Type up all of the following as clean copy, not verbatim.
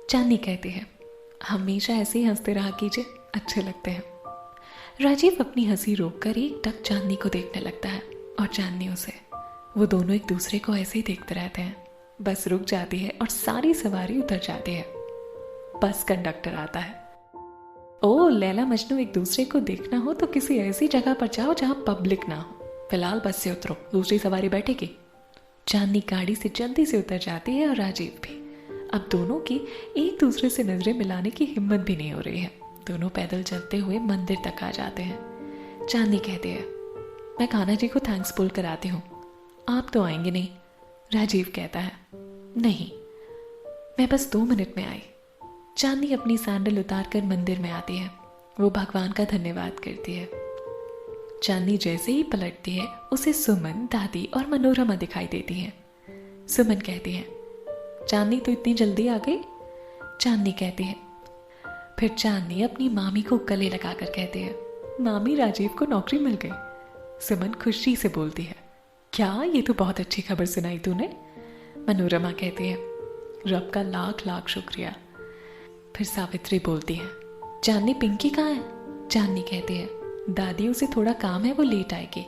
चांदनी कहती है, हमेशा ऐसे ही हंसते रहा कीजिए, अच्छे लगते हैं। राजीव अपनी हंसी रोककर एकटक चांदनी को देखने लगता है और चांदनी उसे। वो दोनों एक दूसरे को ऐसे ही देखते रहते हैं। बस रुक जाती है और सारी सवारी उतर जाती है। बस कंडक्टर आता है। ओ लैला मजनू एक दूसरे को देखना हो तो किसी ऐसी जगह पर जाओ जहां पब्लिक ना हो। फिलहाल बस से उतरो, दूसरी सवारी बैठेगी। चांदनी गाड़ी से जल्दी से उतर जाती है और राजीव भी। अब दोनों की एक दूसरे से नजरें मिलाने की हिम्मत भी नहीं हो रही है। दोनों पैदल चलते हुए मंदिर तक आ जाते हैं। चांदनी कहती है, मैं कान्हा जी को थैंक्स बोल कर आती हूँ, आप तो आएंगे नहीं। राजीव कहता है, नहीं, मैं बस 2 मिनट में आई। चांदनी अपनी सैंडल उतार कर मंदिर में आती है। वो भगवान का धन्यवाद करती है। चांदनी जैसे ही पलटती है उसे सुमन, दादी और मनोरमा दिखाई देती हैं। सुमन कहती है, चांदनी तो इतनी जल्दी आ गई। चांदनी कहती है। फिर चांदनी अपनी मामी को गले लगाकर कहती है, मामी राजीव को नौकरी मिल गई। सुमन खुशी से बोलती है, क्या, ये तो बहुत अच्छी खबर सुनाई तूने। मनोरमा कहती है, रब का लाख लाख शुक्रिया। फिर सावित्री बोलती है, चांदनी पिंकी कहाँ है। चांदनी कहती है, दादी उसे थोड़ा काम है, वो लेट आएगी।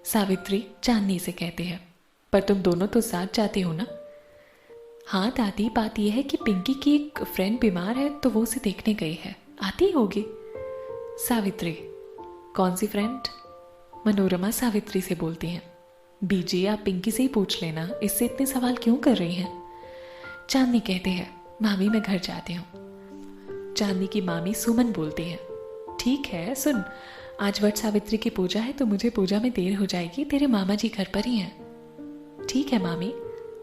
सावित्री चांदनी से कहती है, पर तुम दोनों तो साथ जाती हो ना। हाँ दादी, बात यह है कि पिंकी की एक फ्रेंड बीमार है तो वो उसे देखने गई है, आती होगी। सावित्री, कौन सी फ्रेंड। मनोरमा सावित्री से बोलती हैं, बीजी आप पिंकी से ही पूछ लेना, इससे इतने सवाल क्यों कर रही हैं। चांदनी कहती है, मामी मैं घर जाती हूँ। चांदनी की मामी सुमन बोलती है, ठीक है सुन, आज वट सावित्री की पूजा है तो मुझे पूजा में देर हो जाएगी, तेरे मामा जी घर पर ही हैं। ठीक है मामी।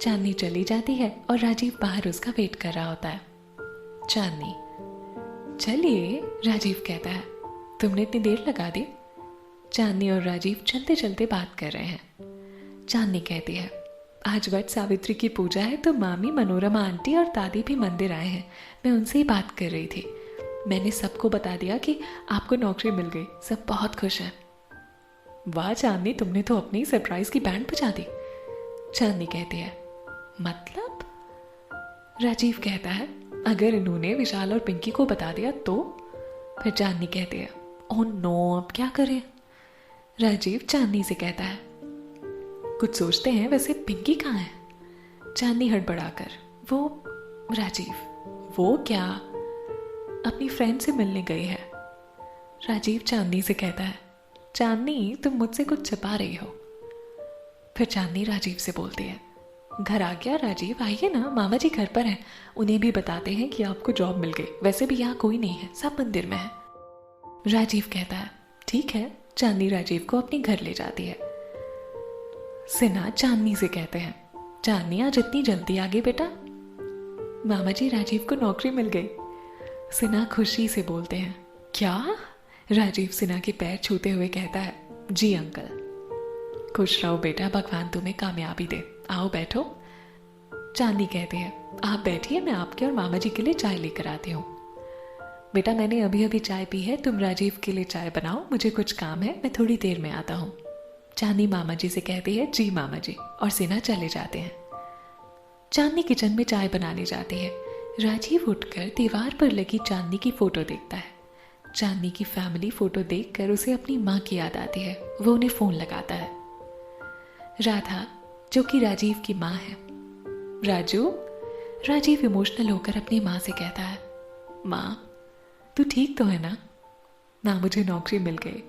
चांदनी चली जाती है और राजीव बाहर उसका वेट कर रहा होता है। चांदनी, चलिए। राजीव कहता है, तुमने इतनी देर लगा दी। चांदनी और राजीव चलते चलते बात कर रहे हैं। चांदनी कहती है, आज वट सावित्री की पूजा है तो मामी, मनोरमा आंटी और दादी भी मंदिर आए हैं, मैं उनसे ही बात कर रही थी। मैंने सबको बता दिया कि आपको नौकरी मिल गई, सब बहुत खुश हैं। वाह चांदनी, तुमने तो अपनी सरप्राइज की बैंड बजा दी। चांदनी कहती है, मतलब। राजीव कहता है, अगर इन्होंने विशाल और पिंकी को बता दिया तो। फिर चांदनी कहती है, ओह नो, अब क्या करें। राजीव चांदनी से कहता है, कुछ सोचते हैं, वैसे पिंकी कहाँ है। चांदनी हड़बड़ाकर, वो। राजीव, वो क्या। अपनी फ्रेंड से मिलने गई है। राजीव चांदनी से कहता है, चांदनी तुम मुझसे कुछ छिपा रही हो। फिर चांदनी राजीव से बोलती है, घर आ गया राजीव, आइए ना, मामा जी घर पर हैं, उन्हें भी बताते हैं कि आपको जॉब मिल गई, वैसे भी यहाँ कोई नहीं है, सब मंदिर में है। राजीव कहता है, ठीक है। चांदनी राजीव को अपने घर ले जाती है। सिन्हा चांदनी से कहते हैं, चांदनी आज इतनी जल्दी आ गई बेटा। मामा जी राजीव को नौकरी मिल गई। सिन्हा खुशी से बोलते हैं, क्या। राजीव सिन्हा के पैर छूते हुए कहता है, जी अंकल। खुश रहो बेटा, भगवान तुम्हें कामयाबी दे, आओ बैठो। चांदनी कहती है, आप बैठिए, मैं आपके और मामा जी के लिए चाय लेकर आती हूँ। बेटा मैंने अभी अभी चाय पी है, तुम राजीव के लिए चाय बनाओ, मुझे कुछ काम है, मैं थोड़ी देर में आता हूँ। चांदनी मामा जी से कहती है, जी मामा जी, और सिन्हा चले जाते हैं। चांदनी किचन में चाय बनाने जाती है। राजीव उठकर दीवार पर लगी चांदनी की फोटो देखता है। चांदनी की फैमिली फोटो देखकर उसे अपनी माँ की याद आती है। वो उन्हें फोन लगाता है। राधा, जो कि राजीव की माँ है। राजू। राजीव इमोशनल होकर अपनी माँ से कहता है, माँ तू ठीक तो है ना। माँ मुझे नौकरी मिल गई,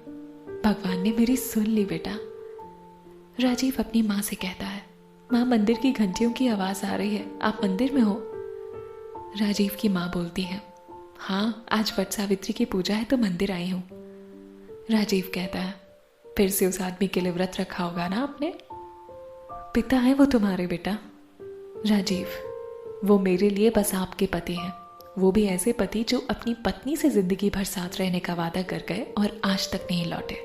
भगवान ने मेरी सुन ली बेटा। राजीव अपनी माँ से कहता है, माँ मंदिर की घंटियों की आवाज आ रही है, आप मंदिर में हो। राजीव की माँ बोलती है, हाँ आज वट सावित्री की पूजा है तो मंदिर आई हूँ। राजीव कहता है, फिर से उस आदमी के लिए व्रत रखा होगा ना आपने। पिता है वो तुम्हारे बेटा। राजीव, वो मेरे लिए बस आपके पति हैं, वो भी ऐसे पति जो अपनी पत्नी से जिंदगी भर साथ रहने का वादा कर गए और आज तक नहीं लौटे।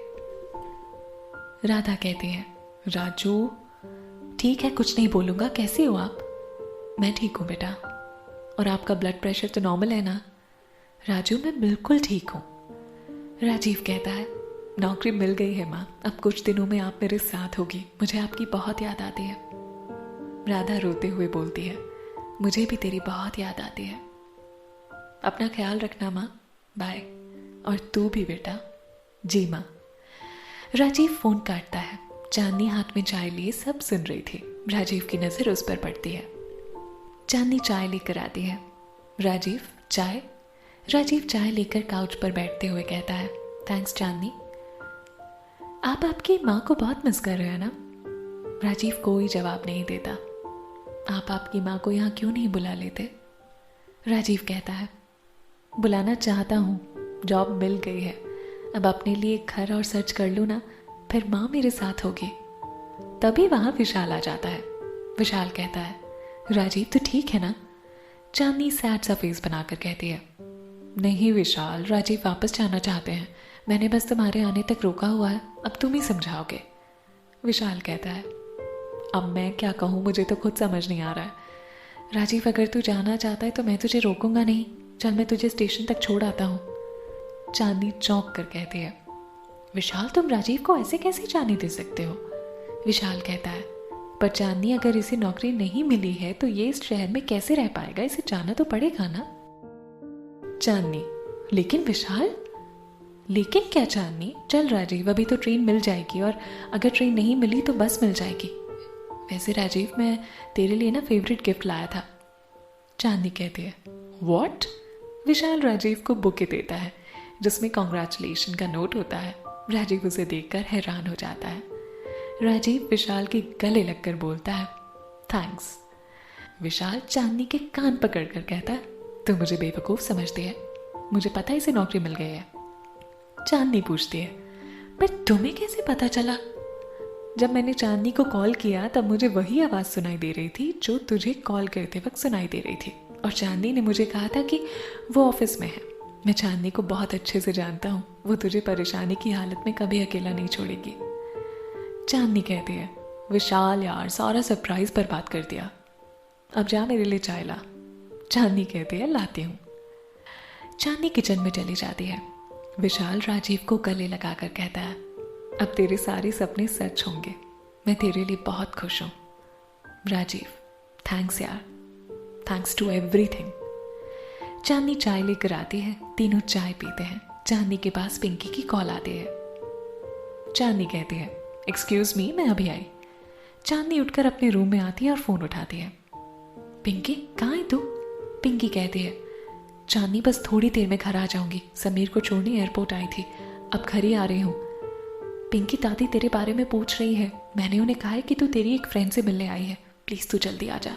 राधा कहती है, राजू ठीक है, कुछ नहीं बोलूंगा, कैसे हो आप। मैं ठीक हूं बेटा, और आपका ब्लड प्रेशर तो नॉर्मल है ना। राजू मैं बिल्कुल ठीक हूं। राजीव कहता है, नौकरी मिल गई है माँ, अब कुछ दिनों में आप मेरे साथ होगी, मुझे आपकी बहुत याद आती है। राधा रोते हुए बोलती है, मुझे भी तेरी बहुत याद आती है। अपना ख्याल रखना माँ, बाय। और तू भी बेटा। जी माँ। राजीव फोन काटता है। चांदनी हाथ में चाय लिए सब सुन रही थी। राजीव की नजर उस पर पड़ती है। चांदनी चाय लेकर आती है। राजीव चाय। राजीव चाय लेकर काउच पर बैठते हुए कहता है, थैंक्स चांदनी। आप आपकी माँ को बहुत मिस कर रहे हैं ना? राजीव कोई जवाब नहीं देता। आप आपकी माँ को यहाँ क्यों नहीं बुला लेते? राजीव कहता है, बुलाना चाहता हूँ, जॉब मिल गई है, अब अपने लिए घर और सर्च कर लूँ ना, फिर माँ मेरे साथ होगी। तभी वहाँ विशाल आ जाता है। विशाल कहता है, राजीव तो ठीक है ना? चांदनी सैड सा फेस बनाकर कहती है, नहीं विशाल, राजीव वापस जाना चाहते हैं, मैंने बस तुम्हारे आने तक रोका हुआ है, अब तुम ही समझाओगे। विशाल कहता है, अब मैं क्या कहूँ, मुझे तो खुद समझ नहीं आ रहा है। राजीव अगर तू जाना चाहता है तो मैं तुझे रोकूंगा नहीं, चल मैं तुझे स्टेशन तक छोड़ आता हूँ। चांदनी चौंक कर कहती है, विशाल तुम राजीव को ऐसे कैसे जाने दे सकते हो? विशाल कहता है, पर चांदनी अगर इसे नौकरी नहीं मिली है तो ये इस शहर में कैसे रह पाएगा, इसे जाना तो पड़ेगा ना। चांदनी, लेकिन विशाल। लेकिन क्या चांदनी? चल राजीव, अभी तो ट्रेन मिल जाएगी, और अगर ट्रेन नहीं मिली तो बस मिल जाएगी। वैसे राजीव, मैं तेरे लिए ना फेवरेट गिफ्ट लाया था। चांदनी कहती है, व्हाट? विशाल राजीव को बुके देता है जिसमें कॉन्ग्रेचुलेशन का नोट होता है। राजीव उसे देखकर हैरान हो जाता है। राजीव विशाल के गले लगकर बोलता है, थैंक्स। विशाल चांदनी के कान पकड़कर कहता है, तू मुझे बेवकूफ समझती है, मुझे पता है इसे नौकरी मिल गई है। चांदनी पूछती है, पर तुम्हें कैसे पता चला? जब मैंने चांदनी को कॉल किया तब मुझे वही आवाज़ सुनाई दे रही थी जो तुझे कॉल करते वक्त सुनाई दे रही थी, और चांदनी ने मुझे कहा था कि वो ऑफिस में है। मैं चांदनी को बहुत अच्छे से जानता हूँ, वो तुझे परेशानी की हालत में कभी अकेला नहीं छोड़ेगी। चांदनी कहती है, विशाल यार, सारा सरप्राइज बर्बाद कर दिया, अब जा मेरे लिए चाय ला। चांदनी कहती है, लाती हूँ। चांदनी किचन में चली जाती है। विशाल राजीव को गले लगाकर कहता है, अब तेरे सारे सपने सच होंगे, मैं तेरे लिए बहुत खुश हूँ। राजीव, थैंक्स यार, थैंक्स टू एवरीथिंग। चांदनी चाय लेकर आती है। तीनों चाय पीते हैं। चांदनी के पास पिंकी की कॉल आती है। चांदनी कहती है, एक्सक्यूज मी, मैं अभी आई। चांदनी उठकर अपने रूम में आती है और फोन उठाती है। पिंकी, कहाँ है तू? पिंकी कहती है, चांदनी बस थोड़ी देर में घर आ जाऊंगी, समीर को छोड़ने एयरपोर्ट आई थी, अब घर ही आ रही हूँ। पिंकी, दादी तेरे बारे में पूछ रही है, मैंने उन्हें कहा है कि तू तेरी एक फ्रेंड से मिलने आई है, प्लीज तू जल्दी आ जा।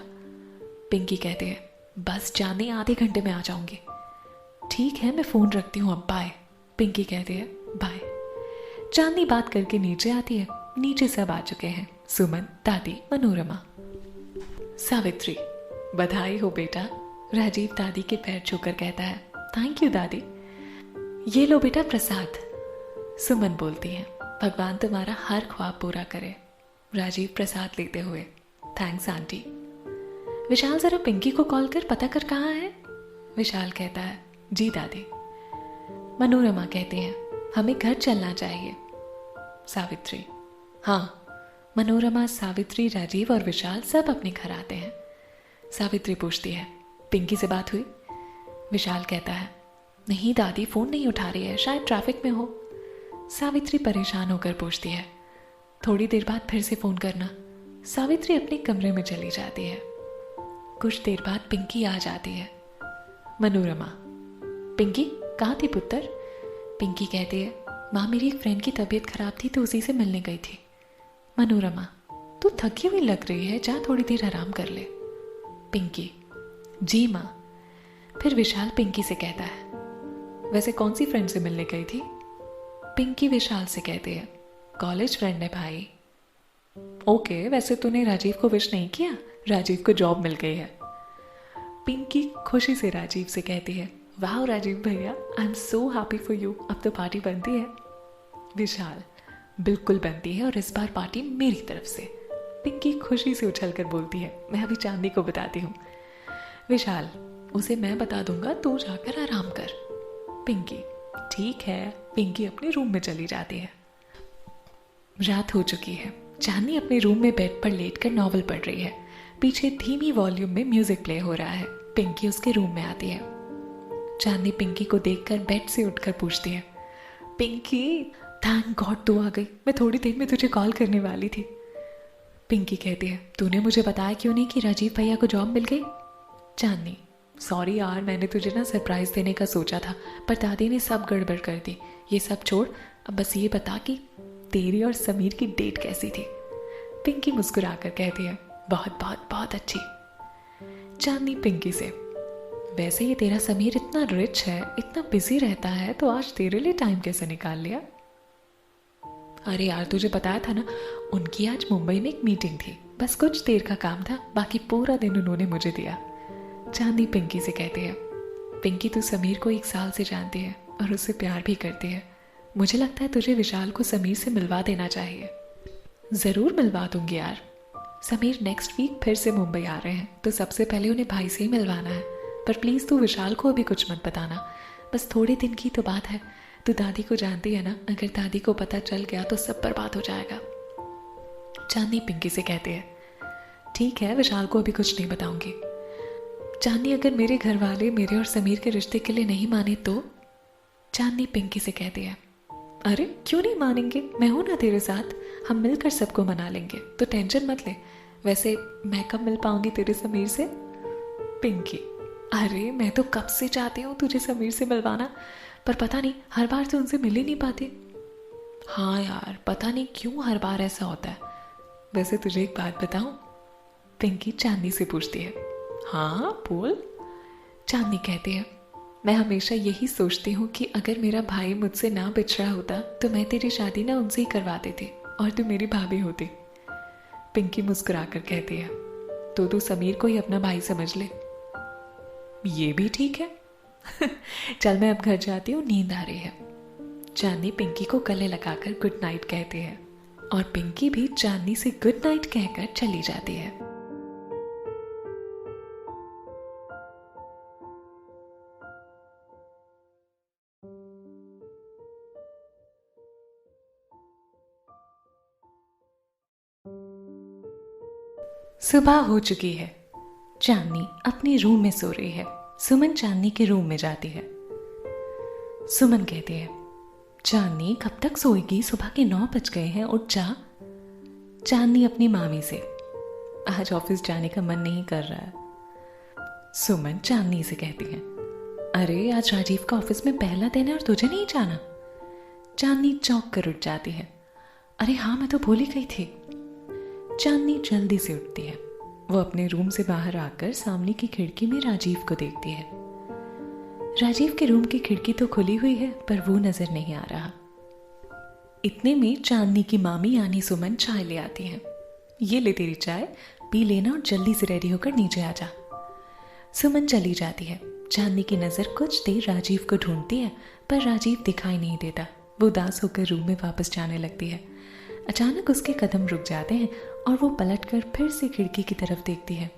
पिंकी कहती है, बस चांदनी, आधे घंटे में आ जाऊंगी। ठीक है, मैं फोन रखती हूँ अब, बाय। पिंकी कहती है, बाय। चांदनी बात करके नीचे आती है। नीचे सब आ चुके हैं, सुमन, दादी, मनोरमा। सावित्री, बधाई हो बेटा। राजीव दादी के पैर छूकर कहता है, थैंक यू दादी। ये लो बेटा प्रसाद। सुमन बोलती है, भगवान तुम्हारा हर ख्वाब पूरा करे। राजीव प्रसाद लेते हुए, थैंक्स आंटी। विशाल, जरा पिंकी को कॉल कर पता कर कहाँ है। विशाल कहता है, जी दादी। मनोरमा कहते हैं, हमें घर चलना चाहिए। सावित्री, हाँ। मनोरमा, सावित्री, राजीव और विशाल सब अपने घर आते हैं। सावित्री पूछती है, पिंकी से बात हुई? विशाल कहता है, नहीं दादी, फोन नहीं उठा रही है, शायद ट्रैफिक में हो। सावित्री परेशान होकर पूछती है, थोड़ी देर बाद फिर से फोन करना। सावित्री अपने कमरे में चली जाती है। कुछ देर बाद पिंकी आ जाती है। मनोरमा, पिंकी कहाँ थी पुत्र? पिंकी कहती है, माँ मेरी एक फ्रेंड की तबीयत खराब थी तो उसी से मिलने गई थी। मनोरमा, तू थकी हुई लग रही है, जा थोड़ी देर आराम कर ले। पिंकी, जी माँ। फिर विशाल पिंकी से कहता है, वैसे कौन सी फ्रेंड से मिलने गई थी? पिंकी विशाल से कहती है, कॉलेज फ्रेंड है भाई। ओके, वैसे तूने राजीव को विश नहीं किया? राजीव को जॉब मिल गई है। पिंकी खुशी से राजीव से कहती है, वाह राजीव भैया, I am so happy for you, अब तो पार्टी बनती है। विशाल, बिल्कुल बनती है, और इस बार पार्टी मेरी तरफ से। पिंकी खुशी से उछलकर बोलती है, मैं अभी चांदनी को बताती हूँ। विशाल, उसे मैं बता दूंगा, तू जाकर आराम कर। पिंकी, ठीक है। पिंकी अपने रूम में चली जाती है। रात हो चुकी है। चांदनी अपने रूम में बेड पर लेटकर नॉवल पढ़ रही है। पीछे धीमी वॉल्यूम में म्यूजिक प्ले हो रहा है। पिंकी उसके रूम में आती है। चांदनी पिंकी को देखकर बेड से उठकर पूछती है, पिंकी थैंक गॉड तू आ गई, मैं थोड़ी देर में तुझे कॉल करने वाली थी। पिंकी कहती है, तूने मुझे बताया क्यों नहीं कि राजीव भैया को जॉब मिल गई? चांदनी, सॉरी यार, मैंने तुझे ना सरप्राइज देने का सोचा था, पर दादी ने सब गड़बड़ कर दी। ये सब छोड़, अब बस ये बता कि तेरी और समीर की डेट कैसी थी? पिंकी मुस्कुराकर कहती है, बहुत बहुत बहुत अच्छी। चांदनी पिंकी से, वैसे ये तेरा समीर इतना रिच है, इतना बिजी रहता है, तो आज तेरे लिए टाइम कैसे निकाल लिया? अरे यार, तुझे बताया था ना, उनकी आज मुंबई में एक मीटिंग थी, बस कुछ देर का काम था, बाकी पूरा दिन उन्होंने मुझे दिया। चांदनी पिंकी से कहती है, पिंकी तू समीर को 1 साल से जानती है और उससे प्यार भी करती है। मुझे लगता है तुझे विशाल को समीर से मिलवा देना चाहिए। ज़रूर मिलवा दूंगी यार। समीर नेक्स्ट वीक फिर से मुंबई आ रहे हैं, तो सबसे पहले उन्हें भाई से ही मिलवाना है। पर प्लीज़ तू विशाल को अभी कुछ मत बताना, बस थोड़े दिन की तो बात है। तू दादी को जानती है ना, अगर दादी को पता चल गया तो सब बर्बाद हो जाएगा। चांदनी पिंकी से कहती है, ठीक है, विशाल को अभी कुछ नहीं बताऊंगी। चांदनी, अगर मेरे घर वाले मेरे और समीर के रिश्ते के लिए नहीं माने तो? चांदनी पिंकी से कहती है, अरे क्यों नहीं मानेंगे, मैं हूं ना तेरे साथ, हम मिलकर सबको मना लेंगे, तो टेंशन मत ले। वैसे मैं कब मिल पाऊंगी तेरे समीर से? पिंकी, अरे मैं तो कब से चाहती हूँ तुझे समीर से मिलवाना, पर पता नहीं हर बार तो उनसे मिल ही नहीं पाते। हाँ यार, पता नहीं क्यों हर बार ऐसा होता है। वैसे तुझे एक बात बताऊं? पिंकी चांदनी से पूछती है। हाँ बोल। चांदनी कहती है, मैं हमेशा यही सोचती हूँ कि अगर मेरा भाई मुझसे ना बिछड़ा होता तो मैं तेरी शादी ना उनसे ही करवा देती और तू मेरी भाभी होती। पिंकी मुस्कुराकर कहती है, तो तू समीर को ही अपना भाई समझ ले। ये भी ठीक है। चल मैं अब घर जाती हूँ, नींद आ रही है। चांदनी पिंकी को गले लगाकर गुड नाइट कहती है और पिंकी भी चांदनी से गुड नाइट कहकर चली जाती है। सुबह हो चुकी है। चांदनी अपने रूम में सो रही है। सुमन चांदनी के रूम में जाती है। सुमन कहती है, चांदनी कब तक सोएगी, सुबह के 9 बज गए हैं, उठ जा। चांदनी अपनी मामी से, आज ऑफिस जाने का मन नहीं कर रहा है। सुमन चांदनी से कहती है, अरे आज राजीव का ऑफिस में पहला दिन है और तुझे नहीं जाना? चांदनी चौंक कर उठ जाती है, अरे हाँ मैं तो भूल ही गई थी। चांदनी जल्दी से उठती है। वो अपने रूम से बाहर आकर सामने की खिड़की में राजीव को देखती है। राजीव के रूम की खिड़की तो खुली हुई है, पर वो नजर नहीं आ रहा। इतने में चांदनी की मामी यानी सुमन चाय ले आती है। ये ले तेरी चाय, पी लेना और जल्दी से रेडी होकर नीचे आ जा। सुमन चली जाती है। चांदनी की नजर कुछ देर राजीव को ढूंढती है, पर राजीव दिखाई नहीं देता। वो उदास होकर रूम में वापस जाने लगती है। अचानक उसके कदम रुक जाते हैं और वो पलटकर फिर से खिड़की की तरफ देखती है।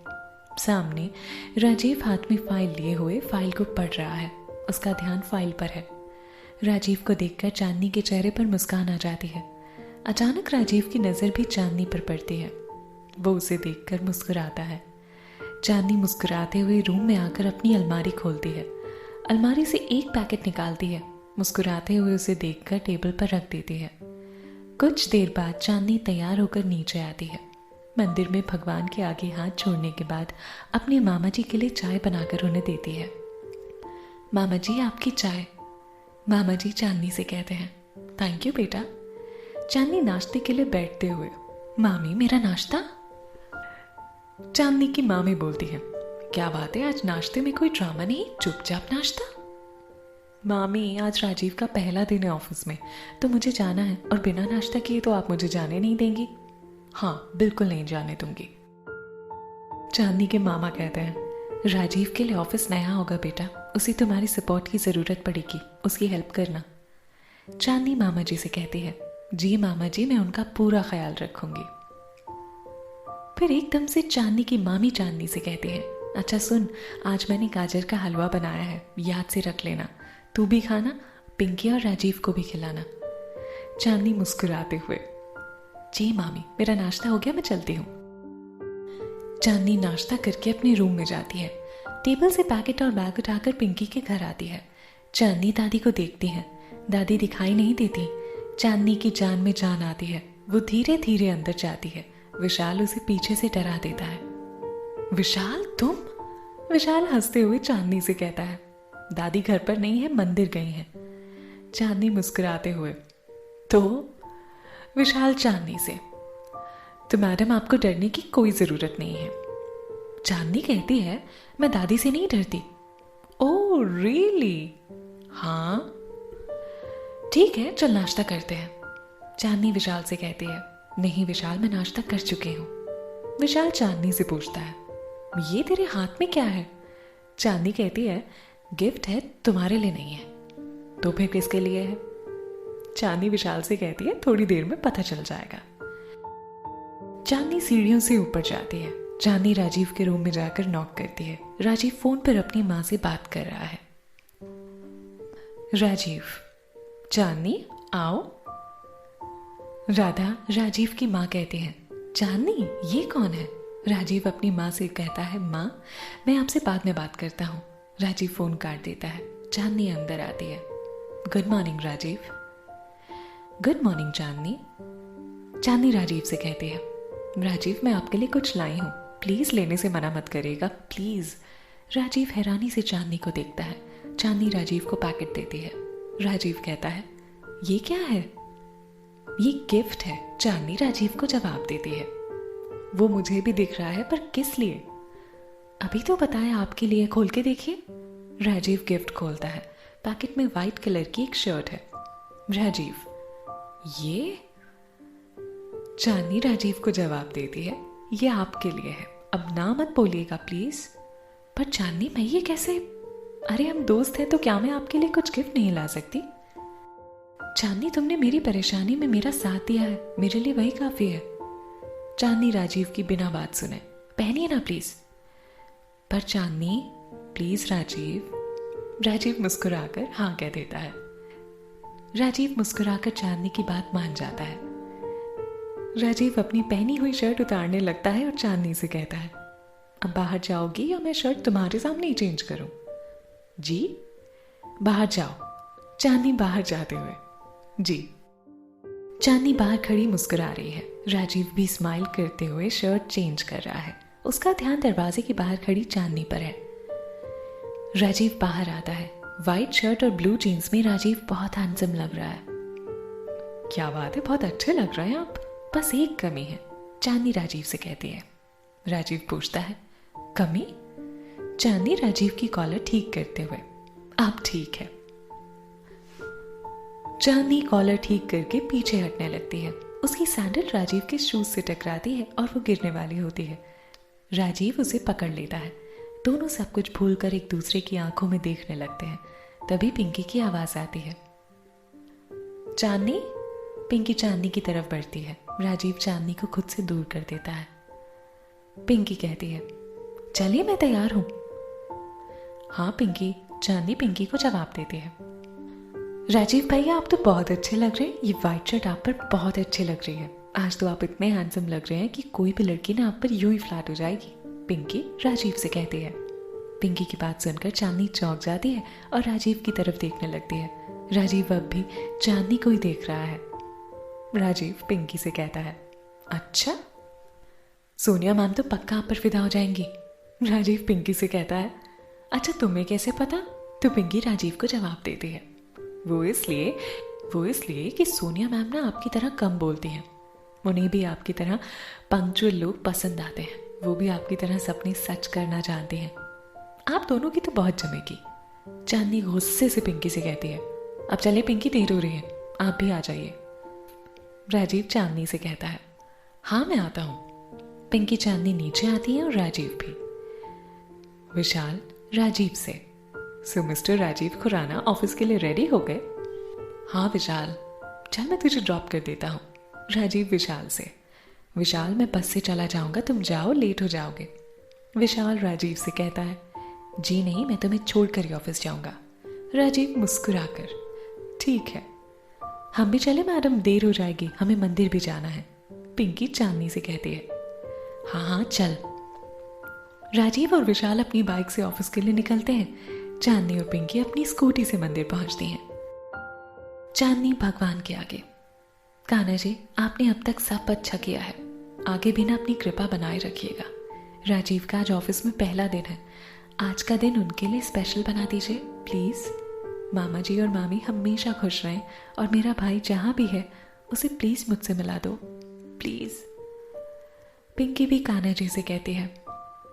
सामने राजीव हाथ में फाइल लिए हुए फाइल को पढ़ रहा है। उसका ध्यान फाइल पर है। राजीव को देखकर चांदनी के चेहरे पर मुस्कान आ जाती है। अचानक राजीव की नज़र भी चांदनी पर पड़ती है। वो उसे देखकर मुस्कुराता है। चांदनी मुस्कुराते हुए रूम में आकर अपनी अलमारी खोलती है। अलमारी से एक पैकेट निकालती है। मुस्कुराते हुए उसे देखकर टेबल पर रख देती है। कुछ देर बाद चांदनी तैयार होकर नीचे आती है। मंदिर में भगवान के आगे हाथ जोड़ने के बाद अपने मामा जी के लिए चाय बनाकर उन्हें देती है। मामा जी आपकी चाय। मामा जी चांदनी से कहते हैं, थैंक यू बेटा। चांदनी नाश्ते के लिए बैठते हुए, मामी मेरा नाश्ता? चांदनी की मामी बोलती है, क्या बात है, आज नाश्ते में कोई ड्रामा नहीं, चुपचाप नाश्ता। मामी आज राजीव का पहला दिन है ऑफिस में, तो मुझे जाना है और बिना नाश्ता किए तो आप मुझे जाने नहीं देंगी? हाँ बिल्कुल नहीं जाने दूंगी। चांदनी के मामा कहते हैं, राजीव के लिए ऑफिस नया होगा बेटा, उसे तुम्हारी सपोर्ट की जरूरत पड़ेगी, उसकी हेल्प करना। चांदनी मामा जी से कहती है, जी मामा जी मैं उनका पूरा ख्याल रखूंगी। फिर एकदम से चांदनी की मामी चांदनी से कहती है, अच्छा सुन, आज मैंने गाजर का हलवा बनाया है, याद से रख लेना, तू भी खाना, पिंकी और राजीव को भी खिलाना। चांदनी मुस्कुराते हुए, जी मामी मेरा नाश्ता हो गया, मैं चलती हूँ। चांदनी नाश्ता करके अपने रूम में जाती है। टेबल से पैकेट और बैग उठाकर पिंकी के घर आती है। चांदनी दादी को देखती है। दादी दिखाई नहीं देती। चांदनी की जान में जान आती है। वो धीरे धीरे अंदर जाती है। विशाल उसे पीछे से डरा देता है। विशाल, तुम? विशाल हंसते हुए चांदनी से कहता है, दादी घर पर नहीं है, मंदिर गई हैं। चांदनी मुस्कुराते हुए, तो? विशाल चांदनी से, तो मैडम आपको डरने की कोई जरूरत नहीं है। चांदनी कहती है, मैं दादी से नहीं डरती। Oh really? हाँ। ठीक है, चल नाश्ता करते हैं। चांदनी विशाल से कहती है, नहीं विशाल, मैं नाश्ता कर चुकी हूँ। विशाल चांदनी से पूछता है, ये तेरे हाथ में क्या है? चांदनी कहती है, गिफ्ट है, तुम्हारे लिए नहीं है। तो फिर किसके लिए है? चांदनी विशाल से कहती है, थोड़ी देर में पता चल जाएगा। चांदनी सीढ़ियों से ऊपर जाती है। चांदनी राजीव के रूम में जाकर नॉक करती है। राजीव फोन पर अपनी माँ से बात कर रहा है। राजीव, चांदनी आओ। राधा राजीव की माँ कहती है, चांदनी ये कौन है? राजीव अपनी माँ से कहता है, माँ मैं आपसे बाद में बात करता हूँ। राजीव फोन काट देता है। चांदनी अंदर आती है। Good morning Rajeev. Good morning Chandni. Chandni Rajeev से कहती है, राजीव मैं आपके लिए कुछ लाई हूँ, प्लीज लेने से मना मत करिएगा प्लीज। राजीव हैरानी से चांदनी को देखता है। चांदनी राजीव को पैकेट देती है। राजीव कहता है, ये क्या है? ये गिफ्ट है। चांदनी राजीव को जवाब देती है। वो मुझे भी दिख रहा है, पर किस लिए? अभी तो बताया आपके लिए, खोल के देखिए। राजीव गिफ्ट खोलता है। पैकेट में व्हाइट कलर की एक शर्ट है। राजीव, ये? चांदनी राजीव को जवाब देती है, ये आपके लिए है, अब ना मत बोलिएगा प्लीज। पर चांदनी मैं ये कैसे? अरे हम दोस्त हैं तो क्या मैं आपके लिए कुछ गिफ्ट नहीं ला सकती? चांदनी तुमने मेरी परेशानी में मेरा साथ दिया है, मेरे लिए वही काफी है। चांदनी राजीव की बिना बात सुने, पहनिए ना प्लीज। पर चांदनी प्लीज राजीव। राजीव मुस्कुराकर हाँ कह देता है। राजीव मुस्कुराकर चांदनी की बात मान जाता है। राजीव अपनी पहनी हुई शर्ट उतारने लगता है और चांदनी से कहता है, अब बाहर जाओगी या मैं शर्ट तुम्हारे सामने ही चेंज करूं? जी? बाहर जाओ। चांदनी बाहर जाते हुए, जी। चांदनी बाहर खड़ी मुस्कुरा रही है। राजीव भी स्माइल करते हुए शर्ट चेंज कर रहा है। उसका ध्यान दरवाजे के बाहर खड़ी चांदनी पर है। राजीव बाहर आता है। व्हाइट शर्ट और ब्लू जीन्स में राजीव बहुत हैंडसम लग रहा है। क्या बात है, बहुत अच्छे लग रहे हैं आप, बस एक कमी है। चांदनी राजीव से कहती है। राजीव पूछता है, कमी? चांदनी राजीव की कॉलर ठीक करते हुए, आप ठीक है। चांदनी कॉलर ठीक करके पीछे हटने लगती है। उसकी सैंडल राजीव के शूज से टकराती है और वो गिरने वाली होती है। राजीव उसे पकड़ लेता है। दोनों सब कुछ भूलकर एक दूसरे की आंखों में देखने लगते हैं। तभी पिंकी की आवाज आती है, चांदनी। पिंकी चांदनी की तरफ बढ़ती है। राजीव चांदनी को खुद से दूर कर देता है। पिंकी कहती है, चलिए मैं तैयार हूं। हाँ पिंकी। चांदनी पिंकी को जवाब देती है। राजीव भैया आप तो बहुत अच्छे लग रहे हैं, ये व्हाइट शर्ट आप पर बहुत अच्छी लग रही है। आज तो आप इतने हैंडसम लग रहे हैं कि कोई भी लड़की ना आप पर यूं ही फ्लैट हो जाएगी। पिंकी राजीव से कहती है। पिंकी की बात सुनकर चांदनी चौंक जाती है और राजीव की तरफ देखने लगती है। राजीव अब भी चांदनी को ही देख रहा है। राजीव पिंकी से कहता है, अच्छा सोनिया मैम तो पक्का आप पर फिदा हो जाएंगी। राजीव पिंकी से कहता है, अच्छा तुम्हें कैसे पता? तो पिंकी राजीव को जवाब देती है, वो इसलिए कि सोनिया मैम ना आपकी तरह कम बोलती हैं। उन्हें भी आपकी तरह पंक्चुअल लोग पसंद आते हैं। वो भी आपकी तरह सपने सच करना जानते हैं। आप दोनों की तो बहुत जमेगी। चांदनी गुस्से से पिंकी से कहती है, अब चले पिंकी, देर हो रही है, आप भी आ जाइए। राजीव चांदनी से कहता है, हाँ मैं आता हूँ। पिंकी चांदनी नीचे आती है और राजीव भी। विशाल राजीव से, सो मिस्टर राजीव खुराना ऑफिस के लिए रेडी हो गए? हाँ विशाल, चल मैं तुझे ड्रॉप कर देता हूँ। राजीव विशाल से, विशाल मैं बस से चला जाऊंगा, तुम जाओ, लेट हो जाओगे। विशाल राजीव से कहता है, जी नहीं, मैं तुम्हें छोड़कर ही ऑफिस जाऊंगा। राजीव मुस्कुराकर, ठीक है। हम भी चले मैडम, देर हो जाएगी, हमें मंदिर भी जाना है। पिंकी चांदनी से कहती है, हाँ हाँ चल। राजीव और विशाल अपनी बाइक से ऑफिस के लिए निकलते हैं। चांदनी और पिंकी अपनी स्कूटी से मंदिर पहुंचती हैं। चांदनी भगवान के आगे, कान्हा जी आपने अब तक सब अच्छा किया है, आगे भी ना अपनी कृपा बनाए रखिएगा। राजीव का आज ऑफिस में पहला दिन है, आज का दिन उनके लिए स्पेशल बना दीजिए प्लीज। मामा जी और मामी हमेशा खुश रहें और मेरा भाई जहां भी है उसे प्लीज मुझसे मिला दो प्लीज। पिंकी भी कान्हा जी से कहती है,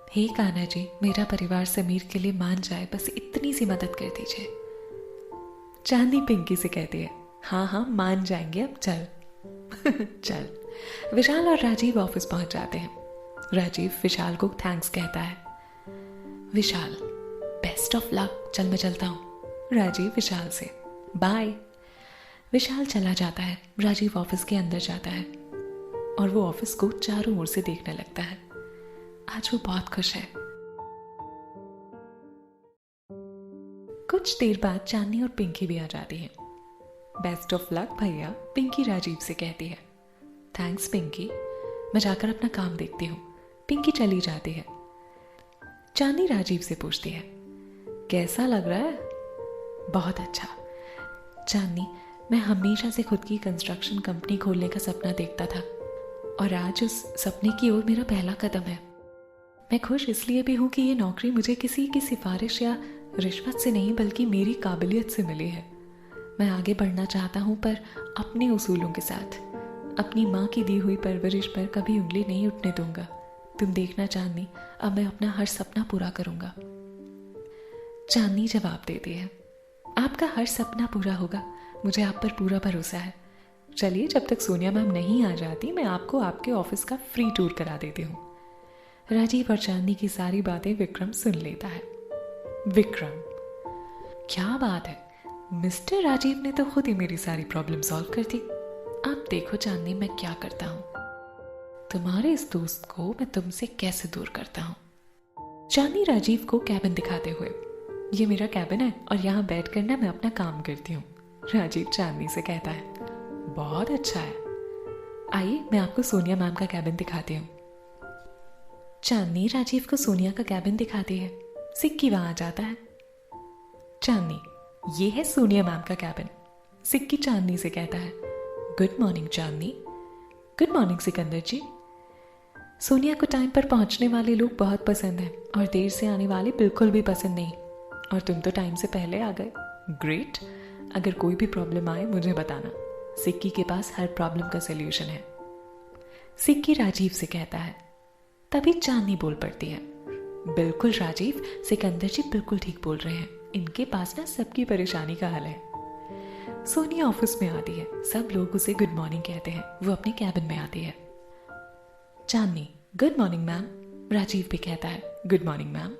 हे कान्हा जी मेरा परिवार समीर के लिए मान जाए, बस इतनी सी मदद कर दीजिए। चांदनी पिंकी से कहती है, हाँ हाँ मान जाएंगे अब चल। चल। विशाल और राजीव ऑफिस पहुंच जाते हैं। राजीव विशाल को थैंक्स कहता है। विशाल बेस्ट ऑफ लक, चल मैं चलता हूं। राजीव विशाल से बाय। विशाल चला जाता है। राजीव ऑफिस के अंदर जाता है और वो ऑफिस को चारों ओर से देखने लगता है। आज वो बहुत खुश है। कुछ देर बाद चांदनी और पिंकी भी आ जाती है। बेस्ट ऑफ लक भैया, पिंकी राजीव से कहती है। थैंक्स पिंकी, मैं जाकर अपना काम देखती हूँ। पिंकी चली जाती है। चांदनी राजीव से पूछती है, कैसा लग रहा है? बहुत अच्छा। चांदनी, मैं हमेशा से खुद की कंस्ट्रक्शन कंपनी खोलने का सपना देखता था और आज उस सपने की ओर मेरा पहला कदम है। मैं खुश इसलिए भी हूँ कि ये नौकरी मुझे किसी की सिफारिश या रिश्वत से नहीं बल्कि मेरी काबिलियत से मिली है। मैं आगे बढ़ना चाहता हूँ पर अपने उसूलों के साथ। अपनी माँ की दी हुई परवरिश पर कभी उंगली नहीं उठने दूंगा। तुम देखना चांदनी, अब मैं अपना हर सपना पूरा करूंगा। चांदनी जवाब देती है, आपका हर सपना पूरा होगा, मुझे आप पर पूरा भरोसा है। चलिए जब तक सोनिया मैम नहीं आ जाती मैं आपको आपके ऑफिस का फ्री टूर करा देती हूँ। राजीव और चांदनी की सारी बातें विक्रम सुन लेता है। विक्रम, क्या बात है, मिस्टर राजीव ने तो खुद ही मेरी सारी प्रॉब्लम सॉल्व कर दी। आप देखो चांदनी मैं क्या करता हूँ, तुम्हारे इस दोस्त को मैं तुमसे कैसे दूर करता हूँ। चांदनी राजीव को कैबिन दिखाते हुए, ये मेरा कैबिन है और यहाँ बैठ कर ना मैं अपना काम करती हूँ। राजीव चांदनी से कहता है, बहुत अच्छा है, आइए मैं आपको सोनिया मैम का कैबिन दिखाती हूँ। चांदनी राजीव को सोनिया का कैबिन दिखाती है। सिक्की वहां आ जाता है। चांदनी, ये है सोनिया मैम का कैबिन। सिक्की चांदनी से कहता है, गुड मॉर्निंग चांदनी। गुड मॉर्निंग सिकंदर जी। सोनिया को टाइम पर पहुंचने वाले लोग बहुत पसंद हैं और देर से आने वाले बिल्कुल भी पसंद नहीं, और तुम तो टाइम से पहले आ गए। ग्रेट, अगर कोई भी प्रॉब्लम आए मुझे बताना, सिक्की के पास हर प्रॉब्लम का सलूशन है। सिक्की राजीव से कहता है। तभी चांदनी बोल पड़ती है, बिल्कुल राजीव, सिकंदर जी बिल्कुल ठीक बोल रहे हैं, इनके पास ना सबकी परेशानी का हल है। सोनिया ऑफिस में आती है। सब लोग उसे गुड मॉर्निंग कहते हैं। वो अपने कैबिन में आती है। Chandni, good morning ma'am. Rajeev भी कहता है, good morning ma'am.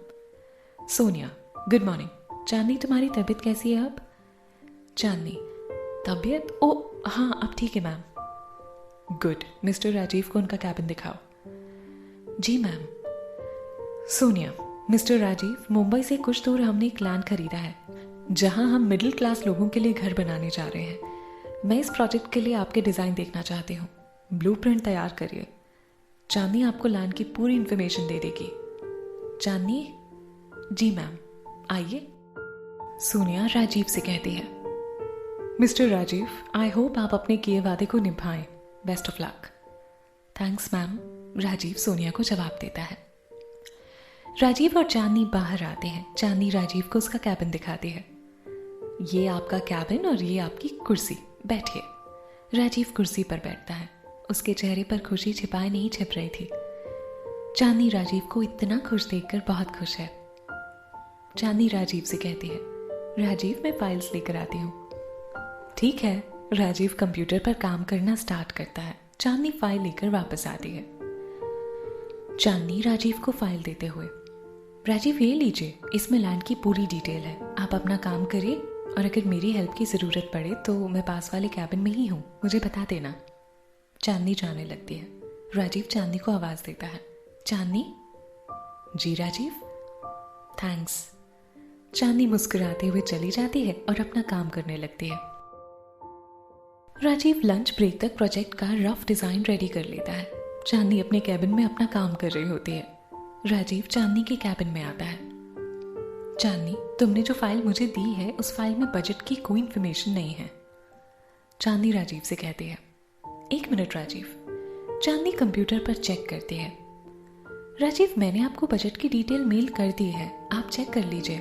Sonia, good morning. Chandni, तुम्हारी तबीयत कैसी है अब? चांदनी, तबीयत, ओ हाँ अब ठीक है मैम। गुड, मिस्टर राजीव को उनका कैबिन दिखाओ। जी मैम। सोनिया, मिस्टर राजीव, मुंबई से कुछ दूर हमने एक लैंड खरीदा है जहां हम मिडिल क्लास लोगों के लिए घर बनाने जा रहे हैं। मैं इस प्रोजेक्ट के लिए आपके डिज़ाइन देखना चाहती हूँ। ब्लूप्रिंट तैयार करिए। चांदनी आपको लैंड की पूरी इन्फॉर्मेशन दे देगी। चांदनी, जी मैम, आइए। सोनिया राजीव से कहती है, मिस्टर राजीव, आई होप आप अपने किए वादे को निभाएं। Best of luck. Thanks ma'am. Rajiv Sonia को जवाब देता है। राजीव और चांदनी बाहर आते हैं। चांदनी राजीव को उसका कैबिन दिखाती है। ये आपका कैबिन और ये आपकी कुर्सी, बैठिए। राजीव कुर्सी पर बैठता है। उसके चेहरे पर खुशी छिपाए नहीं छिप रही थी। चांदनी राजीव को इतना खुश देखकर बहुत खुश है। चांदनी राजीव से कहती है, राजीव मैं फाइल्स लेकर आती हूँ। ठीक है। राजीव कंप्यूटर पर काम करना स्टार्ट करता है। चांदनी फाइल लेकर वापस आती है। चांदनी राजीव को फाइल देते हुए, राजीव ये लीजिए, इसमें लैंड की पूरी डिटेल है। आप अपना काम करिए और अगर मेरी हेल्प की ज़रूरत पड़े तो मैं पास वाले कैबिन में ही हूँ, मुझे बता देना। चांदनी जाने लगती है। राजीव चांदनी को आवाज़ देता है, चांदनी। जी राजीव। थैंक्स। चांदनी मुस्कुराते हुए चली जाती है और अपना काम करने लगती है। राजीव लंच ब्रेक तक प्रोजेक्ट का रफ डिज़ाइन रेडी कर लेता है। चांदनी अपने कैबिन में अपना काम कर रही होती है। राजीव चांदनी के कैबिन में आता है। चांदनी, तुमने जो फाइल मुझे दी है उस फाइल में बजट की कोई इंफॉर्मेशन नहीं है। चांदनी राजीव से कहती है। 1 मिनट राजीव। चांदनी कंप्यूटर पर चेक करती है। राजीव, मैंने आपको बजट की डिटेल मेल कर दी है, आप चेक कर लीजिए।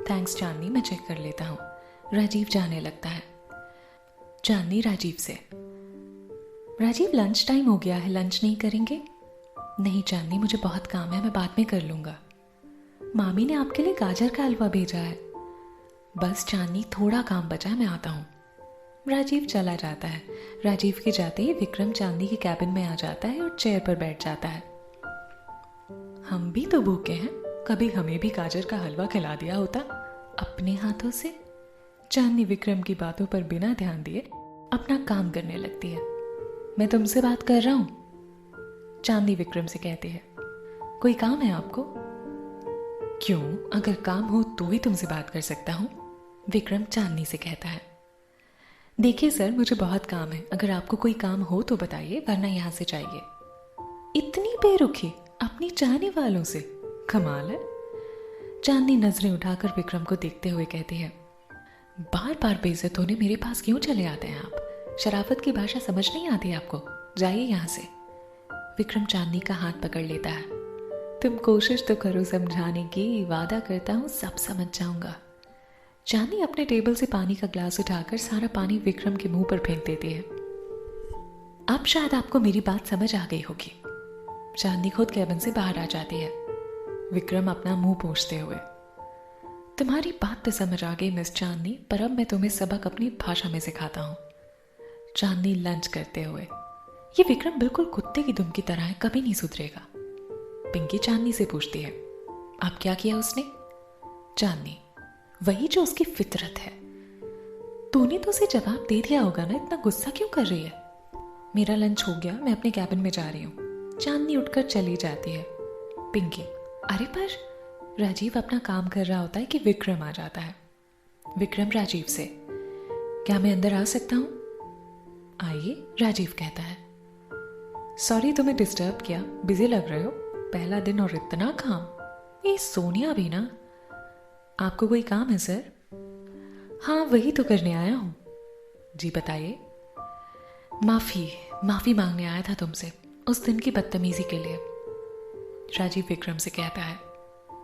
थैंक्स चांदनी, मैं चेक कर लेता हूँ। राजीव जाने लगता है। चांदनी राजीव से। राजीव, लंच टाइम हो गया है, लंच नहीं करेंगे? नहीं चांदनी, मुझे बहुत काम है, मैं बाद में कर लूँगा। मामी ने आपके लिए गाजर का हलवा भेजा है। बस चांदनी, थोड़ा काम बचा है, मैं आता हूँ। राजीव चला जाता है। राजीव के जाते ही विक्रम चांदनी के कैबिन में आ जाता है और चेयर पर बैठ जाता है। हम भी तो भूखे हैं, कभी हमें भी गाजर का हलवा खिला दिया होता अपने हाथों से। चांदनी विक्रम की बातों पर बिना ध्यान दिए अपना काम करने लगती है। मैं तुमसे बात कर रहा हूं, चांदनी विक्रम से कहती है। कोई काम है आपको? क्यों, अगर काम हो तो ही तुमसे बात कर सकता हूं, विक्रम चांदनी से कहता है। देखिए सर, मुझे बहुत काम है, अगर आपको कोई काम हो तो बताइए, वरना यहां से जाइए। इतनी बेरुखी अपनी चाहने वालों से, कमाल है। चांदनी नजरें उठाकर विक्रम को देखते हुए कहती है। बार बार बेइज्जत होने मेरे पास क्यों चले आते हैं आप? शराफत की भाषा समझ नहीं आती आपको? जाइए यहां से। विक्रम चांदनी का हाथ पकड़ लेता है। तुम कोशिश तो करो समझाने की, वादा करता हूं सब समझ जाऊंगा। चांदनी अपने टेबल से पानी का ग्लास उठाकर सारा पानी विक्रम के मुंह पर फेंक देती है। अब शायद आपको मेरी बात समझ आ गई होगी। चांदनी खुद कैबिन से बाहर आ जाती है। विक्रम अपना मुंह पोंछते हुए। तुम्हारी बात तो समझ आ गई मिस चांदनी, पर अब मैं तुम्हें सबक अपनी भाषा में सिखाता हूं। चांदनी लंच करते हुए। ये विक्रम बिल्कुल कुत्ते की दुम की तरह है, कभी नहीं सुधरेगा। पिंकी चांदनी से पूछती है। अब क्या किया उसने? चांदनी, वही जो उसकी फितरत है। तूने तो उसे जवाब दे दिया होगा ना, इतना गुस्सा क्यों कर रही है? मेरा लंच हो गया, मैं अपने कैबिन में जा रही हूँ। चांदनी उठकर चली जाती है। पिंकी, अरे पर राजीव अपना काम कर रहा होता है कि विक्रम आ जाता है। विक्रम राजीव से। क्या मैं अंदर आ सकता हूं? आइए, राजीव कहता है। सॉरी तुम्हें डिस्टर्ब किया, बिजी लग रहे हो, पहला दिन और इतना काम। ये सोनिया भी ना। आपको कोई काम है सर? हाँ, वही तो करने आया हूं। जी बताइए। माफी मांगने आया था तुमसे उस दिन की बदतमीजी के लिए। राजीव विक्रम से कहता है।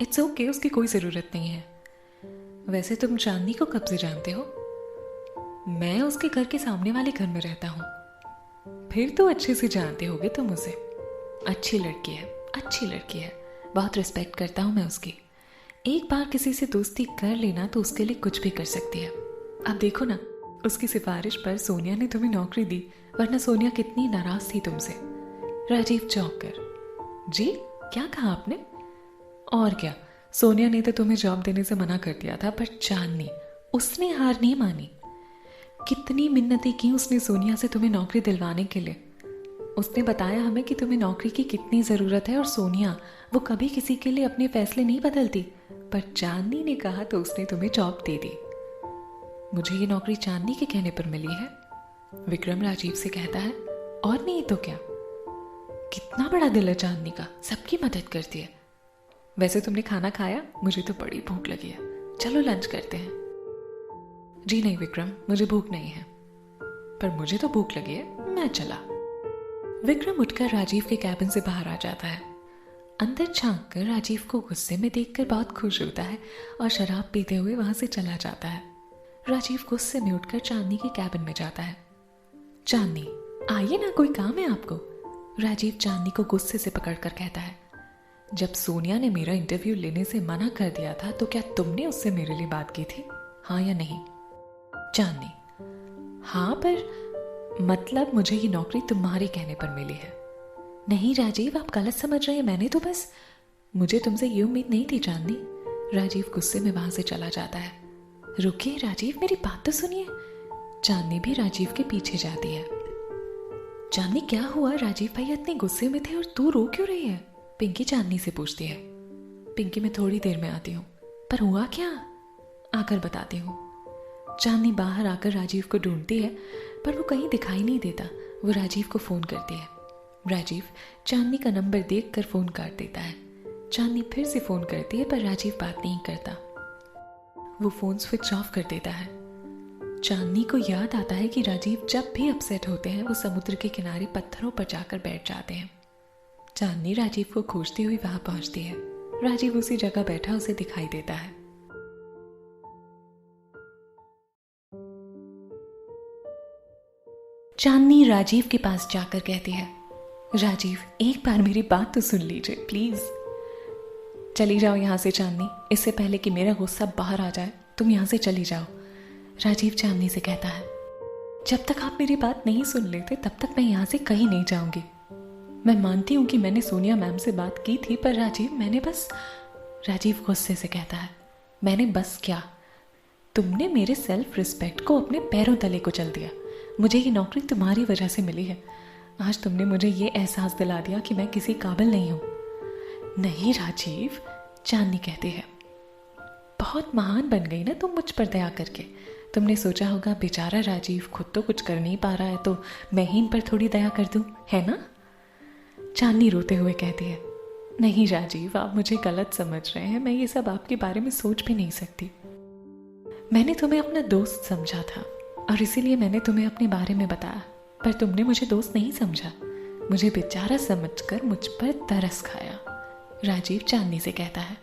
इट्स ओके, उसकी कोई जरूरत नहीं है। वैसे तुम चांदनी को कब से जानते हो? मैं उसके घर के सामने वाले घर में रहता हूं। फिर तो अच्छे से जानते होगे तुम उसे। अच्छी लड़की है, बहुत रिस्पेक्ट करता हूं मैं उसकी। एक बार किसी से दोस्ती कर लेना तो उसके लिए कुछ भी कर सकती है। अब देखो ना, उसकी सिफारिश पर सोनिया ने तुम्हें नौकरी दी, वरना सोनिया कितनी नाराज थी तुमसे। राजीव चौंक कर। जी, क्या कहा आपने? और क्या, सोनिया ने तो तुम्हें जॉब देने से मना कर दिया था, पर चांदनी, उसने हार नहीं मानी। कितनी मिन्नतें की उसने सोनिया से तुम्हें नौकरी दिलवाने के लिए। उसने बताया हमें कि तुम्हें नौकरी की कितनी ज़रूरत है, और सोनिया वो कभी किसी के लिए अपने फैसले नहीं बदलती, पर चांदनी ने कहा तो उसने तुम्हें जॉब दे दी। मुझे ये नौकरी चांदनी के कहने पर मिली है, विक्रम राजीव से कहता है। और नहीं तो क्या, कितना बड़ा दिल है चांदनी का, सबकी मदद करती है। वैसे तुमने खाना खाया? मुझे तो बड़ी भूख लगी है, चलो लंच करते हैं। जी नहीं विक्रम, मुझे भूख नहीं है। पर मुझे तो भूख लगी है, मैं चला। विक्रम उठकर राजीव के कैबिन से बाहर आ जाता है। अंदर झांक कर राजीव को गुस्से में देखकर बहुत खुश होता है और शराब पीते हुए वहां से चला जाता है। राजीव गुस्से में उठकर चांदनी के कैबिन में जाता है। चांदनी, आइए ना, कोई काम है आपको? राजीव चांदनी को गुस्से से पकड़कर कहता है। जब सोनिया ने मेरा इंटरव्यू लेने से मना कर दिया था तो क्या तुमने उससे मेरे लिए बात की थी, हाँ या नहीं? चांदनी, हाँ, पर मतलब मुझे ये नौकरी तुम्हारे कहने पर मिली है। नहीं राजीव, आप गलत समझ रहे हैं, मैंने तो बस, मुझे तुमसे ये उम्मीद नहीं थी चांदनी। राजीव गुस्से में वहां से चला जाता है। रुकिए राजीव, मेरी बात तो सुनिए। चांदनी भी राजीव के पीछे जाती है। चांदनी, क्या हुआ? राजीव भैया इतने गुस्से में थे और तू रो क्यों रही है? पिंकी चांदनी से पूछती है। पिंकी, मैं थोड़ी देर में आती हूँ। पर हुआ क्या? आकर बताती हूँ। चांदनी बाहर आकर राजीव को ढूंढती है, पर वो कहीं दिखाई नहीं देता। वो राजीव को फोन करती है। राजीव चांदनी का नंबर देखकर फोन काट देता है। चांदनी फिर से फोन करती है पर राजीव बात नहीं करता। वो फोन स्विच ऑफ कर देता है। चांदनी को याद आता है कि राजीव जब भी अपसेट होते हैं वो समुद्र के किनारे पत्थरों पर जाकर बैठ जाते हैं। चांदनी राजीव को खोजती हुई वहां पहुंचती है। राजीव उसी जगह बैठा उसे दिखाई देता है। चांदनी राजीव के पास जाकर कहती है, राजीव एक बार मेरी बात तो सुन लीजिए प्लीज। चली जाओ यहां से चांदनी, इससे पहले कि मेरा गुस्सा बाहर आ जाए तुम यहां से चली जाओ। राजीव चांदनी से कहता है, जब तक आप मेरी बात नहीं सुन लेते तब तक मैं यहां से कहीं नहीं जाऊंगी। मैं मानती हूं कि मैंने सोनिया मैम से बात की थी पर राजीव गुस्से से कहता है, मैंने बस क्या? तुमने मेरे सेल्फ रिस्पेक्ट को अपने पैरों तले कुचल दिया। मुझे ये नौकरी तुम्हारी वजह से मिली है। आज तुमने मुझे ये एहसास दिला दिया कि मैं किसी काबिल नहीं हूं। नहीं राजीव, चांदनी कहती है, बहुत महान बन गई ना तुम मुझ पर दया करके। तुमने सोचा होगा बेचारा राजीव खुद तो कुछ कर नहीं पा रहा है तो मैं ही इन पर थोड़ी दया कर दूं, है ना? चांदनी रोते हुए कहती है, नहीं राजीव, आप मुझे गलत समझ रहे हैं। मैं ये सब आपके बारे में सोच भी नहीं सकती। मैंने तुम्हें अपना दोस्त समझा था और इसीलिए मैंने तुम्हें अपने बारे में बताया, पर तुमने मुझे दोस्त नहीं समझा। मुझे बेचारा समझकर मुझ पर तरस खाया। राजीव चांदनी से कहता है।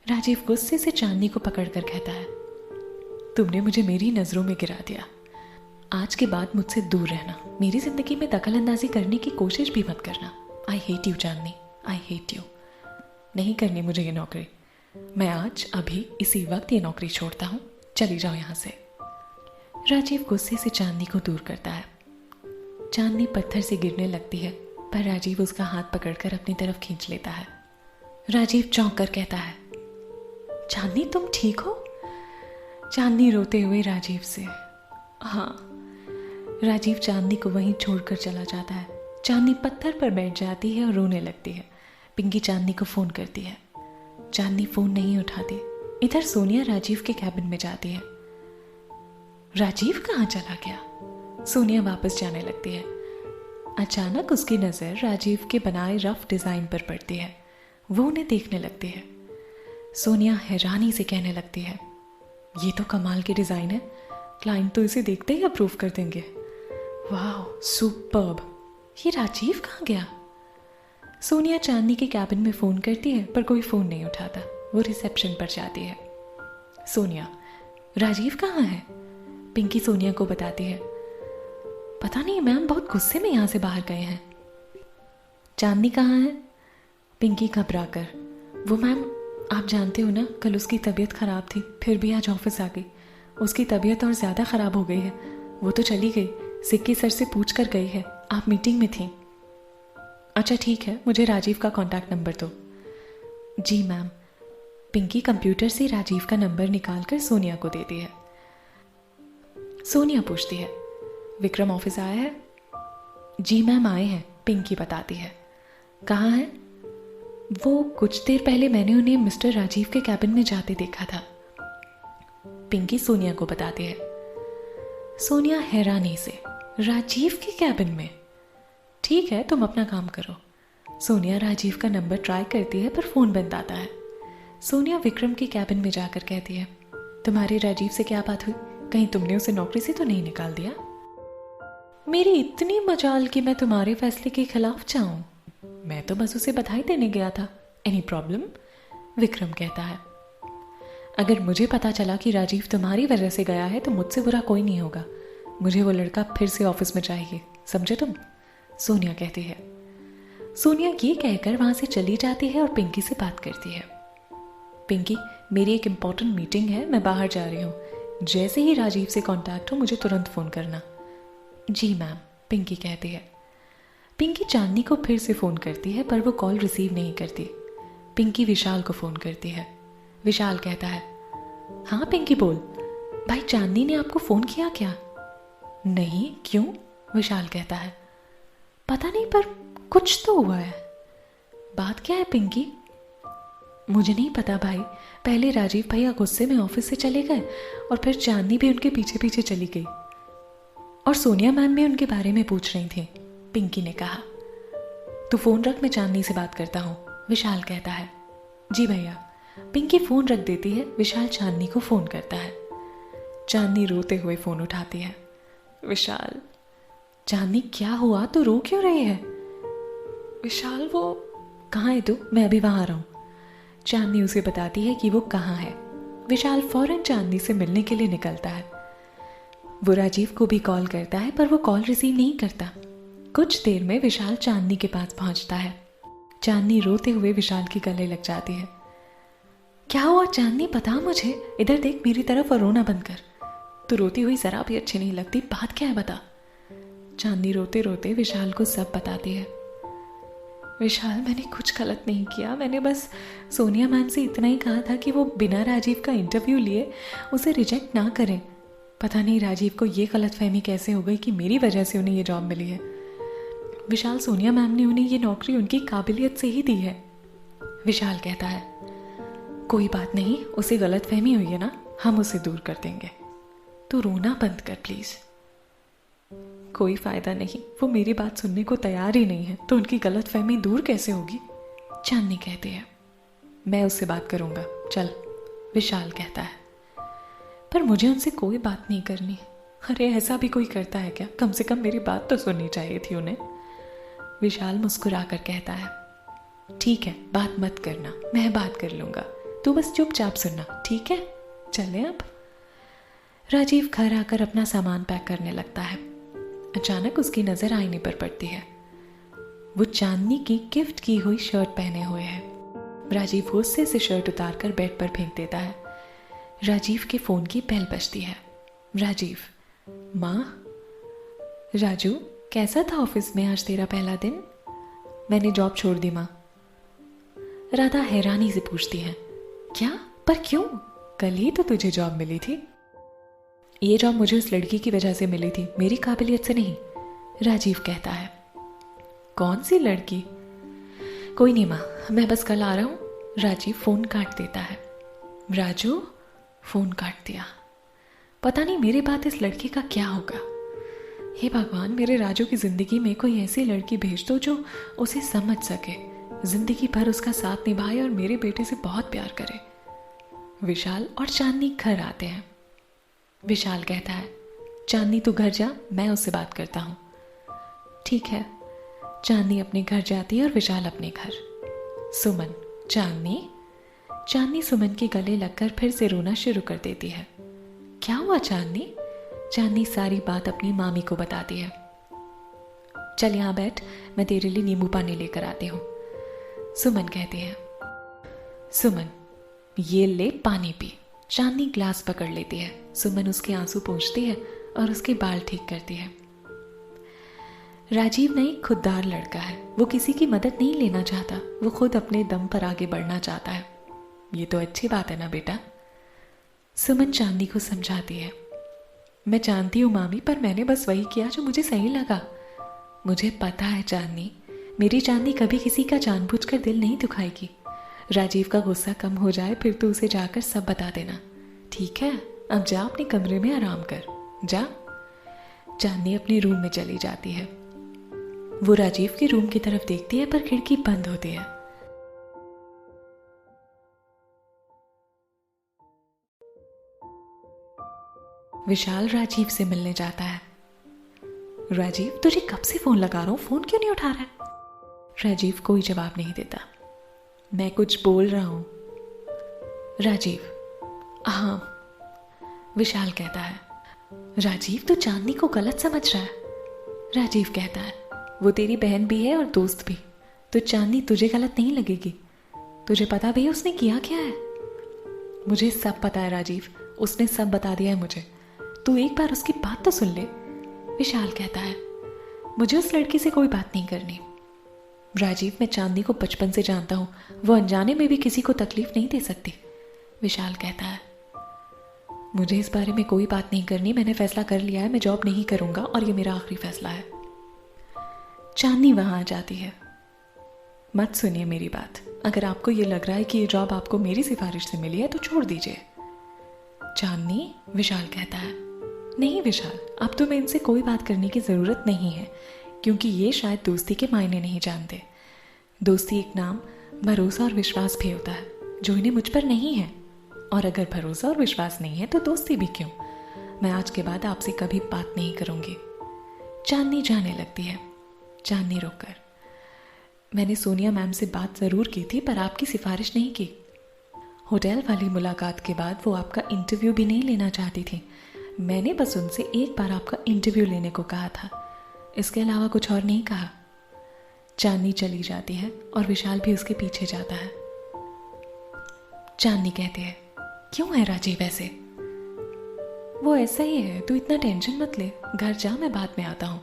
राजीव गुस्से से चांदनी को पकड़कर कहता है, तुमने मुझे मेरी नजरों में गिरा दिया। आज के बाद मुझसे दूर रहना। मेरी जिंदगी में दखल अंदाजी करने की कोशिश भी मत करना। I hate you Chandni, I hate you. नहीं करनी मुझे ये नौकरी। मैं आज अभी इसी वक्त ये नौकरी छोड़ता हूँ। चली जाओ यहां से। राजीव गुस्से से चांदनी को दूर करता है। चांदनी पत्थर से गिरने लगती है पर राजीव उसका हाथ पकड़कर अपनी तरफ खींच लेता है। राजीव चौंक कर कहता है, चांदनी तुम ठीक हो? चांदनी रोते हुए राजीव से, हाँ। राजीव चांदनी को वहीं छोड़कर चला जाता है। चांदनी पत्थर पर बैठ जाती है और रोने लगती है। पिंकी चांदनी को फोन करती है। चांदनी फोन नहीं उठाती। इधर सोनिया राजीव के कैबिन में जाती है। राजीव कहाँ चला गया? सोनिया वापस जाने लगती है। अचानक उसकी नजर राजीव के बनाए रफ डिजाइन पर पड़ती है। वो उन्हें देखने लगती है। सोनिया हैरानी से कहने लगती है, ये तो कमाल की डिजाइन है। क्लाइंट तो इसे देखते ही अप्रूव कर देंगे। वाह, सुपर्ब। ये राजीव कहाँ गया? सोनिया चांदनी के कैबिन में फोन करती है पर कोई फोन नहीं उठाता। वो रिसेप्शन पर जाती है। सोनिया, राजीव कहाँ है? पिंकी सोनिया को बताती है, पता नहीं मैम, बहुत गुस्से में यहां से बाहर गए हैं। चांदनी कहाँ है? पिंकी घबराकर, वो मैम आप जानते हो ना, कल उसकी तबीयत खराब थी फिर भी आज ऑफिस आ गई। उसकी तबीयत और ज्यादा खराब हो गई है। वो तो चली गई, सिक्की सर से पूछ कर गई है। आप मीटिंग में थी। अच्छा ठीक है, मुझे राजीव का कॉन्टैक्ट नंबर दो। जी मैम। पिंकी कंप्यूटर से राजीव का नंबर निकालकर सोनिया को देती है। सोनिया पूछती है, विक्रम ऑफिस आया है? जी मैम आए हैं, पिंकी बताती है। कहाँ है? वो कुछ देर पहले मैंने उन्हें मिस्टर राजीव के कैबिन में जाते देखा था। पिंकी सोनिया को बताती है। सोनिया हैरानी से, राजीव के कैबिन में? ठीक है, तुम अपना काम करो। सोनिया राजीव का नंबर ट्राई करती है पर फोन बंद आता है। सोनिया विक्रम के कैबिन में जाकर कहती है, तुम्हारी राजीव से क्या बात हुई? कहीं तुमने उसे नौकरी से तो नहीं निकाल दिया? मेरी इतनी मजाल कि मैं तुम्हारे फैसले के खिलाफ जाऊं? मैं तो बस उसे बधाई देने गया था। Any problem? विक्रम कहता है, अगर मुझे पता चला कि राजीव तुम्हारी वजह से गया है तो मुझसे बुरा कोई नहीं होगा। मुझे वो लड़का फिर से ऑफिस में चाहिए, समझे तुम? सोनिया कहती है। सोनिया ये कहकर वहां से चली जाती है और पिंकी से बात करती है। पिंकी, मेरी एक इंपॉर्टेंट मीटिंग है, मैं बाहर जा रही हूँ। जैसे ही राजीव से कांटेक्ट हो मुझे तुरंत फोन करना। जी मैम, पिंकी कहती है। पिंकी चांदनी को फिर से फोन करती है पर वो कॉल रिसीव नहीं करती। पिंकी विशाल को फोन करती है। विशाल कहता है, हाँ पिंकी बोल। भाई चांदनी ने आपको फोन किया क्या? नहीं, क्यों? विशाल कहता है, पता नहीं पर कुछ तो हुआ है। बात क्या है पिंकी? मुझे नहीं पता भाई। पहले राजीव भैया गुस्से में ऑफिस से चले गए और फिर चांदनी भी उनके पीछे पीछे चली गई और सोनिया मैम भी उनके बारे में पूछ रही थी। पिंकी ने कहा, तू फ़ोन रख, मैं चांदनी से बात करता हूँ, विशाल कहता है। जी भैया। पिंकी फ़ोन रख देती है। विशाल चांदनी को फ़ोन करता है। चांदनी रोते हुए फ़ोन उठाती है। विशाल। चांदनी क्या हुआ, तू रो क्यों रही है? विशाल वो कहाँ है तू? मैं अभी वहाँ आ रहा हूँ। चांदनी उसे बताती है कि वो कहाँ है। विशाल फौरन चांदनी से मिलने के लिए निकलता है। वो राजीव को भी कॉल करता है पर वो कॉल रिसीव नहीं करता। कुछ देर में विशाल चांदनी के पास पहुंचता है। चांदनी रोते हुए विशाल के गले लग जाती है। क्या हुआ चांदनी, बता मुझे, इधर देख मेरी तरफ और रोना बंद कर। तू रोती हुई जरा भी अच्छी नहीं लगती, बात क्या है बता। चांदनी रोते रोते विशाल को सब बताती है। विशाल मैंने कुछ गलत नहीं किया, मैंने बस सोनिया मैम से इतना ही कहा था कि वो बिना राजीव का इंटरव्यू लिए उसे रिजेक्ट ना करें। पता नहीं राजीव को ये गलतफहमी कैसे हो गई कि मेरी वजह से उन्हें ये जॉब मिली है। विशाल सोनिया मैम ने उन्हें ये नौकरी उनकी काबिलियत से ही दी है। विशाल कहता है, कोई बात नहीं, उसे गलतफहमी हुई है ना, हम उसे दूर कर देंगे। तू रोना बंद कर प्लीज। कोई फायदा नहीं, वो मेरी बात सुनने को तैयार ही नहीं है, तो उनकी गलतफहमी दूर कैसे होगी? चांदनी कहती है। मैं उससे बात करूंगा, चल। विशाल कहता है। पर मुझे उनसे कोई बात नहीं करनी। अरे ऐसा भी कोई करता है क्या? कम से कम मेरी बात तो सुननी चाहिए थी उन्हें। विशाल मुस्कुराकर कहता है, ठीक है, बात मत करना, मैं बात कर लूंगा, तू बस चुपचाप सुनना, ठीक है? चले अब। राजीव घर आकर अपना सामान पैक करने लगता है। अचानक उसकी नजर आईने पर पड़ती है। वो चांदनी की गिफ्ट की हुई शर्ट पहने हुए है। राजीव गुस्से से शर्ट उतारकर बेड पर फेंक देता है। राजीव के फोन की बेल बजती है। राजीव। माँ। राजू, कैसा था ऑफिस में आज तेरा पहला दिन? मैंने जॉब छोड़ दी माँ। राधा हैरानी से पूछती है, क्या? पर क्यों? कल ही तो तुझे जॉब मिली थी। ये जॉब मुझे उस लड़की की वजह से मिली थी, मेरी काबिलियत से नहीं, राजीव कहता है। कौन सी लड़की? कोई नहीं माँ, मैं बस कल आ रहा हूँ। राजीव फोन काट देता है। राजू, फोन काट दिया। पता नहीं मेरे बाद इस लड़की का क्या होगा। हे भगवान, मेरे राजू की जिंदगी में कोई ऐसी लड़की भेज दो जो उसे समझ सके, जिंदगी भर उसका साथ निभाए और मेरे बेटे से बहुत प्यार करे। विशाल और चांदनी घर आते हैं। विशाल कहता है, चांदनी तू घर जा, मैं उससे बात करता हूँ। ठीक है। चांदनी अपने घर जाती है और विशाल अपने घर। सुमन। चांदनी सुमन के गले लगकर फिर से रोना शुरू कर देती है। क्या हुआ चांदनी? चांदनी सारी बात अपनी मामी को बताती है। चल यहाँ बैठ, मैं तेरे लिए नींबू पानी लेकर आती हूँ, सुमन कहती है। सुमन, ये ले पानी पी। चांदनी ग्लास पकड़ लेती है। सुमन उसके आंसू पोंछती है और उसके बाल ठीक करती है। राजीव ना एक खुददार लड़का है, वो किसी की मदद नहीं लेना चाहता, वो खुद अपने दम पर आगे बढ़ना चाहता है। ये तो अच्छी बात है ना बेटा? सुमन चांदनी को समझाती है। मैं जानती हूँ मामी, पर मैंने बस वही किया जो मुझे सही लगा। मुझे पता है चांदनी, मेरी चांदनी कभी किसी का जानबूझकर दिल नहीं दुखाएगी। राजीव का गुस्सा कम हो जाए फिर तू उसे जाकर सब बता देना, ठीक है? अब जा अपने कमरे में आराम कर, जा। चांदनी अपने रूम में चली जाती है। वो राजीव के रूम की तरफ देखती है पर खिड़की बंद होती है। विशाल राजीव से मिलने जाता है। राजीव, तुझे कब से फोन लगा रहा हूं, फोन क्यों नहीं उठा रहा है? राजीव कोई जवाब नहीं देता। मैं कुछ बोल रहा हूं। राजीव, हाँ। विशाल कहता है, राजीव तू चांदनी को गलत समझ रहा है। राजीव कहता है, वो तेरी बहन भी है और दोस्त भी, तो चांदनी तुझे गलत नहीं लगेगी। तुझे पता भी है उसने किया क्या है? मुझे सब पता है राजीव, उसने सब बता दिया है मुझे, तू एक बार उसकी बात तो सुन ले। विशाल कहता है, मुझे उस लड़की से कोई बात नहीं करनी। राजीव, मैं चांदनी को बचपन से जानता हूं, वो अनजाने में भी किसी को तकलीफ नहीं दे सकती। विशाल कहता है, मुझे इस बारे में कोई बात नहीं करनी, मैंने फैसला कर लिया है, मैं जॉब नहीं करूंगा और ये मेरा आखिरी फैसला है। चांदनी वहां आ जाती है। मत सुनिए मेरी बात, अगर आपको ये लग रहा है कि ये जॉब आपको मेरी सिफारिश से मिली है तो छोड़ दीजिए। चांदनी, विशाल कहता है, नहीं विशाल, अब तुम्हें इनसे कोई बात करने की जरूरत नहीं है, क्योंकि ये शायद दोस्ती के मायने नहीं जानते। दोस्ती एक नाम, भरोसा और विश्वास भी होता है जो इन्हें मुझ पर नहीं है। और अगर भरोसा और विश्वास नहीं है तो दोस्ती भी क्यों। मैं आज के बाद आपसे कभी बात नहीं करूंगी। चांदनी जाने लगती है। चांदनी रोककर, मैंने सोनिया मैम से बात ज़रूर की थी पर आपकी सिफारिश नहीं की। होटल वाली मुलाकात के बाद वो आपका इंटरव्यू भी नहीं लेना चाहती थी। मैंने बस उनसे एक बार आपका इंटरव्यू लेने को कहा था, इसके अलावा कुछ और नहीं कहा। चांदनी चली जाती है और विशाल भी उसके पीछे जाता है। चांदनी कहती है, क्यों है राजीव ऐसे? वो ऐसा ही है, तू इतना टेंशन मत ले, घर जा, मैं बाद में आता हूँ।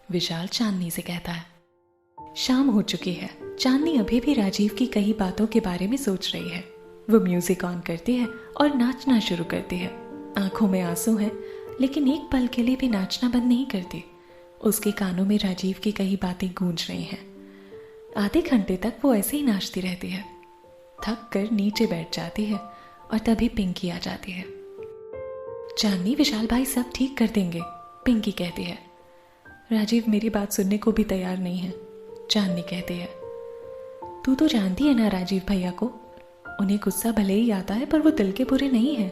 विशाल चांदनी से कहता है। शाम हो चुकी है। चांदनी अभी भी राजीव की कई बातों के बारे में सोच रही है। वो म्यूजिक ऑन करती है और नाचना शुरू करती है। आंखों में आंसू हैं, लेकिन एक पल के लिए भी नाचना बंद नहीं करती। उसके कानों में राजीव की कई बातें गूंज रही हैं। आधे घंटे तक वो ऐसे ही नाचती रहती है। थक कर नीचे बैठ जाती है और तभी पिंकी आ जाती है। चांदनी, विशाल भाई सब ठीक कर देंगे, पिंकी कहती है। राजीव मेरी बात सुनने को भी तैयार नहीं है। चांदनी कहती है, तू तो जानती है ना राजीव भैया को, उन्हें गुस्सा भले ही आता है पर वो दिल के बुरे नहीं हैं।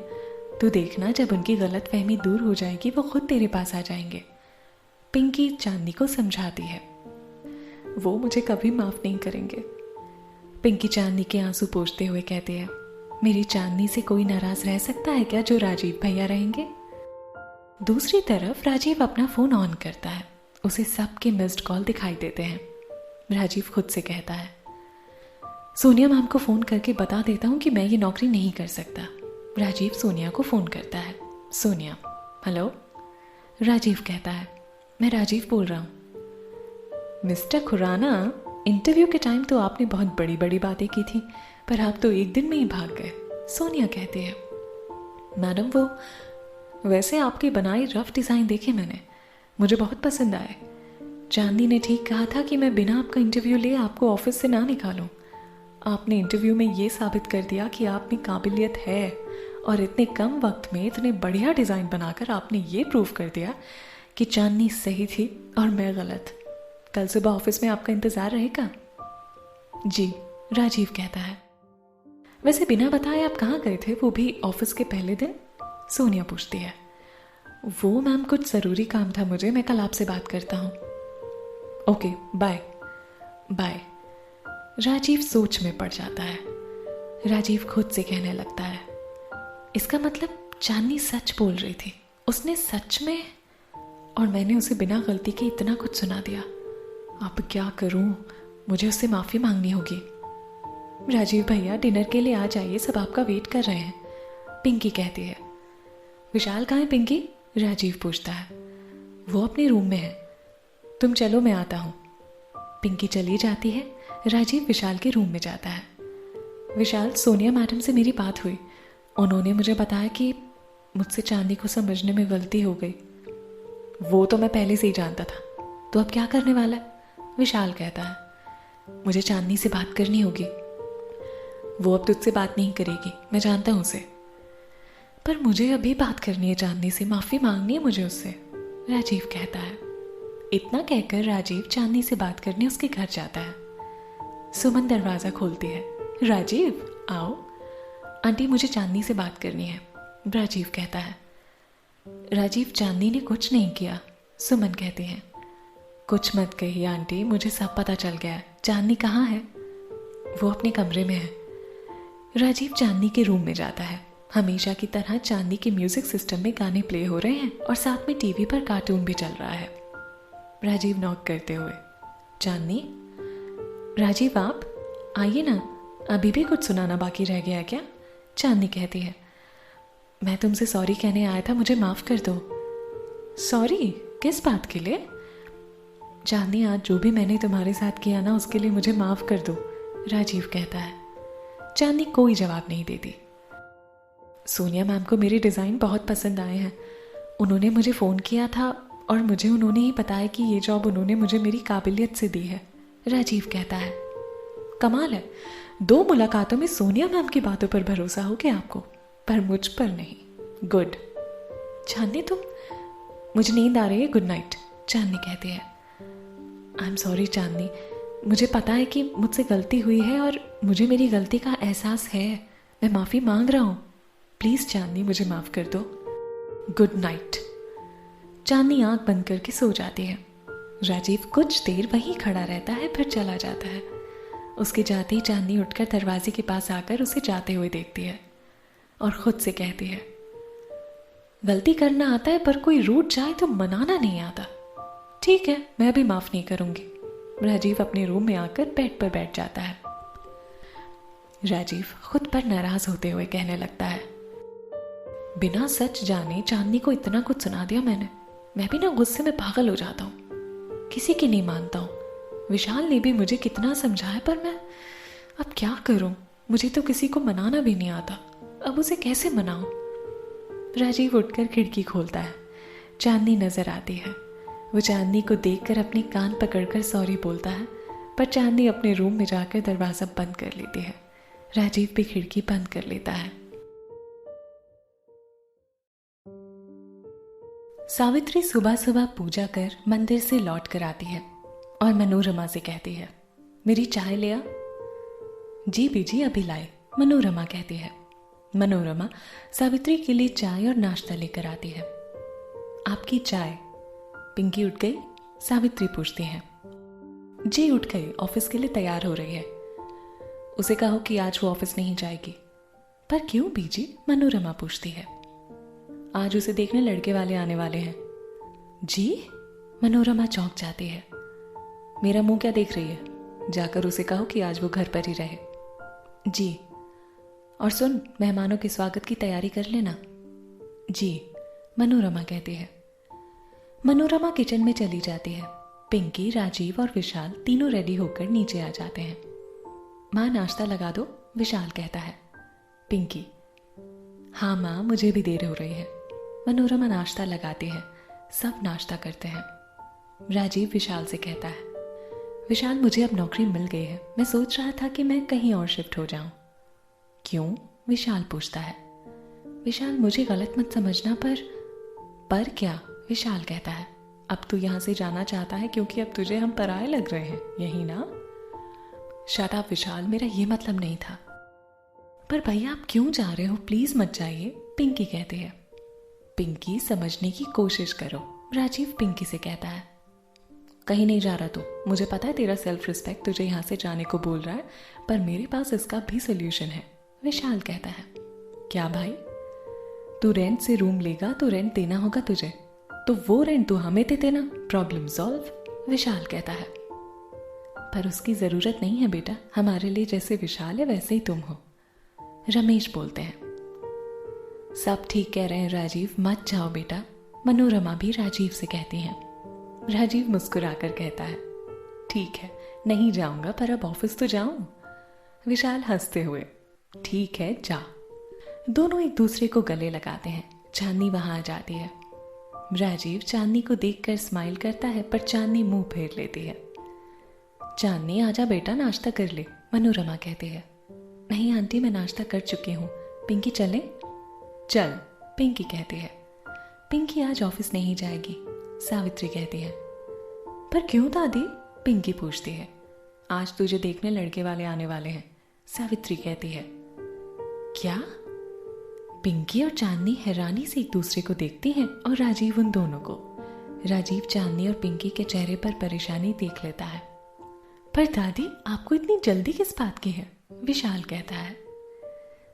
तू देखना, जब उनकी गलतफहमी दूर हो जाएगी वो खुद तेरे पास आ जाएंगे। पिंकी चांदनी को समझाती है। वो मुझे कभी माफ नहीं करेंगे। पिंकी चांदनी के आंसू पोंछते हुए कहती है, मेरी चांदनी से कोई नाराज रह सकता है क्या जो राजीव भैया रहेंगे? दूसरी तरफ राजीव अपना फोन ऑन करता है। उसे सबके मिस्ड कॉल दिखाई देते हैं। राजीव खुद से कहता है, सोनिया मैम को फोन करके बता देता हूँ कि मैं ये नौकरी नहीं कर सकता। राजीव सोनिया को फोन करता है। सोनिया, हेलो। राजीव कहता है, मैं राजीव बोल रहा हूँ। मिस्टर खुराना, इंटरव्यू के टाइम तो आपने बहुत बड़ी बड़ी बातें की थी पर आप तो एक दिन में ही भाग गए। सोनिया कहती है, मैडम वो वैसे आपके बनाए रफ डिज़ाइन देखे मैंने, मुझे बहुत पसंद आए। चांदनी ने ठीक कहा था कि मैं बिना आपका इंटरव्यू लिए आपको ऑफिस से ना निकालूं। आपने इंटरव्यू में ये साबित कर दिया कि आप में काबिलियत है और इतने कम वक्त में इतने बढ़िया डिज़ाइन बनाकर आपने ये प्रूव कर दिया कि चांदनी सही थी और मैं गलत। कल सुबह ऑफिस में आपका इंतज़ार रहेगा। जी, राजीव कहता है। वैसे बिना बताए आप कहाँ गए थे, वो भी ऑफिस के पहले दिन? सोनिया पूछती है। वो मैम कुछ ज़रूरी काम था मुझे, मैं कल आपसे बात करता हूँ। Okay, bye bye. राजीव सोच में पड़ जाता है। राजीव खुद से कहने लगता है, इसका मतलब चांदनी सच बोल रही थी, उसने सच में, और मैंने उसे बिना गलती के इतना कुछ सुना दिया। अब क्या करूं, मुझे उससे माफ़ी मांगनी होगी। राजीव भैया डिनर के लिए आ जाइए, सब आपका वेट कर रहे हैं, पिंकी कहती है। विशाल कहाँ है पिंकी? राजीव पूछता है। वो अपने रूम में है, तुम चलो मैं आता हूँ। पिंकी चली जाती है। राजीव विशाल के रूम में जाता है। विशाल, सोनिया मैडम से मेरी बात हुई, उन्होंने मुझे बताया कि मुझसे चांदनी को समझने में गलती हो गई। वो तो मैं पहले से ही जानता था, तो अब क्या करने वाला है? विशाल कहता है, मुझे चांदनी से बात करनी होगी। वो अब तुझसे बात नहीं करेगी, मैं जानता हूँ उसे, पर मुझे अभी बात करनी है चांदनी से, माफ़ी मांगनी है मुझे उससे, राजीव कहता है। इतना कहकर राजीव चांदनी से बात करने उसके घर जाता है। सुमन दरवाज़ा खोलती है। राजीव, आओ। आंटी, मुझे चांदनी से बात करनी है, राजीव कहता है। राजीव, चांदनी ने कुछ नहीं किया, सुमन कहती है। कुछ मत कहिए आंटी, मुझे सब पता चल गया है। चांदनी कहाँ है? वो अपने कमरे में है। राजीव चांदनी के रूम में जाता है। हमेशा की तरह चांदनी के म्यूजिक सिस्टम में गाने प्ले हो रहे हैं और साथ में टीवी पर कार्टून भी चल रहा है। राजीव नॉक करते हुए, चांदनी? राजीव, आप आइए ना, अभी भी कुछ सुनाना बाकी रह गया है क्या? चांदनी कहती है। मैं तुमसे सॉरी कहने आया था, मुझे माफ़ कर दो। सॉरी? किस बात के लिए? चांदनी, आज जो भी मैंने तुम्हारे साथ किया ना, उसके लिए मुझे माफ़ कर दो, राजीव कहता है। चांदनी कोई जवाब नहीं देती। सोनिया मैम को मेरे डिज़ाइन बहुत पसंद आए हैं, उन्होंने मुझे फ़ोन किया था और मुझे उन्होंने ही बताया कि ये जॉब उन्होंने मुझे मेरी काबिलियत से दी है, राजीव कहता है। कमाल है, 2 मुलाकातों में सोनिया मैम की बातों पर भरोसा हो गया आपको, पर मुझ पर नहीं। गुड। चांदनी, तुम? मुझे नींद आ रही है, गुड नाइट, चांदनी कहती है। आई एम सॉरी चांदनी, मुझे पता है कि मुझसे गलती हुई है और मुझे मेरी गलती का एहसास है। मैं माफ़ी मांग रहा हूँ। प्लीज़ चांदनी, मुझे माफ़ कर दो। Good night. चांदनी आंख बंद करके सो जाती है। राजीव कुछ देर वहीं खड़ा रहता है, फिर चला जाता है। उसके जाते ही चांदनी उठकर दरवाजे के पास आकर उसे जाते हुए देखती है और खुद से कहती है, गलती करना आता है पर कोई रूठ जाए तो मनाना नहीं आता। ठीक है, मैं भी माफ़ नहीं करूँगी। राजीव अपने रूम में आकर बेड पर बैठ जाता है। राजीव खुद पर नाराज होते हुए कहने लगता है, बिना सच जाने चांदनी को इतना कुछ सुना दिया मैंने। मैं भी ना गुस्से में पागल हो जाता हूँ, किसी की नहीं मानता हूँ। विशाल ने भी मुझे कितना समझाया पर मैं अब क्या करूँ। मुझे तो किसी को मनाना भी नहीं आता, अब उसे कैसे मनाऊं। राजीव उठकर खिड़की खोलता है। चांदनी नजर आती है। वो चांदनी को देखकर अपने कान पकड़कर सॉरी बोलता है, पर चांदनी अपने रूम में जाकर दरवाजा बंद कर लेती है। राजीव भी खिड़की बंद कर लेता है। सावित्री सुबह सुबह पूजा कर मंदिर से लौट कर आती है और मनोरमा से कहती है, मेरी चाय ले आ। जी बीजी, अभी लाए, मनोरमा कहती है। मनोरमा सावित्री के लिए चाय और नाश्ता लेकर आती है। आपकी चाय। पिंकी उठ गई? सावित्री पूछती है। जी उठ गई, ऑफिस के लिए तैयार हो रही है। उसे कहो कि आज वो ऑफिस नहीं जाएगी। पर क्यों बीजी? मनोरमा पूछती है। आज उसे देखने लड़के वाले आने वाले हैं। जी? मनोरमा चौंक जाती है। मेरा मुंह क्या देख रही है? जाकर उसे कहो कि आज वो घर पर ही रहे। जी। और सुन, मेहमानों के स्वागत की तैयारी कर लेना। जी, मनोरमा कहती है। मनोरमा किचन में चली जाती है। पिंकी, राजीव और विशाल तीनों रेडी होकर नीचे आ जाते हैं। माँ नाश्ता लगा दो, विशाल कहता है। पिंकी, हाँ माँ, मुझे भी देर हो रही है। मनोरमा नाश्ता लगाती है। सब नाश्ता करते हैं। राजीव विशाल से कहता है, विशाल मुझे अब नौकरी मिल गई है। मैं सोच रहा था कि मैं कहीं और शिफ्ट हो जाऊं। क्यों? विशाल पूछता है। विशाल, मुझे गलत मत समझना, पर क्या? विशाल कहता है, अब तू यहां से जाना चाहता है क्योंकि अब तुझे हम पराये लग रहे हैं, यही ना? शट अप विशाल, मेरा ये मतलब नहीं था। पर भैया आप क्यों जा रहे हो? प्लीज मत जाइए, पिंकी कहती है। पिंकी, समझने की कोशिश करो, राजीव पिंकी से कहता है। कहीं नहीं जा रहा तू, मुझे पता है तेरा सेल्फ रिस्पेक्ट तुझे यहां से जाने को बोल रहा है, पर मेरे पास इसका भी सोल्यूशन है, विशाल कहता है। क्या भाई? तू रेंट से रूम लेगा तो रेंट देना होगा तुझे, तो वो रेंट तू हमें दे देना, प्रॉब्लम सॉल्व, विशाल कहता है। पर उसकी जरूरत नहीं है बेटा, हमारे लिए जैसे विशाल है वैसे ही तुम हो, रमेश बोलते हैं। सब ठीक कह रहे हैं राजीव, मत जाओ बेटा, मनोरमा भी राजीव से कहती हैं। राजीव मुस्कुराकर कहता है, ठीक है, नहीं जाऊंगा, पर अब ऑफिस तो जाऊं। विशाल हंसते हुए, ठीक है जा। दोनों एक दूसरे को गले लगाते हैं। चांदनी वहां आ जाती है। राजीव चांदनी को देखकर स्माइल करता है, पर चांदनी मुंह फेर लेती है। चांदनी आजा बेटा, नाश्ता कर ले, मनोरमा कहती है। नहीं आंटी, मैं नाश्ता कर चुकी हूँ। पिंकी चले? चल, पिंकी कहती है। पिंकी आज ऑफिस नहीं जाएगी, सावित्री कहती है। पर क्यों दादी? पिंकी पूछती है। आज तुझे देखने लड़के वाले आने वाले हैं, सावित्री कहती है। क्या? पिंकी और चांदनी हैरानी से एक दूसरे को देखती हैं और राजीव उन दोनों को। राजीव चांदनी और पिंकी के चेहरे पर परेशानी देख लेता है। पर दादी, आपको इतनी जल्दी किस बात की है? विशाल कहता है।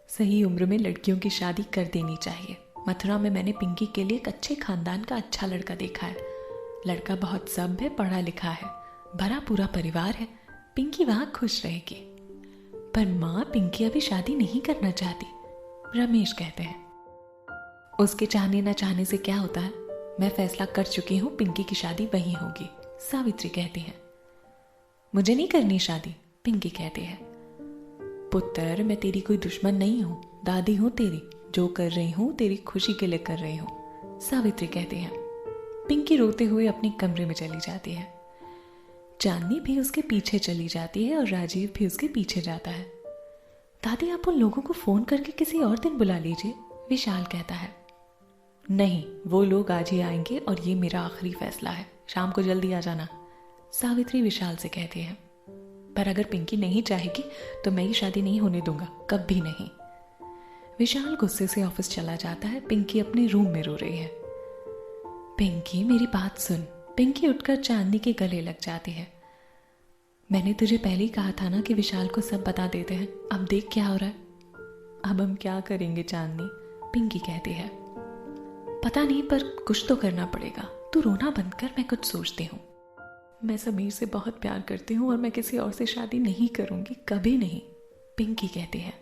सही उम्र में लड़कियों की शादी कर देनी चाहिए। मथुरा में मैंने पिंकी के लिए एक अच्छे खानदान का अच्छा लड़का देखा है। लड़का बहुत सभ्य, पढ़ा लिखा है, भरा पूरा परिवार है। पिंकी वहां खुश रहेगी। पर माँ, पिंकी अभी शादी नहीं करना चाहती, रमेश कहते हैं। उसके चाहने न चाहने से क्या होता है? मैं फैसला कर चुकी हूँ, पिंकी की शादी वहीं होगी, सावित्री कहती है। मुझे नहीं करनी शादी, पिंकी कहती है। पुत्र, मैं तेरी कोई दुश्मन नहीं हूं, दादी हूं तेरी, जो कर रही हूं तेरी खुशी के लिए कर रही हूं, सावित्री कहती है। पिंकी रोते हुए अपने कमरे में चली जाती है। चांदनी भी उसके पीछे चली जाती है और राजीव भी उसके पीछे जाता है। दादी, आप उन लोगों को फोन करके किसी और दिन बुला लीजिए, विशाल कहता है। नहीं, वो लोग आज ही आएंगे और ये मेरा आखिरी फैसला है, शाम को जल्दी आ जाना, सावित्री विशाल से कहती है। पर अगर पिंकी नहीं चाहेगी तो मैं ही शादी नहीं होने दूंगा, कभी नहीं। विशाल गुस्से से ऑफिस चला जाता है। पिंकी अपने रूम में रो रही है। पिंकी मेरी बात सुन। पिंकी उठकर चांदनी के गले लग जाती है। मैंने तुझे पहले ही कहा था ना कि विशाल को सब बता देते हैं, अब देख क्या हो रहा है। अब हम क्या करेंगे चांदनी, पिंकी कहती है। पता नहीं पर कुछ तो करना पड़ेगा। तू रोना बंद कर, मैं कुछ सोचती हूँ। मैं समीर से बहुत प्यार करती हूँ और मैं किसी और से शादी नहीं करूंगी, कभी नहीं, पिंकी कहती है।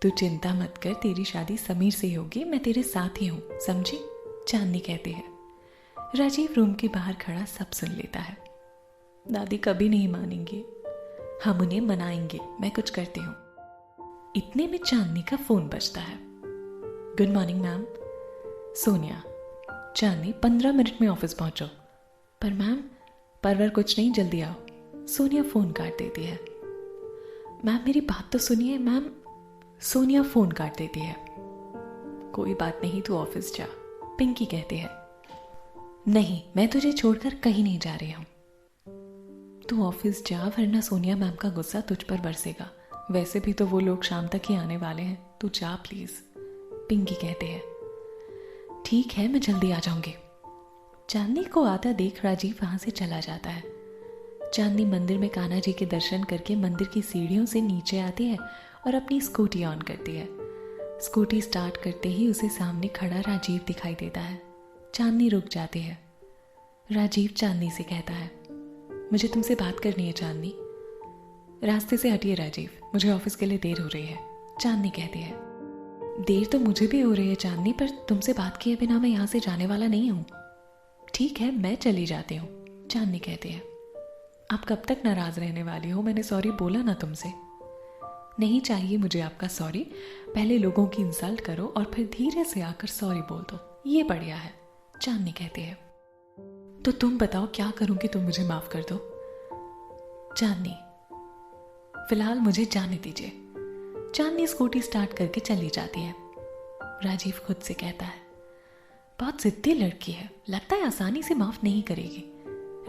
तू चिंता मत कर, तेरी शादी समीर से ही होगी, मैं तेरे साथ ही हूँ, समझी, चांदनी कहती है। राजीव रूम के बाहर खड़ा सब सुन लेता है। दादी कभी नहीं मानेंगी, हम उन्हें मनाएंगे, मैं कुछ करती हूँ। इतने में चांदनी का फोन बजता है। Good morning ma'am. Sonia. Chandni 15 minute में ऑफिस पहुंचो। पर मैम, परवर कुछ नहीं, जल्दी आओ। सोनिया फोन काट देती है। मैम मेरी बात तो सुनिए मैम। सोनिया फोन काट देती है। कोई बात नहीं, तू ऑफिस जा, पिंकी कहती है। नहीं, मैं तुझे छोड़कर कहीं नहीं जा रही हूं। तू ऑफिस जा, वरना सोनिया मैम का गुस्सा तुझ पर बरसेगा। वैसे भी तो वो लोग शाम तक ही आने वाले हैं, तू जा प्लीज, पिंकी कहते हैं। ठीक है, मैं जल्दी आ जाऊंगी। चांदनी को आता देख राजीव वहां से चला जाता है। चांदनी मंदिर में कान्हा जी के दर्शन करके मंदिर की सीढ़ियों से नीचे आती है और अपनी स्कूटी ऑन करती है। स्कूटी स्टार्ट करते ही उसे सामने खड़ा राजीव दिखाई देता है। चांदनी रुक जाती है। राजीव चांदनी से कहता है, मुझे तुमसे बात करनी है चांदनी। रास्ते से हटिए राजीव, मुझे ऑफिस के लिए देर हो रही है, चांदनी कहती है। देर तो मुझे भी हो रही है चांदनी, पर तुमसे बात किए बिना मैं यहाँ से जाने वाला नहीं हूँ। ठीक है, मैं चली जाती हूँ, चांदनी कहती है। आप कब तक नाराज रहने वाली हो, मैंने सॉरी बोला ना तुमसे। नहीं चाहिए मुझे आपका सॉरी, पहले लोगों की इंसल्ट करो और फिर धीरे से आकर सॉरी बोल दो, ये बढ़िया है, चांदनी कहती है। तो तुम बताओ क्या करूं कि तुम मुझे माफ कर दो। चांदनी, फिलहाल मुझे जाने दीजिए। चांदनी स्कूटी स्टार्ट करके चली जाती है। राजीव खुद से कहता है, बहुत जिद्दी लड़की है, लगता है आसानी से माफ नहीं करेगी।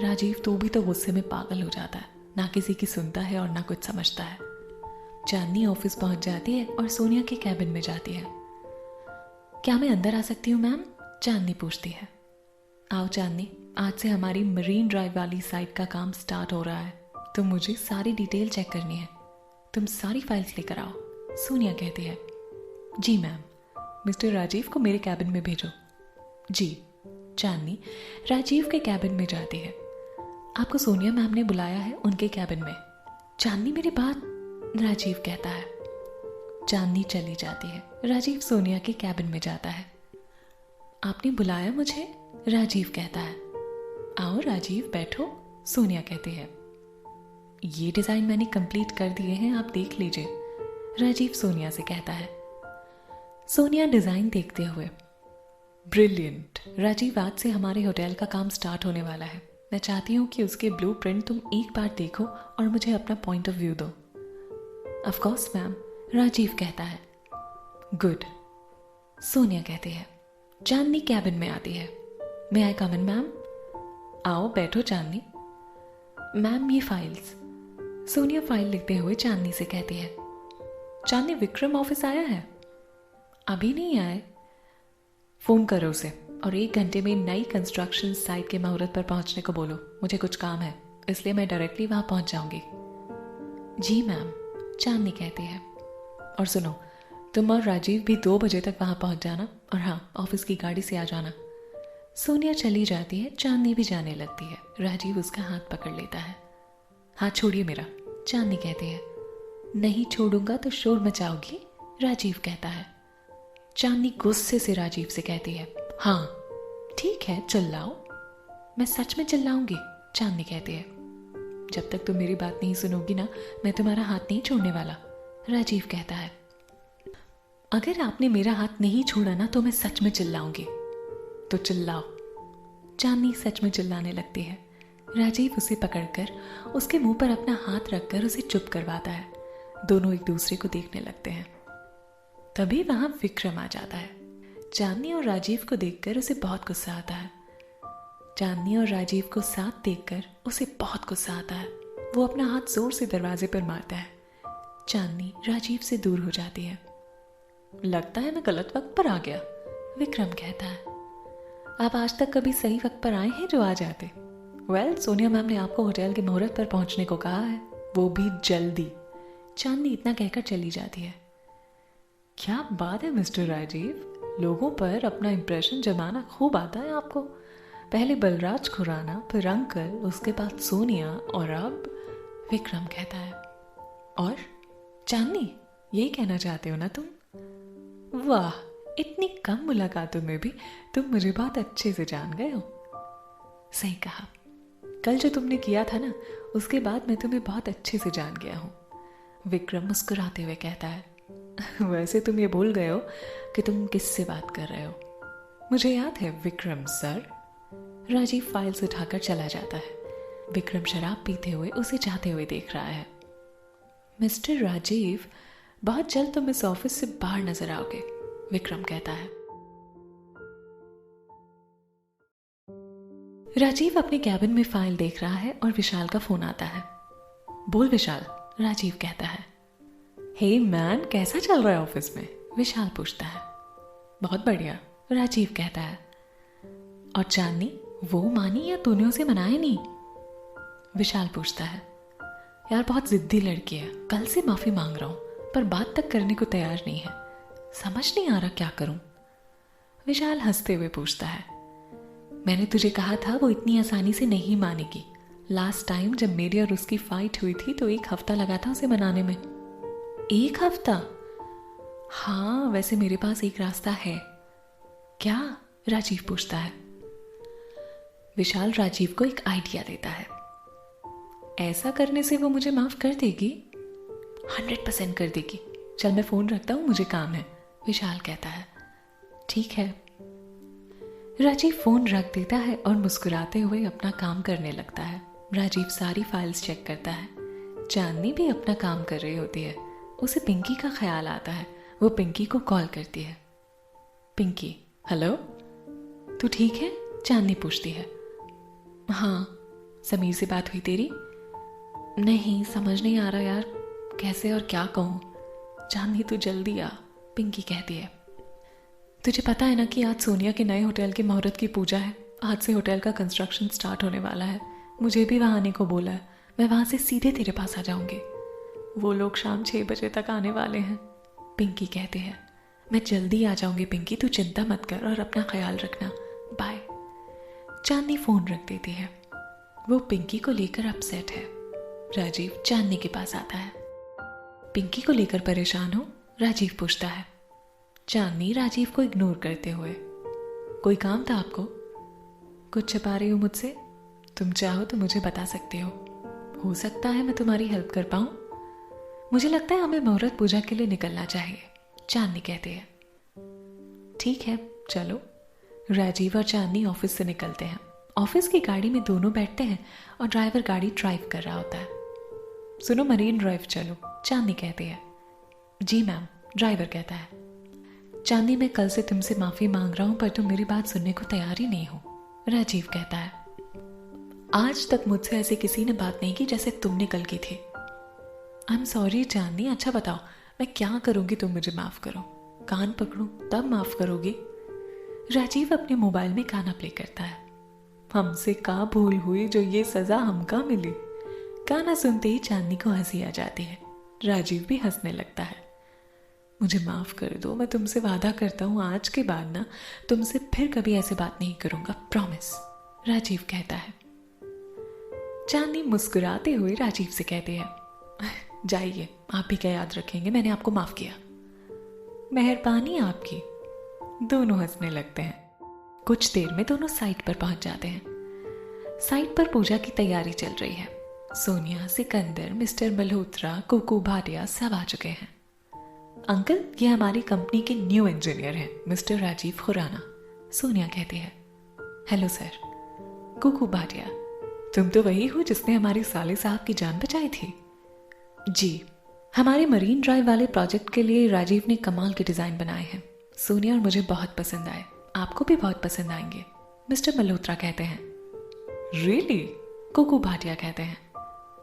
राजीव तो भी तो गुस्से में पागल हो जाता है, ना किसी की सुनता है और ना कुछ समझता है। चांदनी ऑफिस पहुंच जाती है और सोनिया के कैबिन में जाती है। क्या मैं अंदर आ सकती हूँ मैम, चांदनी पूछती है। आओ चांदनी, आज से हमारी मरीन ड्राइव वाली साइट का काम स्टार्ट हो रहा है, तो मुझे सारी डिटेल चेक करनी है। तुम सारी फाइल्स लेकर आओ, सोनिया कहती है। जी मैम। मिस्टर राजीव को मेरे कैबिन में भेजो। जी। चांदनी राजीव के कैबिन में जाती है। आपको सोनिया मैम ने बुलाया है उनके कैबिन में। चांदनी मेरी बात, राजीव कहता है। चांदनी चली जाती है। राजीव सोनिया के कैबिन में जाता है। आपने बुलाया मुझे, राजीव कहता है। आओ राजीव बैठो, सोनिया कहती है। ये डिजाइन मैंने कंप्लीट कर दिए हैं, आप देख लीजिए, राजीव सोनिया से कहता है। सोनिया डिजाइन देखते हुए, ब्रिलियंट राजीव, आज से हमारे होटल का काम स्टार्ट होने वाला है। मैं चाहती हूँ कि उसके ब्लूप्रिंट तुम एक बार देखो और मुझे अपना पॉइंट ऑफ व्यू दो। ऑफ कोर्स मैम, राजीव कहता है। गुड, सोनिया कहती है। चांदनी कैबिन में आती है। मे आई कम इन मैम? आओ बैठो चांदनी। मैम ये फाइल्स, सोनिया फाइल लिखते हुए चांदनी से कहती है। चांदनी विक्रम ऑफिस आया है? अभी नहीं आए। फोन करो उसे और 1 घंटे में नई कंस्ट्रक्शन साइट के मुहूर्त पर पहुंचने को बोलो, मुझे कुछ काम है, इसलिए मैं डायरेक्टली वहां पहुंच जाऊंगी। जी मैम, चांदनी कहती है। और सुनो, तुम और राजीव भी 2 बजे तक वहां पहुंच जाना, और हाँ, ऑफिस की गाड़ी से आ जाना। सोनिया चली जाती है। चांदनी भी जाने लगती है। राजीव उसका हाथ पकड़ लेता है। हाथ छोड़िए मेरा, चांदनी कहती है। नहीं छोड़ूंगा तो शोर मचाओगी, राजीव कहता है। चांदनी गुस्से से राजीव से कहती है। हाँ ठीक है, चिल्लाओ। मैं सच में चिल्लाऊंगी, चांदनी कहती है। जब तक तुम मेरी बात नहीं सुनोगी ना, मैं तुम्हारा हाथ नहीं छोड़ने वाला, राजीव कहता है। अगर आपने मेरा हाथ नहीं छोड़ा ना तो मैं सच में चिल्लाऊंगी। तो चिल्लाओ, चांदनी सच में चिल्लाने लगती है। राजीव उसे पकड़कर उसके मुंह पर अपना हाथ रखकर उसे चुप करवाता है। दोनों एक दूसरे को देखने लगते हैं। तभी वहां विक्रम आ जाता है। चांदनी और राजीव को देखकर उसे बहुत गुस्सा आता है। चांदनी और राजीव को साथ देखकर उसे बहुत गुस्सा आता है। वो अपना हाथ जोर से दरवाजे पर मारता है। चांदनी राजीव से दूर हो जाती है। लगता है मैं गलत वक्त पर आ गया, विक्रम कहता है। आप आज तक कभी सही वक्त पर आए हैं जो आ जाते? सोनिया मैम ने आपको होटल के मुहूर्त पर पहुंचने को कहा है, वो भी जल्दी। चांदनी इतना कहकर चली जाती है। क्या बात है मिस्टर राजीव, लोगों पर अपना इंप्रेशन जमाना खूब आता है आपको। पहले बलराज खुराना, फिर अंकल, उसके बाद सोनिया और अब विक्रम कहता है। और चांदनी, यही कहना चाहते हो ना तुम? वाह, इतनी कम मुलाकातों में भी तुम मुझे बहुत अच्छे से जान गए हो। सही कहा, कल जो तुमने किया था ना, उसके बाद मैं तुम्हें बहुत अच्छे से जान गया हूँ, विक्रम मुस्कुराते हुए कहता है। वैसे तुम ये भूल गए हो कि तुम किससे बात कर रहे हो। मुझे याद है विक्रम सर। राजीव फाइल्स उठाकर चला जाता है। विक्रम शराब पीते हुए उसे जाते हुए देख रहा है। मिस्टर राजीव, बहुत जल्द तुम इस ऑफिस से बाहर नजर आओगे, विक्रम कहता है। राजीव अपने कैबिन में फाइल देख रहा है और विशाल का फोन आता है। बोल विशाल, राजीव कहता है। हे मैन, कैसा चल रहा है ऑफिस में, विशाल पूछता है। बहुत बढ़िया, राजीव कहता है। और चांदनी, वो मानी या तूने उसे मनाया नहीं, विशाल पूछता है। यार बहुत जिद्दी लड़की है, कल से माफी मांग रहा हूं पर बात तक करने को तैयार नहीं है, समझ नहीं आ रहा क्या करूं, विशाल हंसते हुए पूछता है। मैंने तुझे कहा था वो इतनी आसानी से नहीं मानेगी। लास्ट टाइम जब मेरी और उसकी फाइट हुई थी तो 1 हफ्ता लगा था उसे मनाने में। 1 हफ्ता? हाँ, वैसे मेरे पास एक रास्ता है। क्या? राजीव पूछता है। विशाल राजीव को एक आइडिया देता है। ऐसा करने से वो मुझे माफ कर देगी? 100% कर देगी। चल मैं फोन रखता हूं, मुझे काम है, विशाल कहता है। ठीक है। राजीव फोन रख देता है और मुस्कुराते हुए अपना काम करने लगता है। राजीव सारी फाइल्स चेक करता है। चांदनी भी अपना काम कर रही होती है। उसे पिंकी का ख्याल आता है। वो पिंकी को कॉल करती है। पिंकी, हेलो, तू ठीक है? चांदनी पूछती है। हाँ। समीर से बात हुई तेरी? नहीं, समझ नहीं आ रहा यार, कैसे और क्या कहूँ। चांदनी तू जल्दी आ, पिंकी कहती है। तुझे पता है ना कि आज सोनिया के नए होटल के मुहूर्त की पूजा है। आज से होटल का कंस्ट्रक्शन स्टार्ट होने वाला है। मुझे भी वहाँ आने को बोला है। मैं वहाँ से सीधे तेरे पास आ जाऊंगी। वो लोग शाम 6 बजे तक आने वाले हैं, पिंकी कहती है। मैं जल्दी आ जाऊंगी पिंकी, तू चिंता मत कर और अपना ख्याल रखना, बाय। चांदनी फोन रख देती है। वो पिंकी को लेकर अपसेट है। राजीव चांदनी के पास आता है। पिंकी को लेकर परेशान हो? राजीव पूछता है। चांदनी राजीव को इग्नोर करते हुए। कोई काम था आपको? कुछ छिपा रही हो मुझसे? तुम चाहो तो मुझे बता सकते हो सकता है मैं तुम्हारी हेल्प कर पाऊं। मुझे लगता है हमें मुहूर्त पूजा के लिए निकलना चाहिए, चांदनी कहते हैं। ठीक है, चलो। राजीव और चांदनी ऑफिस से निकलते हैं। ऑफिस की गाड़ी में दोनों बैठते हैं और ड्राइवर गाड़ी ड्राइव कर रहा होता है। सुनो, मरीन ड्राइव चलो, चांदनी कहती है। जी मैम, ड्राइवर कहता है। चांदनी, मैं कल से तुमसे माफी मांग रहा हूं पर तुम मेरी बात सुनने को तैयार ही नहीं हो, राजीव कहता है। आज तक मुझसे ऐसे किसी ने बात नहीं की जैसे तुमने कल की थी। आई एम सॉरी चांदनी, अच्छा बताओ मैं क्या करूंगी तुम मुझे माफ करो? कान पकड़ूं तब माफ करोगी? राजीव अपने मोबाइल में गाना प्ले करता है। हमसे का भूल हुई जो ये सजा हमका मिली। गाना सुनते ही चांदनी को हंसी आ जाती है। राजीव भी हंसने लगता है। मुझे माफ कर दो, मैं तुमसे वादा करता हूं आज के बाद ना तुमसे फिर कभी ऐसे बात नहीं करूंगा, प्रॉमिस, राजीव कहता है। चांदनी मुस्कुराते हुए राजीव से कहते हैं, जाइए, आप भी क्या याद रखेंगे, मैंने आपको माफ किया। मेहरबानी आपकी। दोनों हंसने लगते हैं। कुछ देर में दोनों साइट पर पहुंच जाते हैं। साइट पर पूजा की तैयारी चल रही है। सोनिया, सिकंदर, मिस्टर मल्होत्रा, कुकू भाटिया सब आ चुके हैं। अंकल, ये हमारी कंपनी के न्यू इंजीनियर हैं, मिस्टर राजीव खुराना, सोनिया कहती है। Hello sir. कुकू भाटिया, तुम तो वही हो जिसने हमारे साले साहब की जान बचाई थी? जी। हमारे मरीन ड्राइव वाले प्रोजेक्ट के लिए राजीव ने कमाल के डिजाइन बनाए हैं। सोनिया और मुझे बहुत पसंद आए, आपको भी बहुत पसंद आएंगे, मिस्टर मल्होत्रा कहते हैं। रियली? कुकू भाटिया कहते हैं।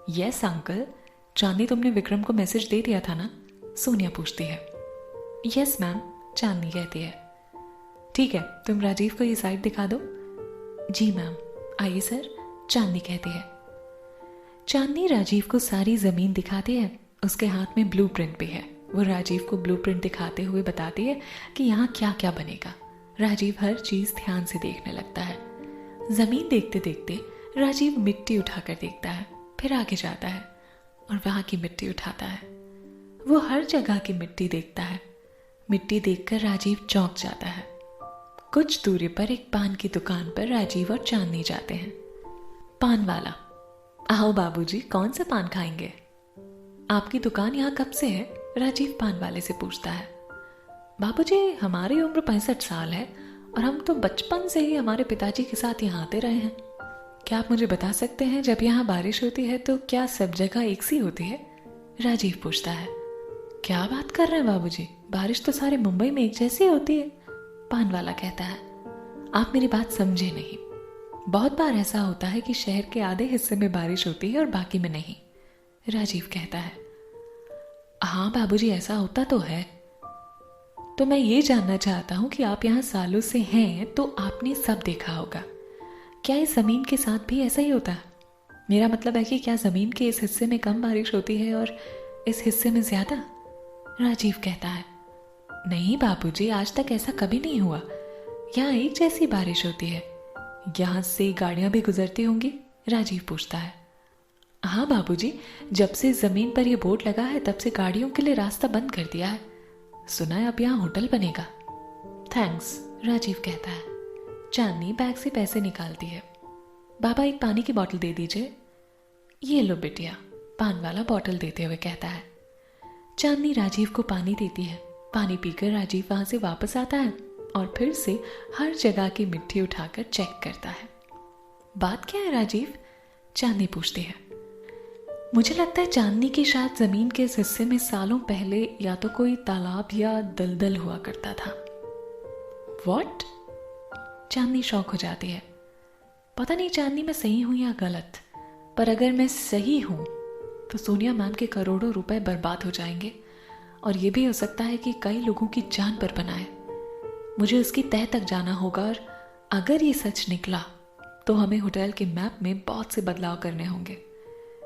यस अंकल, चांदनी तुमने विक्रम को मैसेज दे दिया था ना? सोनिया पूछती है। यस मैम, चांदनी कहती है। ठीक है, तुम राजीव को ये साइट दिखा दो। जी मैम, आइए सर, चांदनी कहती है। चांदनी राजीव को सारी जमीन दिखाती है। उसके हाथ में ब्लूप्रिंट भी है। वो राजीव को ब्लूप्रिंट दिखाते हुए बताती है कि यहाँ क्या क्या बनेगा। राजीव हर चीज ध्यान से देखने लगता है। जमीन देखते देखते राजीव मिट्टी उठाकर देखता है, फिर आगे जाता है और वहां की मिट्टी उठाता है। वो हर जगह की मिट्टी देखता है। मिट्टी देखकर राजीव चौंक जाता है। कुछ दूरी पर एक पान की दुकान पर राजीव और चांदनी जाते हैं। पान वाला, आओ बाबूजी, कौन सा पान खाएंगे? आपकी दुकान यहाँ कब से है? राजीव पान वाले से पूछता है। बाबूजी, हमारी उम्र 65 साल है और हम तो बचपन से ही हमारे पिताजी के साथ यहाँ आते रहे हैं। क्या आप मुझे बता सकते हैं जब यहाँ बारिश होती है तो क्या सब जगह एक सी होती है? राजीव पूछता है। क्या बात कर रहे हैं बाबूजी, बारिश तो सारे मुंबई में एक जैसी होती है। पान वाला कहता है। आप मेरी बात समझे नहीं। बहुत बार ऐसा होता है कि शहर के आधे हिस्से में बारिश होती है और बाकी में नहीं। राजीव कहता है। हाँ बाबूजी, ऐसा होता तो है। तो मैं ये जानना चाहता हूँ कि आप यहाँ सालों से हैं तो आपने सब देखा होगा। क्या इस जमीन के साथ भी ऐसा ही होता है? मेरा मतलब है कि क्या जमीन के इस हिस्से में कम बारिश होती है और इस हिस्से में ज्यादा? राजीव कहता है। नहीं बाबूजी, आज तक ऐसा कभी नहीं हुआ। यहाँ एक जैसी बारिश होती है। यहाँ से गाड़ियां भी गुजरती होंगी? राजीव पूछता है। हाँ बाबूजी, जब से जमीन पर यह बोर्ड लगा है तब से गाड़ियों के लिए रास्ता बंद कर दिया है। सुना है अब यहाँ होटल बनेगा। थैंक्स, राजीव कहता है। चांदनी बैग से पैसे निकालती है। बाबा, एक पानी की बोतल दे दीजिए। ये लो बिटिया, पान वाला बोतल देते हुए कहता है। चांदनी राजीव को पानी देती है। पानी पीकर राजीव वहां से वापस आता है और फिर से हर जगह की मिट्टी उठाकर चेक करता है। बात क्या है राजीव? चांदनी पूछती है। मुझे लगता है चांदनी की शायद जमीन के इस हिस्से में सालों पहले या तो कोई तालाब या दलदल हुआ करता था। व्हाट? चांदनी शॉक हो जाती है। पता नहीं चांदनी मैं सही हूं या गलत, पर अगर मैं सही हूं तो सोनिया मैम के करोड़ों रुपए बर्बाद हो जाएंगे और यह भी हो सकता है कि कई लोगों की जान पर बनाए। मुझे उसकी तह तक जाना होगा और अगर ये सच निकला तो हमें होटल के मैप में बहुत से बदलाव करने होंगे।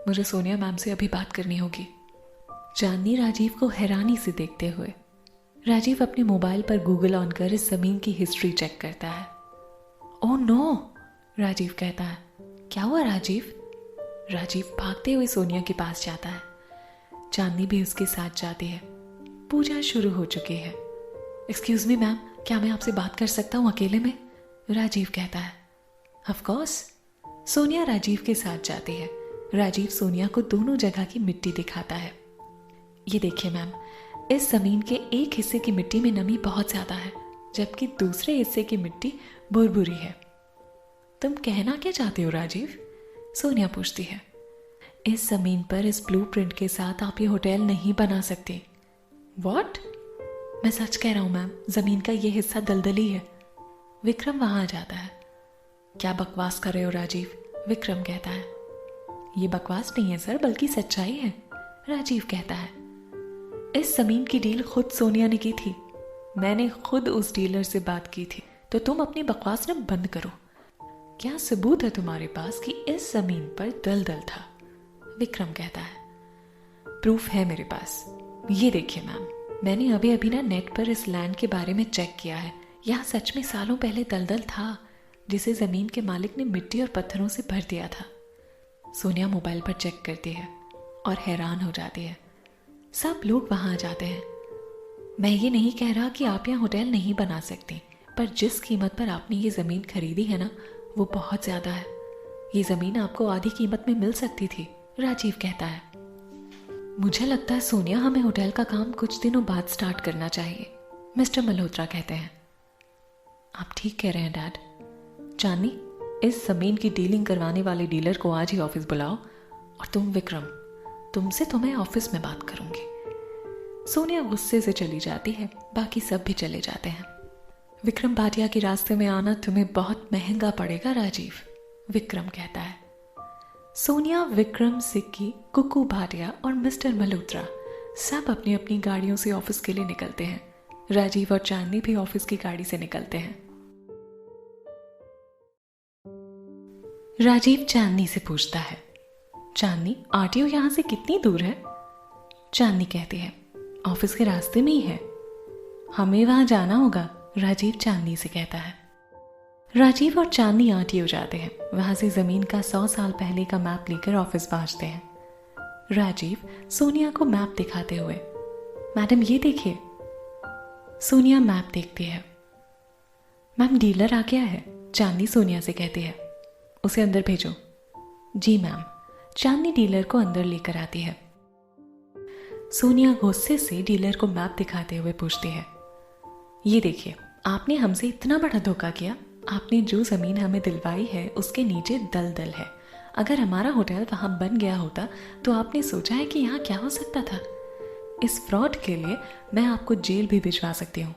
मुझे सोनिया मैम से अभी बात करनी होगी। चांदनी राजीव को हैरानी से देखते हुए राजीव अपने मोबाइल पर गूगल ऑन कर इस जमीन की हिस्ट्री चेक करता है। ओह नो, राजीव कहता है। क्या हुआ राजीव? राजीव भागते हुए सोनिया के पास जाता है। चांदनी भी उसके साथ जाती है। पूजा शुरू हो चुकी है। एक्सक्यूज मी मैम, क्या मैं आपसे बात कर सकता हूँ अकेले में? राजीव कहता है। Of course. सोनिया राजीव के साथ जाती है। राजीव सोनिया को दोनों जगह की मिट्टी दिखाता है। ये देखिए मैम, इस जमीन के एक हिस्से की मिट्टी में नमी बहुत ज्यादा है जबकि दूसरे हिस्से की मिट्टी भुरभुरी है। तुम कहना क्या चाहते हो राजीव? सोनिया पूछती है। इस जमीन पर इस ब्लूप्रिंट के साथ आप ये होटल नहीं बना सकते। व्हाट? मैं सच कह रहा हूं मैम, जमीन का ये हिस्सा दलदली है। विक्रम वहां आ जाता है। क्या बकवास कर रहे हो राजीव? विक्रम कहता है। ये बकवास नहीं है सर, बल्कि सच्चाई है, राजीव कहता है। इस जमीन की डील खुद सोनिया ने की थी। मैंने खुद उस डीलर से बात की थी। तो तुम अपनी बकवास न बंद करो। क्या सबूत है तुम्हारे पास कि इस जमीन पर दलदल था? विक्रम कहता है। प्रूफ है मेरे पास। ये देखिए मैम, मैंने अभी अभी ना नेट पर इस लैंड के बारे में चेक किया है। यहाँ सच में सालों पहले दलदल था जिसे जमीन के मालिक ने मिट्टी और पत्थरों से भर दिया था। सोनिया मोबाइल पर चेक करती है और हैरान हो जाती है। सब लोग वहां आ जाते हैं। मैं ये नहीं कह रहा कि आप यहाँ होटल नहीं बना सकती, पर जिस कीमत पर आपने ये जमीन खरीदी है ना, वो बहुत ज्यादा है। ये जमीन आपको आधी कीमत में मिल सकती थी, राजीव कहता है। मुझे लगता है सोनिया, हमें होटल का काम कुछ दिनों बाद स्टार्ट करना चाहिए, मिस्टर मल्होत्रा कहते हैं। आप ठीक कह रहे हैं डैड। चांदनी, इस जमीन की डीलिंग करवाने वाले डीलर को आज ही ऑफिस बुलाओ और तुम विक्रम, तुमसे तो मैं ऑफिस में बात करूंगी। सोनिया गुस्से से चली जाती है। बाकी सब भी चले जाते हैं। विक्रम भाटिया के रास्ते में आना तुम्हें बहुत महंगा पड़ेगा राजीव, विक्रम कहता है। सोनिया, विक्रम, सिक्की, कुकू भाटिया और मिस्टर मल्होत्रा सब अपनी अपनी गाड़ियों से ऑफिस के लिए निकलते हैं। राजीव और चांदनी भी ऑफिस की गाड़ी से निकलते हैं। राजीव चांदनी से पूछता है, चांदनी, आरटीओ यहां से कितनी दूर है? चांदनी कहती है, ऑफिस के रास्ते में ही है। हमें वहां जाना होगा, राजीव चांदनी से कहता है। राजीव और चांदनी आरटीओ जाते हैं। वहां से जमीन का 100 साल पहले का मैप लेकर ऑफिस पहुंचते हैं। राजीव सोनिया को मैप दिखाते हुए, मैडम ये देखिए। सोनिया मैप देखती है। मैम, डीलर आ गया है, चांदनी सोनिया से कहती है। उसे अंदर भेजो। जी मैम। चांदनी डीलर को अंदर लेकर आती है। सोनिया गुस्से से डीलर को मैप दिखाते हुए पूछती है, ये देखिए, आपने हमसे इतना बड़ा धोखा किया। आपने जो जमीन हमें दिलवाई है उसके नीचे दलदल है। अगर हमारा होटल वहां बन गया होता तो आपने सोचा है कि यहाँ क्या हो सकता था? इस फ्रॉड के लिए मैं आपको जेल भी भिजवा सकती हूँ।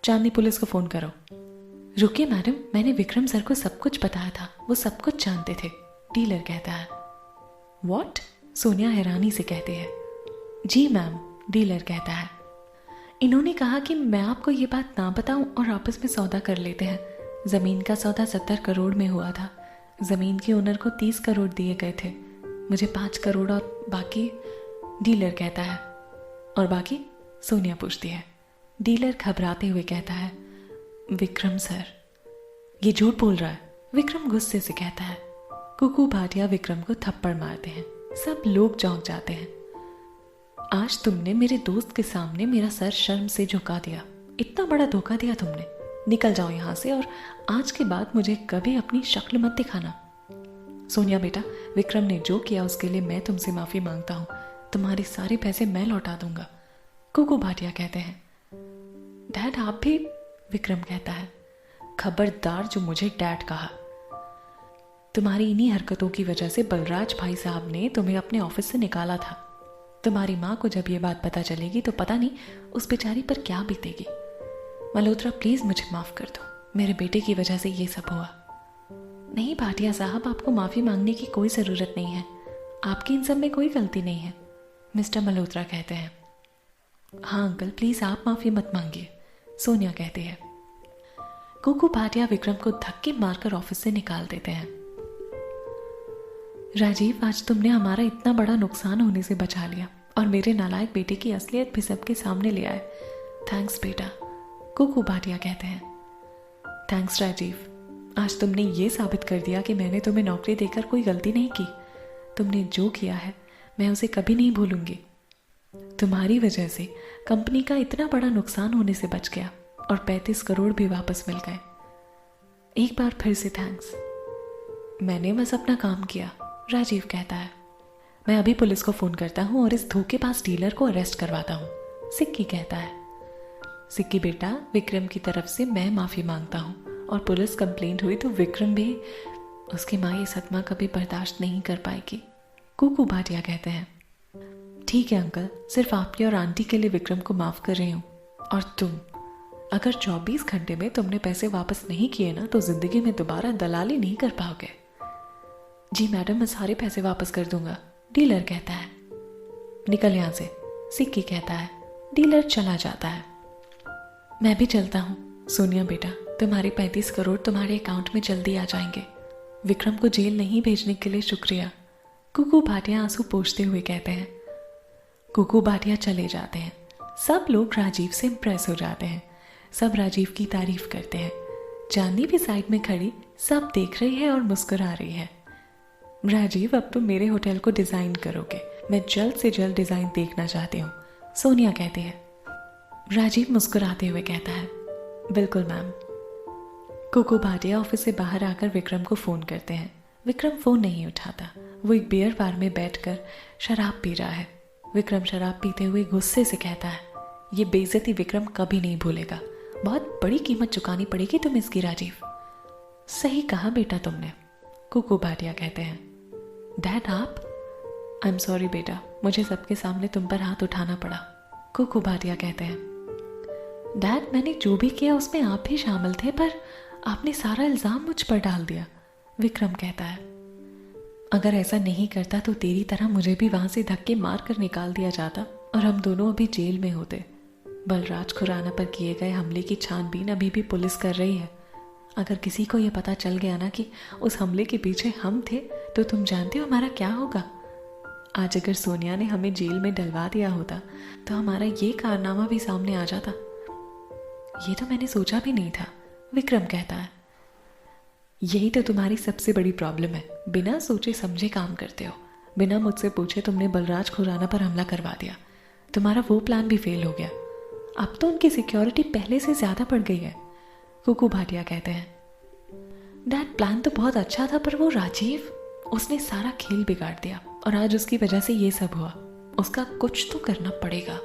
चांदनी, पुलिस को फोन करो। रुकिए मैडम, मैंने विक्रम सर को सब कुछ बताया था, वो सब कुछ जानते थे, डीलर कहता है। व्हाट? सोनिया हैरानी से कहती है। जी मैम, डीलर कहता है। इन्होंने कहा कि मैं आपको ये बात ना बताऊं और आपस में सौदा कर लेते हैं। जमीन का सौदा 70 करोड़ में हुआ था। जमीन के ओनर को 30 करोड़ दिए गए थे, मुझे 5 करोड़ और बाकी, डीलर कहता है। और बाकी? सोनिया पूछती है। डीलर घबराते हुए कहता है, विक्रम सर। ये झूठ बोल रहा है, विक्रम गुस्से से कहता है। कुकू भाटिया विक्रम को थप्पड़ मारते हैं। सब लोग चौंक जाते हैं। आज तुमने मेरे दोस्त के सामने मेरा सर शर्म से झुका दिया। इतना बड़ा धोखा दिया तुमने। निकल जाओ यहां से और आज के बाद मुझे कभी अपनी शक्ल मत दिखाना। सोनिया बेटा, विक्रम ने जो किया उसके लिए मैं तुमसे माफी मांगता हूं। तुम्हारे सारे पैसे मैं लौटा दूंगा, कुकू भाटिया कहते हैं। डैड आप भी? विक्रम कहता है। खबरदार जो मुझे डैड कहा। तुम्हारी इन्हीं हरकतों की वजह से बलराज भाई साहब ने तुम्हें अपने ऑफिस से निकाला था। तुम्हारी माँ को जब ये बात पता चलेगी तो पता नहीं उस बेचारी पर क्या बीतेगी। मल्होत्रा, प्लीज मुझे माफ कर दो, मेरे बेटे की वजह से ये सब हुआ। नहीं भाटिया साहब, आपको माफी मांगने की कोई जरूरत नहीं है। आपकी इन सब में कोई गलती नहीं है, मिस्टर मल्होत्रा कहते हैं। हाँ अंकल, प्लीज आप माफी मत मांगिए, सोनिया कहती है। कुकू भाटिया विक्रम को धक्के मारकर ऑफिस से निकाल देते हैं। राजीव, आज तुमने हमारा इतना बड़ा नुकसान होने से बचा लिया और मेरे नालायक बेटे की असलियत भी सबके सामने ले आए। थैंक्स बेटा, कुकू भाटिया कहते हैं। थैंक्स राजीव, आज तुमने ये साबित कर दिया कि मैंने तुम्हें नौकरी देकर कोई गलती नहीं की। तुमने जो किया है मैं उसे कभी नहीं भूलूंगी। तुम्हारी वजह से कंपनी का इतना बड़ा नुकसान होने से बच गया और 35 करोड़ भी वापस मिल गए। एक बार फिर से थैंक्स। मैंने बस अपना काम किया, राजीव कहता है। मैं अभी पुलिस को फोन करता हूँ और इस धोखेबाज डीलर को अरेस्ट करवाता हूँ, सिक्की कहता है। सिक्की बेटा, विक्रम की तरफ से मैं माफी मांगता हूँ और पुलिस कंप्लेंट हुई तो विक्रम भी, उसकी माँ ये सदमा कभी बर्दाश्त नहीं कर पाएगी, कुकू भाटिया कहते हैं। ठीक है अंकल, सिर्फ आपके और आंटी के लिए विक्रम को माफ कर रही हूँ। और तुम, अगर 24 घंटे में तुमने पैसे वापस नहीं किए ना तो जिंदगी में दोबारा दलाली नहीं कर पाओगे। जी मैडम, मैं सारे पैसे वापस कर दूंगा, डीलर कहता है। निकल यहां से, सिक्की कहता है। डीलर चला जाता है। मैं भी चलता हूँ। सोनिया बेटा, तुम्हारे 35 करोड़ तुम्हारे अकाउंट में जल्दी आ जाएंगे। विक्रम को जेल नहीं भेजने के लिए शुक्रिया, कुकू भाटिया आंसू पोंछते हुए कहते हैं। कुकू भाटिया चले जाते हैं। सब लोग राजीव से इंप्रेस हो जाते हैं। सब राजीव की तारीफ करते हैं। चांदनी भी साइड में खड़ी सब देख रही है और मुस्कुरा रही है। राजीव, अब तुम मेरे होटल को डिजाइन करोगे, मैं जल्द से जल्द डिजाइन देखना चाहती हूँ, सोनिया कहती है। राजीव मुस्कुराते हुए कहता है, बिल्कुल मैम। कुकू भाटिया ऑफिस से बाहर आकर विक्रम को फोन करते हैं। विक्रम फोन नहीं उठाता। वो एक बियर बार में बैठकर शराब पी रहा है। विक्रम शराब पीते हुए गुस्से से कहता है, ये बेइज्जती विक्रम कभी नहीं भूलेगा। बहुत बड़ी कीमत चुकानी पड़ेगी तुम्हें इसकी राजीव। सही कहा बेटा तुमने, कुकू भाटिया कहते हैं। डैड आप? आई एम सॉरी बेटा, मुझे सबके सामने तुम पर हाथ उठाना पड़ा, कुकू भाटिया कहते हैं। डैड, मैंने जो भी किया उसमें आप भी शामिल थे, पर आपने सारा इल्जाम मुझ पर डाल दिया, विक्रम कहता है। अगर ऐसा नहीं करता तो तेरी तरह मुझे भी वहां से धक्के मार कर निकाल दिया जाता और हम दोनों अभी जेल में होते। बलराज खुराना पर किए गए हमले की छानबीन अभी भी पुलिस कर रही है। अगर किसी को यह पता चल गया ना कि उस हमले के पीछे हम थे तो तुम जानते हो हमारा क्या होगा। आज अगर सोनिया ने हमें जेल में डलवा दिया होता तो हमारा ये कारनामा भी सामने आ जाता। ये तो मैंने सोचा भी नहीं था, विक्रम कहता है। यही तो तुम्हारी सबसे बड़ी प्रॉब्लम है, बिना सोचे समझे काम करते हो। बिना मुझसे पूछे तुमने बलराज खुराना पर हमला करवा दिया। तुम्हारा वो प्लान भी फेल हो गया। अब तो उनकी सिक्योरिटी पहले से ज्यादा बढ़ गई है, कुकू भाटिया कहते हैं। डैड, प्लान तो बहुत अच्छा था पर वो राजीव, उसने सारा खेल बिगाड़ दिया और आज उसकी वजह से ये सब हुआ। उसका कुछ तो करना पड़ेगा,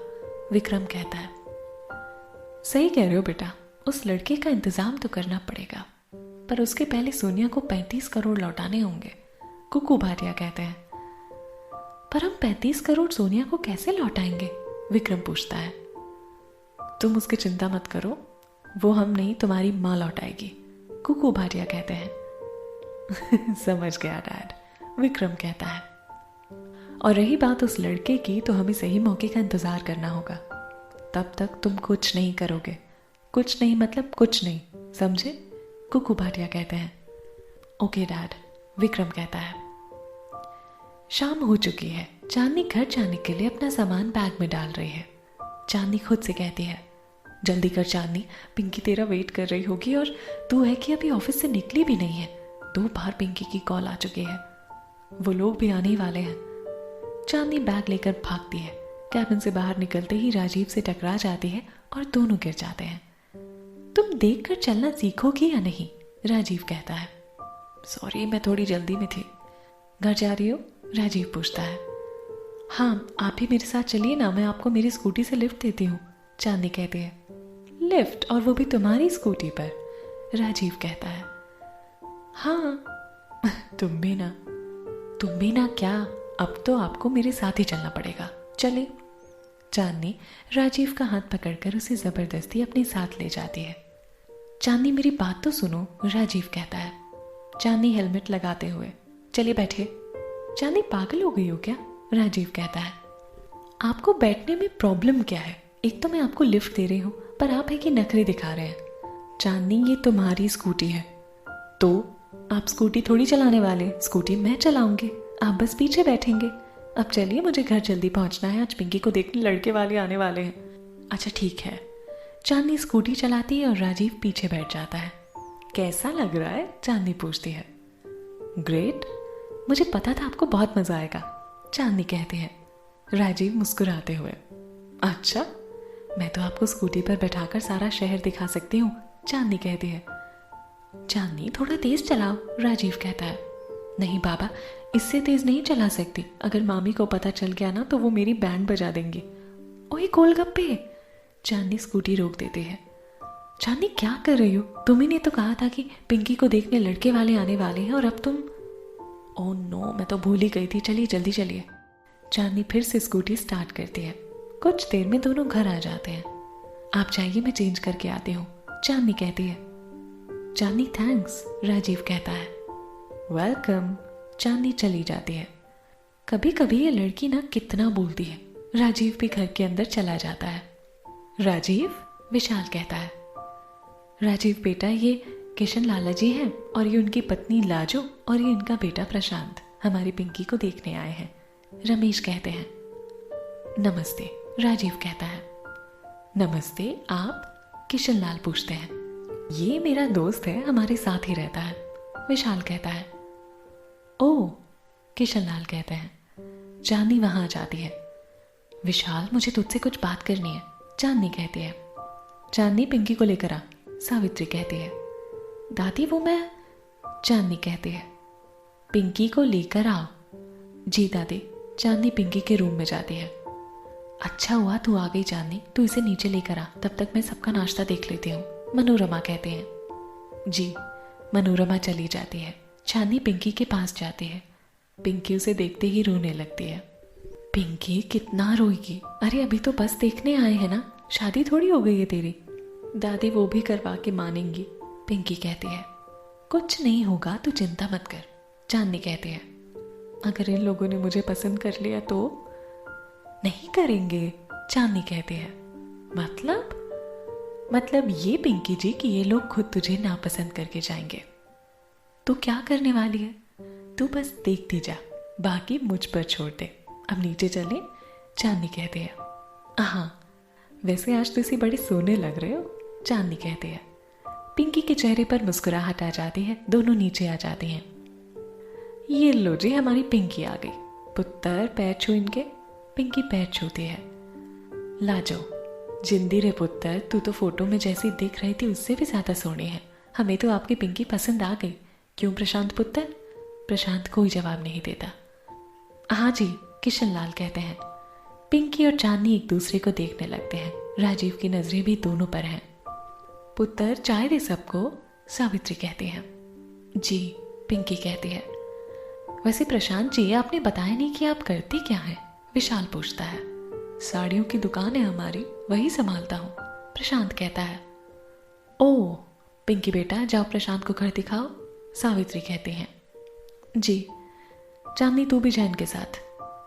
विक्रम कहता है। सही कह रहे हो बेटा, उस लड़के का इंतजाम तो करना पड़ेगा, पर उसके पहले सोनिया को 35 करोड़ लौटाने होंगे, कुकू भाटिया कहते हैं। पर हम 35 करोड़ सोनिया को कैसे लौटाएंगे, विक्रम पूछता है। तुम उसकी चिंता मत करो, वो हम नहीं तुम्हारी माँ लौटाएगी, कुकू भाटिया कहते हैं। समझ गया डैड, विक्रम कहता है। और रही बात उस लड़के की, तो हमें सही मौके का इंतजार करना होगा। तब तक तुम कुछ नहीं करोगे। कुछ नहीं मतलब कुछ नहीं, समझे, कुकू भाटिया कहते हैं। ओके डैड, विक्रम कहता है। शाम हो चुकी है। चांदनी घर जाने के लिए अपना सामान बैग में डाल रही है। चांदनी खुद से कहती है, जल्दी कर चांदनी, पिंकी तेरा वेट कर रही होगी और तू है कि अभी ऑफिस से निकली भी नहीं है। 2 बार पिंकी की कॉल आ चुकी है, वो लोग भी आने ही वाले हैं। चांदनी बैग लेकर भागती है। कैबिन से बाहर निकलते ही राजीव से टकरा जाती है और दोनों गिर जाते हैं। तुम देख कर चलना सीखोगी या नहीं, राजीव कहता है। सॉरी, मैं थोड़ी जल्दी में थी। घर जा रही हो, राजीव पूछता है। हाँ, आप भी मेरे साथ चलिए ना, मैं आपको मेरी स्कूटी से लिफ्ट देती हूँ, चांदनी कहती है। लिफ्ट, और वो भी तुम्हारी स्कूटी पर, राजीव कहता है। हाँ। तुम भी ना क्या, अब तो आपको मेरे साथ ही चलना पड़ेगा, चले। चांदनी राजीव का हाथ पकड़कर उसे जबरदस्ती अपने साथ ले जाती है। चांदनी मेरी बात तो सुनो, राजीव कहता है। चांदनी हेलमेट लगाते हुए, चलिए बैठे। चांदनी पागल हो गई हो क्या, राजीव कहता है। आपको बैठने में प्रॉब्लम क्या है? एक तो मैं आपको लिफ्ट दे रही हूँ, पर आप है कि नखरे दिखा रहे हैं। चांदनी, ये तुम्हारी स्कूटी है, तो आप स्कूटी थोड़ी चलाने वाले, स्कूटी मैं चलाऊंगी, आप बस पीछे बैठेंगे। अब चलिए, मुझे घर जल्दी पहुंचना है, आज पिंकी को देखने लड़के वाले आने वाले हैं। अच्छा ठीक है। चांदनी स्कूटी चलाती है और राजीव पीछे बैठ जाता है। कैसा लग रहा है, चांदनी पूछती है। ग्रेट, मुझे पता था आपको बहुत मजा आएगा, चांदनी कहती है। राजीव मुस्कुराते हुए, अच्छा, मैं तो आपको स्कूटी पर बैठाकर सारा शहर दिखा सकती हूँ, चांदनी कहती है। चांदनी थोड़ा तेज चलाओ, राजीव कहता है। नहीं बाबा, इससे तेज नहीं चला सकती, अगर मामी को पता चल गया ना तो वो मेरी बैंड बजा देंगी। ओए गोलगप्पे, चांदनी स्कूटी रोक देती है। चांदनी क्या कर रही हो, तुम्ही ने तो कहा था कि पिंकी को देखने लड़के वाले आने वाले हैं और अब तुम। ओह नो, मैं तो भूल ही गई थी, चलिए जल्दी चलिए। चांदनी फिर से स्कूटी स्टार्ट करती है। कुछ देर में दोनों घर आ जाते हैं। आप जाइए, मैं चेंज करके आती हूँ, चांदनी कहती है। चांदनी थैंक्स, राजीव कहता है। वेलकम, चांदनी चली जाती है। कभी कभी ये लड़की ना कितना बोलती है। राजीव भी घर के अंदर चला जाता है। राजीव, विशाल कहता है। राजीव बेटा, ये किशन लाला जी हैं और ये उनकी पत्नी लाजो और ये इनका बेटा प्रशांत हमारी पिंकी को देखने आए हैं, रमेश कहते हैं। नमस्ते, राजीव कहता है। नमस्ते, आप, किशन लाल पूछते हैं। ये मेरा दोस्त है, हमारे साथ ही रहता है, विशाल कहता है। ओह, किशन लाल कहते हैं। चांदनी वहां आ जाती है। विशाल, मुझे तुझसे कुछ बात करनी है, चांदनी कहती है। चांदनी, पिंकी को लेकर आ, सावित्री कहती है। दादी, वो मैं, चांदनी कहती है। पिंकी को लेकर आओ। जी दादी। चांदनी पिंकी के रूम में जाती है। अच्छा हुआ तू आ गई चांदनी, तू इसे नीचे लेकर आ, तब तक मैं सबका नाश्ता देख लेती हूँ, मनोरमा कहते हैं। जी। मनोरमा चली जाती है। चांदनी पिंकी के पास जाती है। पिंकी उसे देखते ही रोने लगती है। पिंकी कितना रोएगी, अरे अभी तो बस देखने आए हैं ना, शादी थोड़ी हो गई है तेरी। दादी, वो भी करवा के मानेंगी, पिंकी कहती है। कुछ नहीं होगा, तू चिंता मत कर, चांदनी कहती है। अगर इन लोगों ने मुझे पसंद कर लिया तो? नहीं करेंगे, चांदनी कहती है। मतलब ये पिंकी जी कि ये लोग खुद तुझे नापसंद करके जाएंगे। तू क्या करने वाली है? तू बस देखती जा, बाकी मुझ पर छोड़ दे। अब नीचे चले, चांदनी कहती है। हाँ, वैसे आज तो इसी बड़े सोने लग रहे हो, चांदनी कहती है। पिंकी के चेहरे पर मुस्कुराहट आ जाती है, दोनों नीचे आ जाती हैं। ये लो जी, हमारी पिंकी आ गई। पुत्तर पैर छू इनके। पिंकी पैर छूती है। लाजो, जिंदी रे पुत्तर, तू तो फोटो में जैसी दिख रही थी उससे भी ज्यादा सोहनी है। हमें तो आपकी पिंकी पसंद आ गई। क्यों प्रशांत पुत्तर? प्रशांत कोई जवाब नहीं देता। हाँ जी, किशन लाल कहते हैं। पिंकी और चांदनी एक दूसरे को देखने लगते हैं। राजीव की नजरें भी दोनों पर हैं। पुत्तर चाय दे सबको, सावित्री कहती है। जी, पिंकी कहती है। वैसे प्रशांत जी, आपने बताया नहीं कि आप करती क्या हैं? विशाल पूछता है। साड़ियों की दुकान है हमारी, वही संभालता हूँ, प्रशांत कहता है। ओह, पिंकी बेटा जाओ प्रशांत को घर दिखाओ, सावित्री कहती हैं। जी, चांदनी तू भी जा इनके साथ,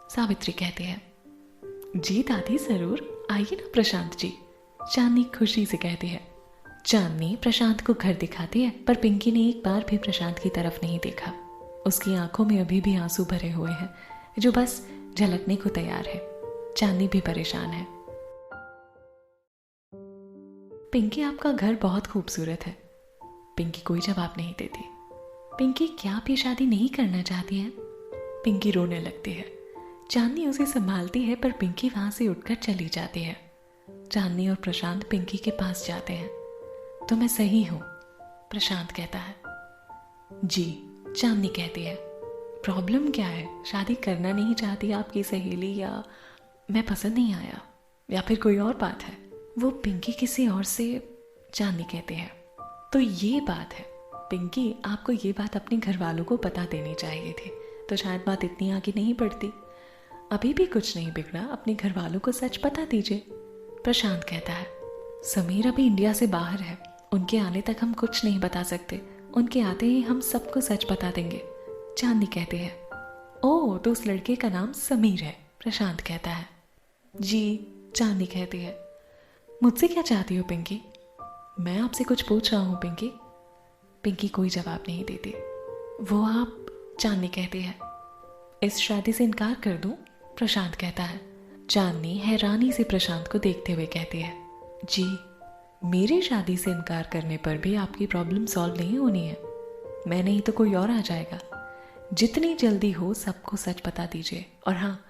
सावित्री कहती है। जी दादी जरूर, आइए ना प्रशांत जी, चांदनी खुशी से कहती है। चांदनी प्रशांत को घर दिखाती है, पर पिंकी ने एक बार भी प्रशांत की तरफ नहीं देखा। उसकी आंखों में अभी भी आंसू भरे हुए हैं, जो बस झलकने को तैयार है। चांदनी भी परेशान है। पिंकी, आपका घर बहुत खूबसूरत है। पिंकी कोई जवाब नहीं देती। पिंकी क्या भी शादी नहीं करना चाहती है? पिंकी रोने लगती है। चांदनी उसे संभालती है, पर पिंकी वहां से उठकर चली जाती है। चांदनी और प्रशांत पिंकी के पास जाते हैं। तो मैं सही हूं, प्रशांत कहता है। जी, चांदनी कहती है। प्रॉब्लम क्या है? शादी करना नहीं चाहती आपकी सहेली, या मैं पसंद नहीं आया, या फिर कोई और बात है? वो पिंकी किसी और से, चांदनी कहती है। तो ये बात है पिंकी, आपको ये बात अपने घर वालों को बता देनी चाहिए थी, तो शायद बात इतनी आगे नहीं बढ़ती। अभी भी कुछ नहीं बिगड़ा, अपने घर वालों को सच बता दीजिए, प्रशांत कहता है। समीर अभी इंडिया से बाहर है, उनके आने तक हम कुछ नहीं बता सकते। उनके आते ही हम सबको सच बता देंगे, चांदनी कहती है। ओह, तो उस लड़के का नाम समीर है, प्रशांत कहता है। जी, चांदनी कहती है। मुझसे क्या चाहती हो पिंकी? मैं आपसे कुछ पूछ रहा हूँ पिंकी। पिंकी कोई जवाब नहीं देती। वो आप, चांदनी कहती है। इस शादी से इनकार कर दूं, प्रशांत कहता है। चांदनी हैरानी से प्रशांत को देखते हुए कहती है। जी, मेरी शादी से इनकार करने पर भी आपकी प्रॉब्लम सॉल्व नहीं होनी है। मैं नहीं तो कोई और आ जाएगा। जितनी जल्दी हो सबको सच बता दीजिए, और हाँ,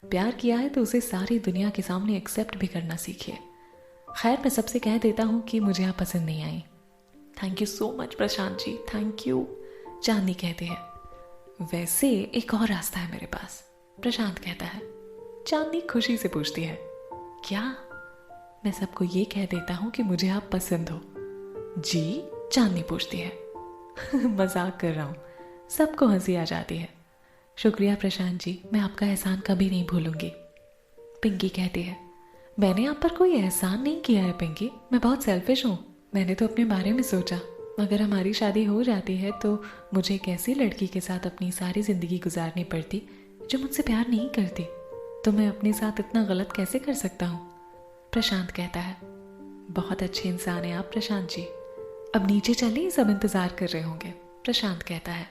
प्यार किया है तो उसे सारी दुनिया के सामने एक्सेप्ट भी करना सीखिए। खैर, मैं सबसे कह देता हूँ कि मुझे आप पसंद नहीं आई। Thank you so much Prashant ji, thank you, Chandni कहती है। वैसे एक और रास्ता है मेरे पास, प्रशांत कहता है। चांदनी खुशी से पूछती है। क्या? मैं सबको ये कह देता हूँ कि मुझे आप पसंद हो। जी, चांदनी पूछती है। मजाक कर रहा हूँ, सबको हंसी आ जाती है। शुक्रिया प्रशांत जी, मैं आपका एहसान कभी नहीं भूलूंगी, पिंकी कहती है। मैंने आप पर कोई एहसान नहीं किया है पिंकी, मैं बहुत सेल्फिश हूँ। मैंने तो अपने बारे में सोचा, अगर हमारी शादी हो जाती है तो मुझे एक ऐसी लड़की के साथ अपनी सारी जिंदगी गुजारनी पड़ती जो मुझसे प्यार नहीं करती। तो मैं अपने साथ इतना गलत कैसे कर सकता हूँ, प्रशांत कहता है। बहुत अच्छे इंसान हैं आप प्रशांत जी। अब नीचे चलिए, सब इंतजार कर रहे होंगे, प्रशांत कहता है।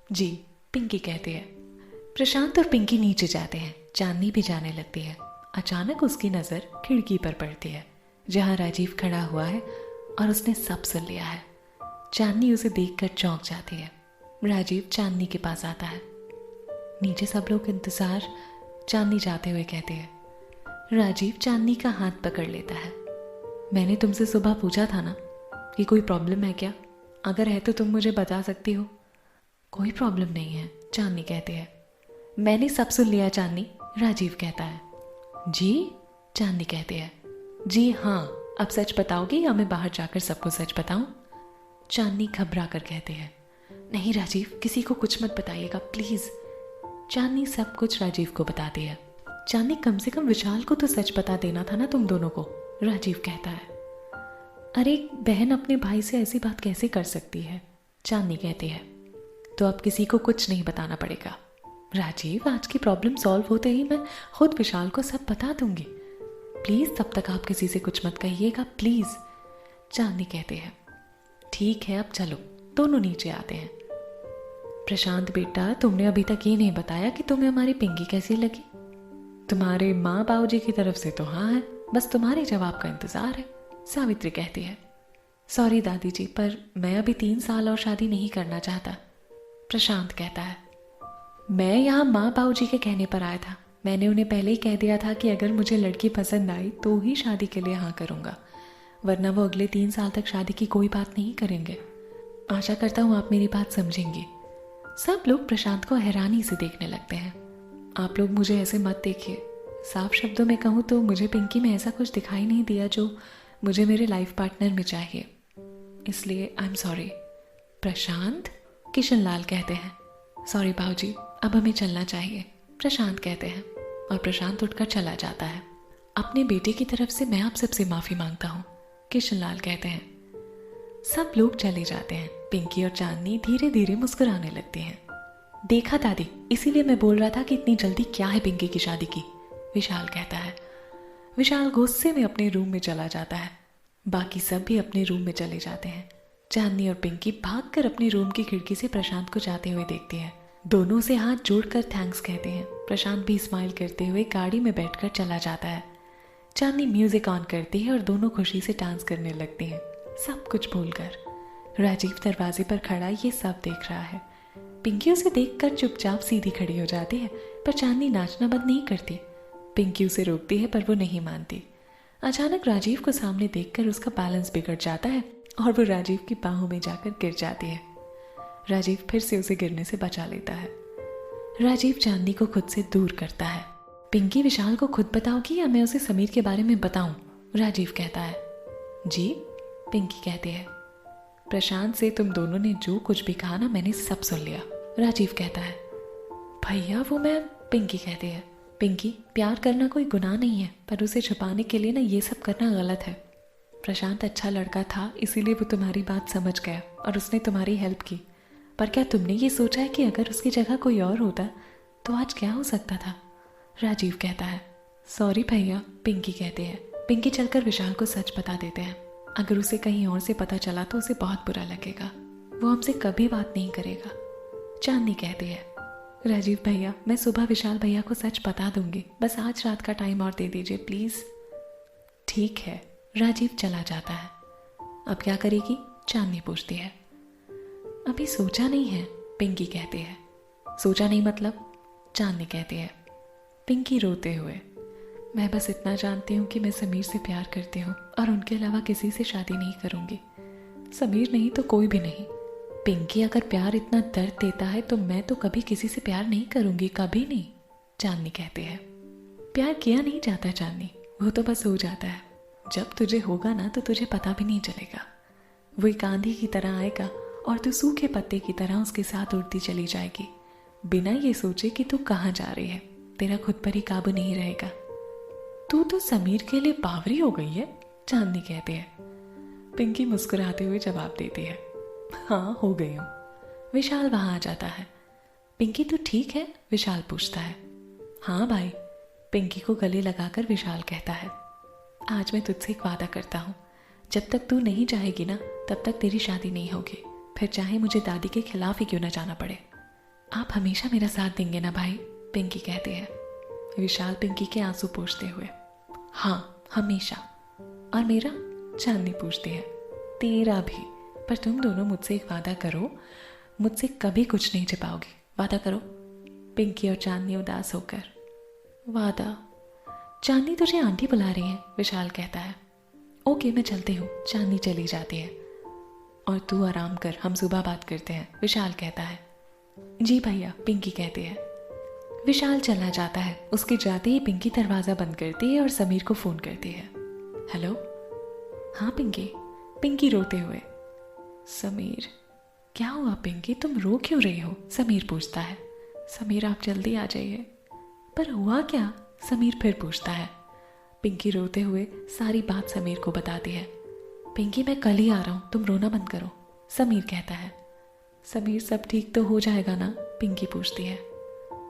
जी, पिंकी कहती है। प्रशांत और पिंकी नीचे जाते हैं। चांदनी भी जाने लगती है। अचानक उसकी नजर खिड़की पर पड़ती है, जहां राजीव खड़ा हुआ है और उसने सब सुन लिया है। चांदनी उसे देखकर चौंक जाती है। राजीव चांदनी के पास आता है। नीचे सब लोग इंतजार, चांदनी जाते हुए कहती है। राजीव चांदनी का हाथ पकड़ लेता है। मैंने तुमसे सुबह पूछा था ना कि कोई प्रॉब्लम है क्या? अगर है तो तुम मुझे बता सकती हो। कोई प्रॉब्लम नहीं है, चांदनी कहती है। मैंने सब सुन लिया चांदनी, राजीव कहता है। जी, चांदनी कहती है। जी हाँ, अब सच बताओगी या मैं बाहर जाकर सबको सच बताऊं? चांदनी घबरा कर कहती है। नहीं राजीव, किसी को कुछ मत बताइएगा प्लीज। चांदनी सब कुछ राजीव को बताती है। चांदनी, कम से कम विशाल को तो सच बता देना था ना तुम दोनों को, राजीव कहता है। अरे बहन अपने भाई से ऐसी बात कैसे कर सकती है, चांदनी कहती है। तो अब किसी को कुछ नहीं बताना पड़ेगा, राजीव, आज की प्रॉब्लम सॉल्व होते ही मैं खुद विशाल को सब बता दूंगी। प्लीज़ तब तक आप किसी से कुछ मत कहिएगा, प्लीज़। चांदनी कहते हैं ठीक है, अब चलो। दोनों नीचे आते हैं। प्रशांत बेटा, तुमने अभी तक ये नहीं बताया कि तुम्हें हमारी पिंकी कैसी लगी। तुम्हारे माँ बाबू जी की तरफ से तो हाँ है, बस तुम्हारे जवाब का इंतजार है। सावित्री कहती है सॉरी दादी जी, पर मैं अभी 3 साल और शादी नहीं करना चाहता। प्रशांत कहता है मैं यहाँ माँ बाबू जी के कहने पर आया था। मैंने उन्हें पहले ही कह दिया था कि अगर मुझे लड़की पसंद आई तो ही शादी के लिए हाँ करूँगा, वरना वो अगले 3 साल तक शादी की कोई बात नहीं करेंगे। आशा करता हूँ आप मेरी बात समझेंगे। सब लोग प्रशांत को हैरानी से देखने लगते हैं। आप लोग मुझे ऐसे मत देखिए। साफ शब्दों में कहूँ तो मुझे पिंकी में ऐसा कुछ दिखाई नहीं दिया जो मुझे मेरे लाइफ पार्टनर में चाहिए, इसलिए आई एम सॉरी। प्रशांत, किशनलाल कहते हैं सॉरी बाबूजी, अब हमें चलना चाहिए। प्रशांत कहते हैं और प्रशांत उठकर चला जाता है। अपने बेटे की तरफ से मैं आप सबसे माफ़ी मांगता हूँ, किशनलाल कहते हैं। सब लोग चले जाते हैं। पिंकी और चांदनी धीरे धीरे मुस्कुराने लगती हैं। देखा दादी, इसीलिए मैं बोल रहा था कि इतनी जल्दी क्या है पिंकी की शादी की, विशाल कहता है। विशाल गुस्से में अपने रूम में चला जाता है। बाकी सब भी अपने रूम में चले जाते हैं। चांदनी और पिंकी भागकर अपने रूम की खिड़की से प्रशांत को जाते हुए देखती हैं। दोनों से हाथ जोड़कर थैंक्स कहते हैं। प्रशांत भी स्माइल करते हुए गाड़ी में बैठकर चला जाता है। चांदनी म्यूजिक ऑन करती है और दोनों खुशी से डांस करने लगती हैं, सब कुछ भूलकर। राजीव दरवाजे पर खड़ा ये सब देख रहा है। पिंकी उसे देखकर चुपचाप सीधी खड़ी हो जाती है, पर चांदनी नाचना बंद नहीं करती। पिंकी उसे रोकती है पर वो नहीं मानती। अचानक राजीव को सामने देखकर उसका बैलेंस बिगड़ जाता है और वो राजीव की बाहों में जाकर गिर जाती है। राजीव फिर से उसे गिरने से बचा लेता है। राजीव चांदनी को खुद से दूर करता है। पिंकी विशाल को खुद बताओगी या मैं उसे समीर के बारे में बताऊं? राजीव कहता है। जी, पिंकी कहती है। प्रशांत से तुम दोनों ने जो कुछ भी कहा ना, मैंने सब सुन लिया। राजीव कहता है। भैया वो मैं, पिंकी कहती है। पिंकी, प्यार करना कोई गुनाह नहीं है, पर उसे छुपाने के लिए ना ये सब करना गलत है। प्रशांत अच्छा लड़का था, इसीलिए वो तुम्हारी बात समझ गया और उसने तुम्हारी हेल्प की। पर क्या तुमने ये सोचा है कि अगर उसकी जगह कोई और होता तो आज क्या हो सकता था? राजीव कहता है। सॉरी भैया, पिंकी कहती है। पिंकी चलकर विशाल को सच बता देते हैं। अगर उसे कहीं और से पता चला तो उसे बहुत बुरा लगेगा, वो हमसे कभी बात नहीं करेगा। चांदनी कहती है। राजीव भैया, मैं सुबह विशाल भैया को सच बता दूंगी, बस आज रात का टाइम और दे दीजिए प्लीज। ठीक है। राजीव चला जाता है। अब क्या करेगी? चांदनी पूछती है। अभी सोचा नहीं है, पिंकी कहती है। सोचा नहीं मतलब? चांदनी कहती है। पिंकी रोते हुए। मैं बस इतना जानती हूँ कि मैं समीर से प्यार करती हूँ और उनके अलावा किसी से शादी नहीं करूँगी। समीर नहीं तो कोई भी नहीं। पिंकी, अगर प्यार इतना दर्द देता है तो मैं तो कभी किसी से प्यार नहीं करूँगी, कभी नहीं। चांदनी कहती है। प्यार किया नहीं जाता चांदनी, वो तो बस हो जाता है। जब तुझे होगा ना तो तुझे पता भी नहीं चलेगा। वो एक आंधी की तरह आएगा और तू सूखे पत्ते की तरह उसके साथ उड़ती चली जाएगी, बिना ये सोचे कि तू कहाँ जा रही है। तेरा खुद पर ही काबू नहीं रहेगा। तू तो समीर के लिए बावरी हो गई है, चांदनी कहती है। पिंकी मुस्कुराते हुए जवाब देती है। हाँ, हो गई हूँ। विशाल वहां आ जाता है। पिंकी तू ठीक है? विशाल पूछता है। हाँ भाई, पिंकी को गले लगाकर विशाल कहता है। आज मैं तुझसे एक वादा करता हूँ, जब तक तू नहीं चाहेगी ना तब तक तेरी शादी नहीं होगी, फिर चाहे मुझे दादी के खिलाफ ही क्यों ना जाना पड़े। आप हमेशा मेरा साथ देंगे ना भाई? पिंकी कहती है। विशाल पिंकी के आंसू पोंछते हुए। हाँ, हमेशा। और मेरा? चांदनी पूछती है। तेरा भी, पर तुम दोनों मुझसे एक वादा करो, मुझसे कभी कुछ नहीं छिपाओगी, वादा करो। पिंकी और चांदनी उदास होकर। वादा? चांदनी तुझे आंटी बुला रही है, विशाल कहता है। ओके, मैं चलती हूँ। चांदनी चली जाती है। और तू आराम कर, हम सुबह बात करते हैं, विशाल कहता है। जी भैया, पिंकी कहती है। विशाल चला जाता है। उसके जाते ही पिंकी दरवाजा बंद करती है और समीर को फोन करती है। हेलो? हाँ पिंकी। पिंकी रोते हुए। समीर? क्या हुआ पिंकी, तुम रो क्यों रही हो? समीर पूछता है। समीर आप जल्दी आ जाइए। पर हुआ क्या? समीर फिर पूछता है। पिंकी रोते हुए सारी बात समीर को बताती है। पिंकी मैं कल ही आ रहा हूँ, तुम रोना बंद करो, समीर कहता है। समीर सब ठीक तो हो जाएगा ना? पिंकी पूछती है।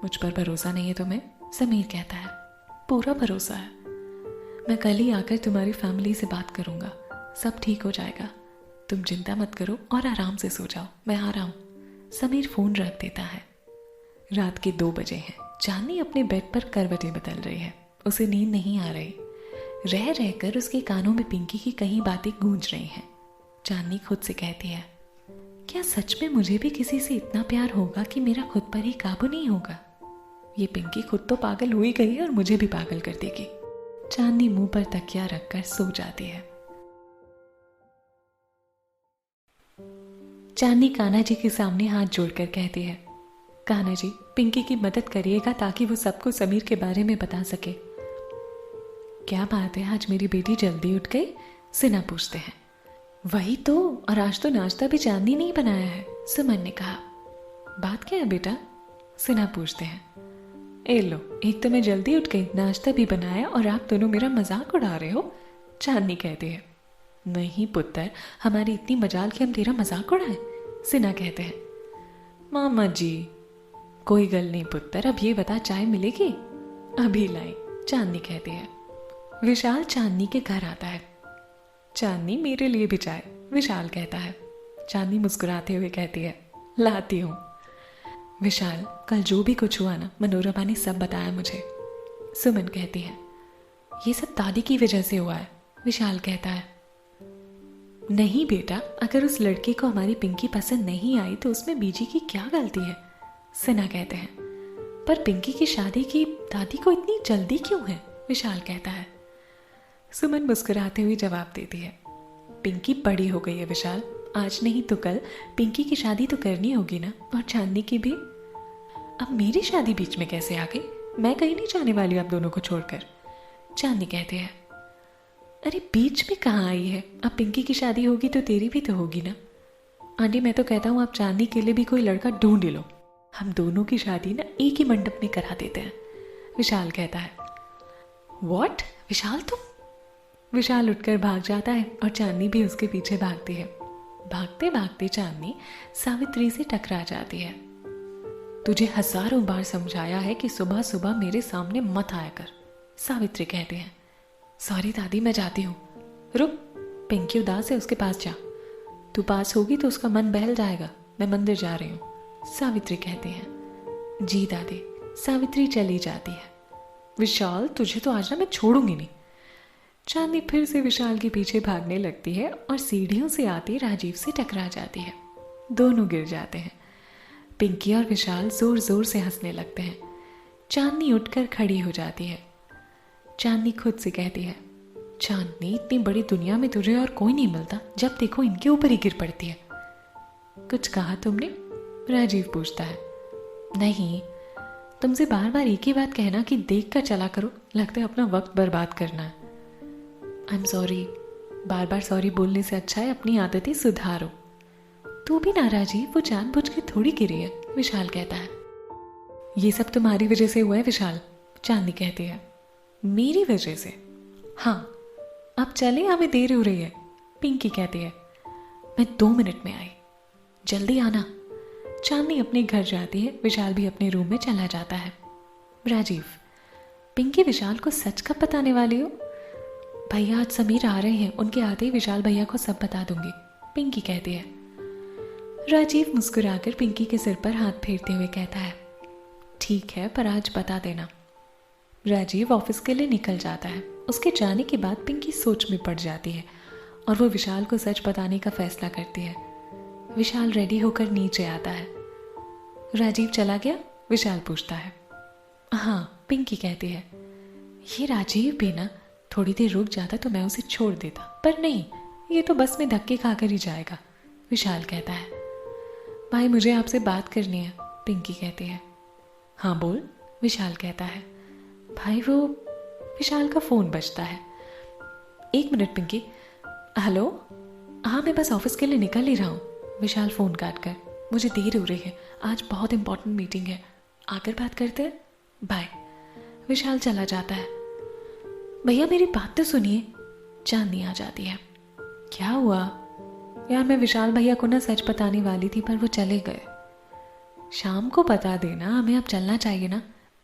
मुझ पर भरोसा नहीं है तुम्हें? समीर कहता है। पूरा भरोसा है। मैं कल ही आकर तुम्हारी फैमिली से बात करूंगा, सब ठीक हो जाएगा। तुम चिंता मत करो और आराम से सो जाओ, मैं आ रहा हूँ। समीर फ़ोन रख देता है। रात के 2 बजे हैं। चांदनी अपने बेड पर करवटें बदल रही है। उसे नींद नहीं आ रही। रह रहकर उसके कानों में पिंकी की कई बातें गूंज रही हैं। चांदनी खुद से कहती है, क्या सच में मुझे भी किसी से इतना प्यार होगा कि मेरा खुद पर ही काबू नहीं होगा? ये पिंकी खुद तो पागल हुई गई और मुझे भी पागल कर देगी। चांदनी मुंह पर तकिया रखकर सो जाती है। चांदनी कान्हा जी के सामने हाथ जोड़कर कहती है, कान्हा जी, पिंकी की मदद करिएगा ताकि वो सबको समीर के बारे में बता सके। क्या बात है, आज मेरी बेटी जल्दी उठ गई? सिन्हा पूछते हैं। वही तो, और आज तो नाश्ता भी चांदनी नहीं बनाया है, सुमन ने कहा। बात क्या है बेटा? सिन्हा पूछते हैं। ए लो, एक तो मैं जल्दी उठ गई, नाश्ता भी बनाया, और आप दोनों मेरा मजाक उड़ा रहे हो, चांदनी कहती है। नहीं पुत्र, हमारी इतनी मजाल कि हम तेरा मजाक उड़ाएं, सिन्हा कहते हैं। मामा जी। कोई गल नहीं पुत्र, अब ये बता चाय मिलेगी? अभी लाई, चांदनी कहती है। विशाल चांदनी के घर आता है। चांदनी, मेरे लिए भी चाय, विशाल कहता है। चांदनी मुस्कुराते हुए कहती है, लाती हूँ। विशाल, कल जो भी कुछ हुआ ना, मनोरमा ने सब बताया मुझे, सुमन कहती है। ये सब दादी की वजह से हुआ है, विशाल कहता है। नहीं बेटा, अगर उस लड़के को हमारी पिंकी पसंद नहीं आई तो उसमें बीजी की क्या गलती है, सिन्हा कहते हैं। पर पिंकी की शादी की दादी को इतनी जल्दी क्यों है, विशाल कहता है। सुमन मुस्कुराते हुए जवाब देती है, पिंकी बड़ी हो गई है विशाल, आज नहीं तो कल पिंकी की शादी तो करनी होगी ना, और चांदनी की भी। अब मेरी शादी बीच में कैसे आ गई? मैं कहीं नहीं जाने वाली आप दोनों को छोड़कर, चांदनी कहती है। अरे बीच में कहाँ आई है, अब पिंकी की शादी होगी तो तेरी भी तो होगी ना। आंटी, मैं तो कहता हूँ आप चांदनी के लिए भी कोई लड़का ढूंढ लो, हम दोनों की शादी ना एक ही मंडप में करा देते हैं, विशाल कहता है। व्हाट, विशाल तुम? विशाल उठकर भाग जाता है और चांदनी भी उसके पीछे भागती है। भागते भागते चांदनी सावित्री से टकरा जाती है। तुझे हजारों बार समझाया है कि सुबह सुबह मेरे सामने मत आया कर, सावित्री कहती है। सॉरी दादी, मैं जाती हूँ। रुक, पिंकी उदास है, उसके पास जा। तू पास होगी तो उसका मन बहल जाएगा, मैं मंदिर जा रही हूँ, सावित्री कहती है। जी दादी, सावित्री चली जाती है। विशाल, तुझे तो आज ना मैं छोड़ूंगी नहीं। चांदनी फिर से विशाल के पीछे भागने लगती है और सीढ़ियों से आती राजीव से टकरा जाती है। दोनों गिर जाते हैं। पिंकी और विशाल जोर जोर से हंसने लगते हैं। चांदनी उठकर खड़ी हो जाती है। चांदनी खुद से कहती है, चांदनी, इतनी बड़ी दुनिया में तुझे और कोई नहीं मिलता, जब देखो इनके ऊपर ही गिर पड़ती है। कुछ कहा तुमने? राजीव पूछता है। नहीं, तुमसे बार बार एक ही बात कहना कि देख कर चला करो, लगता है अपना वक्त बर्बाद करना है। I am sorry, bar bar sorry बोलने से अच्छा है अपनी आदतें सुधारो। तू भी ना राजीव, वो जानबूझ के थोड़ी गिरी है, विशाल कहता है। ये सब तुम्हारी वजह से हुआ है विशाल, चांदनी कहती है। मेरी वजह से? हाँ, अब चले, हमें देर हो रही है, पिंकी कहती है। मैं 2 मिनट में आई, जल्दी आना। चांदनी अपने घर जाती है, विशाल भी अपने रूम में चला जाता है। राजीव, पिंकी विशाल को सच कब बताने वाली हो? भैया आज समीर आ रहे हैं, उनके आते ही विशाल भैया को सब बता दूंगी, पिंकी कहती है। राजीव मुस्कुराकर पिंकी के सिर पर हाथ फेरते हुए कहता है, ठीक है, पर आज बता देना। राजीव ऑफिस के लिए निकल जाता है। उसके जाने के बाद पिंकी सोच में पड़ जाती है और वो विशाल को सच बताने का फैसला करती है। विशाल रेडी होकर नीचे आता है। राजीव चला गया? विशाल पूछता है। हाँ, पिंकी कहती है। ये राजीव भी ना, थोड़ी देर रुक जाता तो मैं उसे छोड़ देता, पर नहीं, ये तो बस में धक्के खाकर ही जाएगा, विशाल कहता है। भाई, मुझे आपसे बात करनी है, पिंकी कहती है। हाँ बोल, विशाल कहता है। भाई वो, विशाल का फोन बजता है। 1 मिनट पिंकी। हेलो, हाँ मैं बस ऑफिस के लिए निकल ही रहा हूँ, विशाल फोन काट कर। मुझे देर हो रही है, आज बहुत इंपॉर्टेंट मीटिंग है, आकर बात करते हैं, बाय। विशाल चला जाता है। भैया मेरी बात तो सुनिए, चांदनी आ जाती है। क्या हुआ? यार मैं विशाल भैया को ना सच बताने वाली थी, पर वो चले गए। शाम को बता देना, हमें अब चलना चाहिए ना,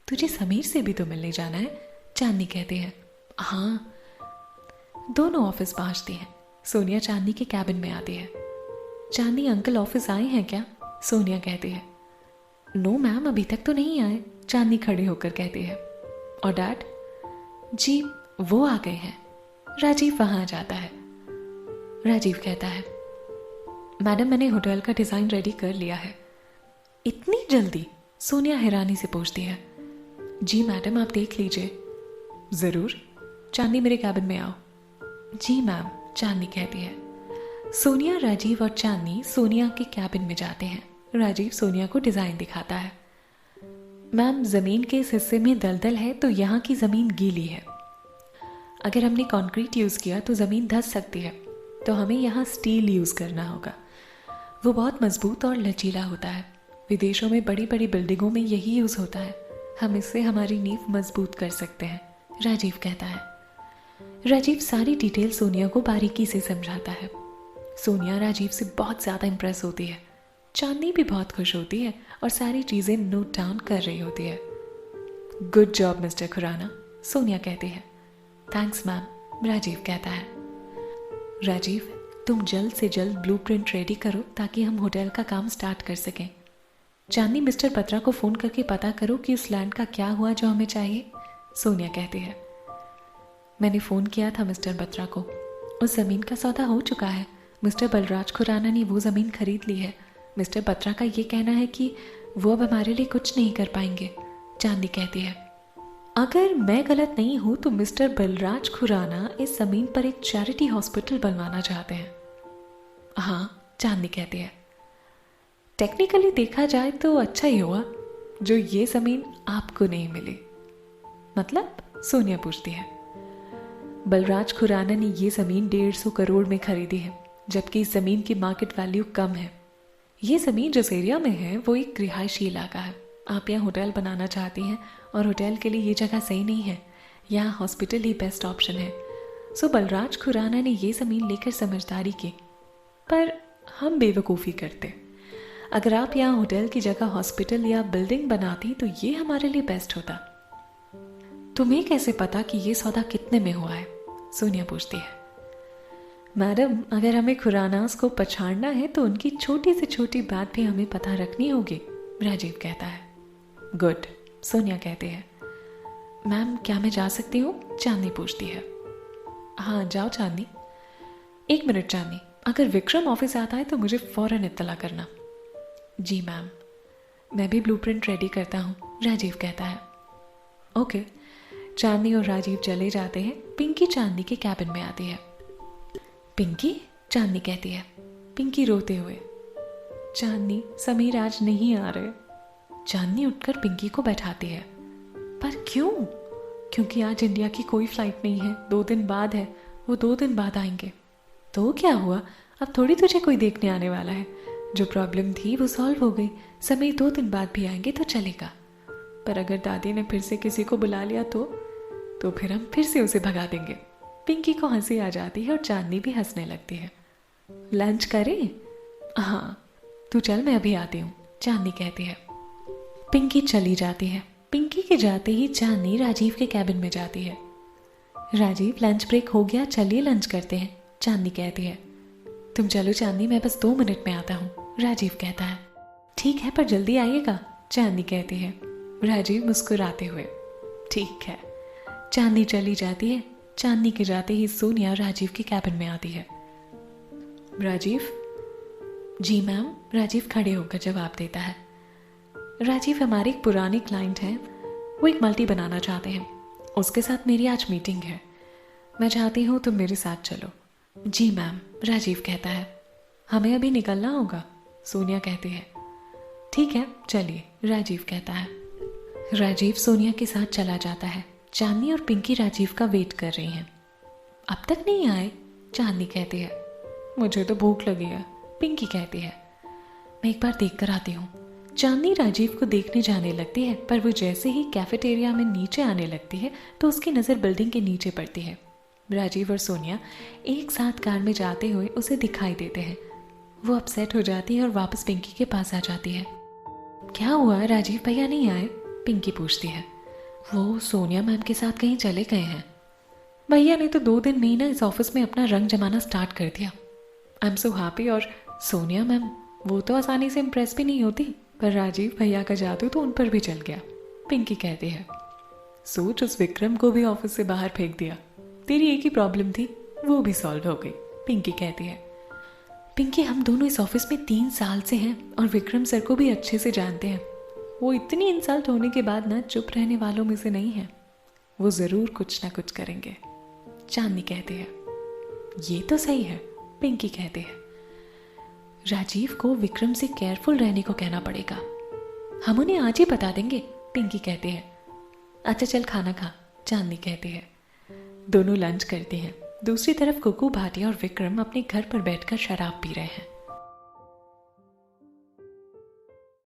तुझे समीर से भी तो मिलने जाना है, चांदनी कहती है। हाँ। दोनों ऑफिस पहुंचती हैं। सोनिया चांदनी के कैबिन में आती है। चांदनी, अंकल ऑफिस आए हैं क्या? सोनिया कहती है। नो मैम, अभी तक तो नहीं आए, चांदनी खड़े होकर कहती है। और डैड? जी वो आ गए हैं। राजीव वहां जाता है। राजीव कहता है, मैडम मैंने होटल का डिज़ाइन रेडी कर लिया है। इतनी जल्दी? सोनिया हैरानी से पूछती है। जी मैडम, आप देख लीजिए। ज़रूर। चांदनी, मेरे कैबिन में आओ। जी मैम, चांदनी कहती है। सोनिया, राजीव और चांदनी सोनिया के कैबिन में जाते हैं। राजीव सोनिया को डिज़ाइन दिखाता है। मैम, ज़मीन के इस हिस्से में दलदल है तो यहाँ की ज़मीन गीली है। अगर हमने कंक्रीट यूज़ किया तो ज़मीन धंस सकती है, तो हमें यहाँ स्टील यूज़ करना होगा। वो बहुत मजबूत और लचीला होता है। विदेशों में बड़ी बड़ी बिल्डिंगों में यही यूज़ होता है। हम इससे हमारी नींव मजबूत कर सकते हैं, राजीव कहता है। राजीव सारी डिटेल सोनिया को बारीकी से समझाता है। सोनिया राजीव से बहुत ज़्यादा इम्प्रेस होती है। चांदनी भी बहुत खुश होती है और सारी चीज़ें नोट डाउन कर रही होती है। Good job mister Khurana, Sonia कहती है। थैंक्स मैम, राजीव कहता है। राजीव, तुम जल्द से जल्द ब्लूप्रिंट रेडी करो ताकि हम होटल का काम स्टार्ट कर सकें। चांदनी, मिस्टर बत्रा को फ़ोन करके पता करो कि उस लैंड का क्या हुआ जो हमें चाहिए, सोनिया कहती है। मैंने फ़ोन किया था मिस्टर बत्रा को, उस ज़मीन का सौदा हो चुका है। मिस्टर बलराज खुराना ने वो ज़मीन खरीद ली है। मिस्टर बत्रा का ये कहना है कि वो अब हमारे लिए कुछ नहीं कर पाएंगे, चांदनी कहती है। अगर मैं गलत नहीं हूं तो मिस्टर बलराज खुराना इस ज़मीन पर एक चैरिटी हॉस्पिटल बनवाना चाहते हैं। हाँ, चांदनी कहती है। टेक्निकली देखा जाए तो अच्छा ही हुआ जो ये ज़मीन आपको नहीं मिली। मतलब? सोनिया पूछती है। बलराज खुराना ने ये ज़मीन 150 करोड़ में खरीदी है, जबकि इस ज़मीन की मार्केट वैल्यू कम है। ये ज़मीन जिस एरिया में है वो एक रिहायशी इलाका है। आप यहाँ होटल बनाना चाहती हैं और होटल के लिए ये जगह सही नहीं है। यहाँ हॉस्पिटल ही बेस्ट ऑप्शन है। सो बलराज खुराना ने ये ज़मीन लेकर समझदारी की, पर हम बेवकूफ़ी करते। अगर आप यहाँ होटल की जगह हॉस्पिटल या बिल्डिंग बनाती तो ये हमारे लिए बेस्ट होता। तुम्हें कैसे पता कि ये सौदा कितने में हुआ है? सोनिया पूछती है। मैडम, अगर हमें खुरानास को पछाड़ना है तो उनकी छोटी से छोटी बात भी हमें पता रखनी होगी, राजीव कहता है। गुड, सोनिया कहती है। मैम, क्या मैं जा सकती हूँ? चांदनी पूछती है। हाँ जाओ चांदनी। 1 मिनट चांदनी, अगर विक्रम ऑफिस आता है तो मुझे फौरन इत्तला करना। जी मैम। मैं भी ब्लूप्रिंट रेडी करता हूँ, राजीव कहता है। ओके। चांदनी और राजीव चले जाते हैं। पिंकी चांदनी के कैबिन में आती है। पिंकी, चांदनी कहती है। पिंकी रोते हुए। चांदनी, समीर आज नहीं आ रहे। चांदनी उठकर पिंकी को बैठाती है। पर क्यों? क्योंकि आज इंडिया की कोई फ्लाइट नहीं है, 2 दिन बाद है। वो 2 दिन बाद आएंगे। तो क्या हुआ? अब थोड़ी तुझे कोई देखने आने वाला है। जो प्रॉब्लम थी वो सॉल्व हो गई। समीर 2 दिन बाद भी आएंगे तो चलेगा। पर अगर दादी ने फिर से किसी को बुला लिया तो फिर हम फिर से उसे भगा देंगे। पिंकी को हंसी आ जाती है और चांदनी भी हंसने लगती है। लंच करें? हाँ, तू चल, मैं अभी आती हूँ, चांदनी कहती है। पिंकी चली जाती है। पिंकी के जाते ही चांदनी राजीव के कैबिन में जाती है। राजीव, लंच ब्रेक हो गया, चलिए लंच करते हैं, चांदनी कहती है। तुम चलो चांदनी, मैं बस 2 मिनट में आता हूँ, राजीव कहता है। ठीक है, पर जल्दी आइएगा, चांदनी कहती है। राजीव मुस्कुराते हुए। ठीक है। चांदनी चली जाती है। चांदनी के जाते ही सोनिया राजीव के कैबिन में आती है। राजीव? जी मैम, राजीव खड़े होकर जवाब देता है। राजीव, हमारे एक पुराने क्लाइंट हैं, वो एक मल्टी बनाना चाहते हैं। उसके साथ मेरी आज मीटिंग है। मैं चाहती हूँ तुम मेरे साथ चलो। जी मैम, राजीव कहता है। हमें अभी निकलना होगा, सोनिया कहती है। ठीक है, चलिए, राजीव कहता है। राजीव सोनिया के साथ चला जाता है। चांदनी और पिंकी राजीव का वेट कर रही हैं। अब तक नहीं आए, चांदनी कहती है। मुझे तो भूख लगी है, पिंकी कहती है। मैं एक बार देख कर आती हूँ। चांदनी राजीव को देखने जाने लगती है, पर वो जैसे ही कैफेटेरिया में नीचे आने लगती है तो उसकी नज़र बिल्डिंग के नीचे पड़ती है। राजीव और सोनिया एक साथ कार में जाते हुए उसे दिखाई देते हैं। वो अपसेट हो जाती है और वापस पिंकी के पास आ जाती है। क्या हुआ, राजीव भैया नहीं आए? पिंकी पूछती है। वो सोनिया मैम के साथ कहीं चले गए हैं। भैया ने तो 2 दिन में ही ना इस ऑफिस में अपना रंग जमाना स्टार्ट कर दिया। I am so happy. और सोनिया मैम, वो तो आसानी से इम्प्रेस भी नहीं होती, पर राजीव भैया का जादू तो उन पर भी चल गया। पिंकी कहती है। सोच, उस विक्रम को भी ऑफिस से बाहर फेंक दिया। तेरी एक ही प्रॉब्लम थी, वो भी सॉल्व हो गई। पिंकी कहती है। पिंकी, हम दोनों इस ऑफिस में 3 साल से हैं और विक्रम सर को भी अच्छे से जानते हैं। वो इतनी इंसल्ट होने के बाद ना चुप रहने वालों में से नहीं है। वो जरूर कुछ ना कुछ करेंगे। चांदनी कहती है। ये तो सही है। पिंकी कहती है। राजीव को विक्रम से केयरफुल रहने को कहना पड़ेगा। हम उन्हें आज ही बता देंगे। पिंकी कहती है। अच्छा चल खाना खा। चांदनी कहती है। दोनों लंच करते हैं। दूसरी तरफ कुकू, भाटिया और विक्रम अपने घर पर बैठकर शराब पी रहे हैं।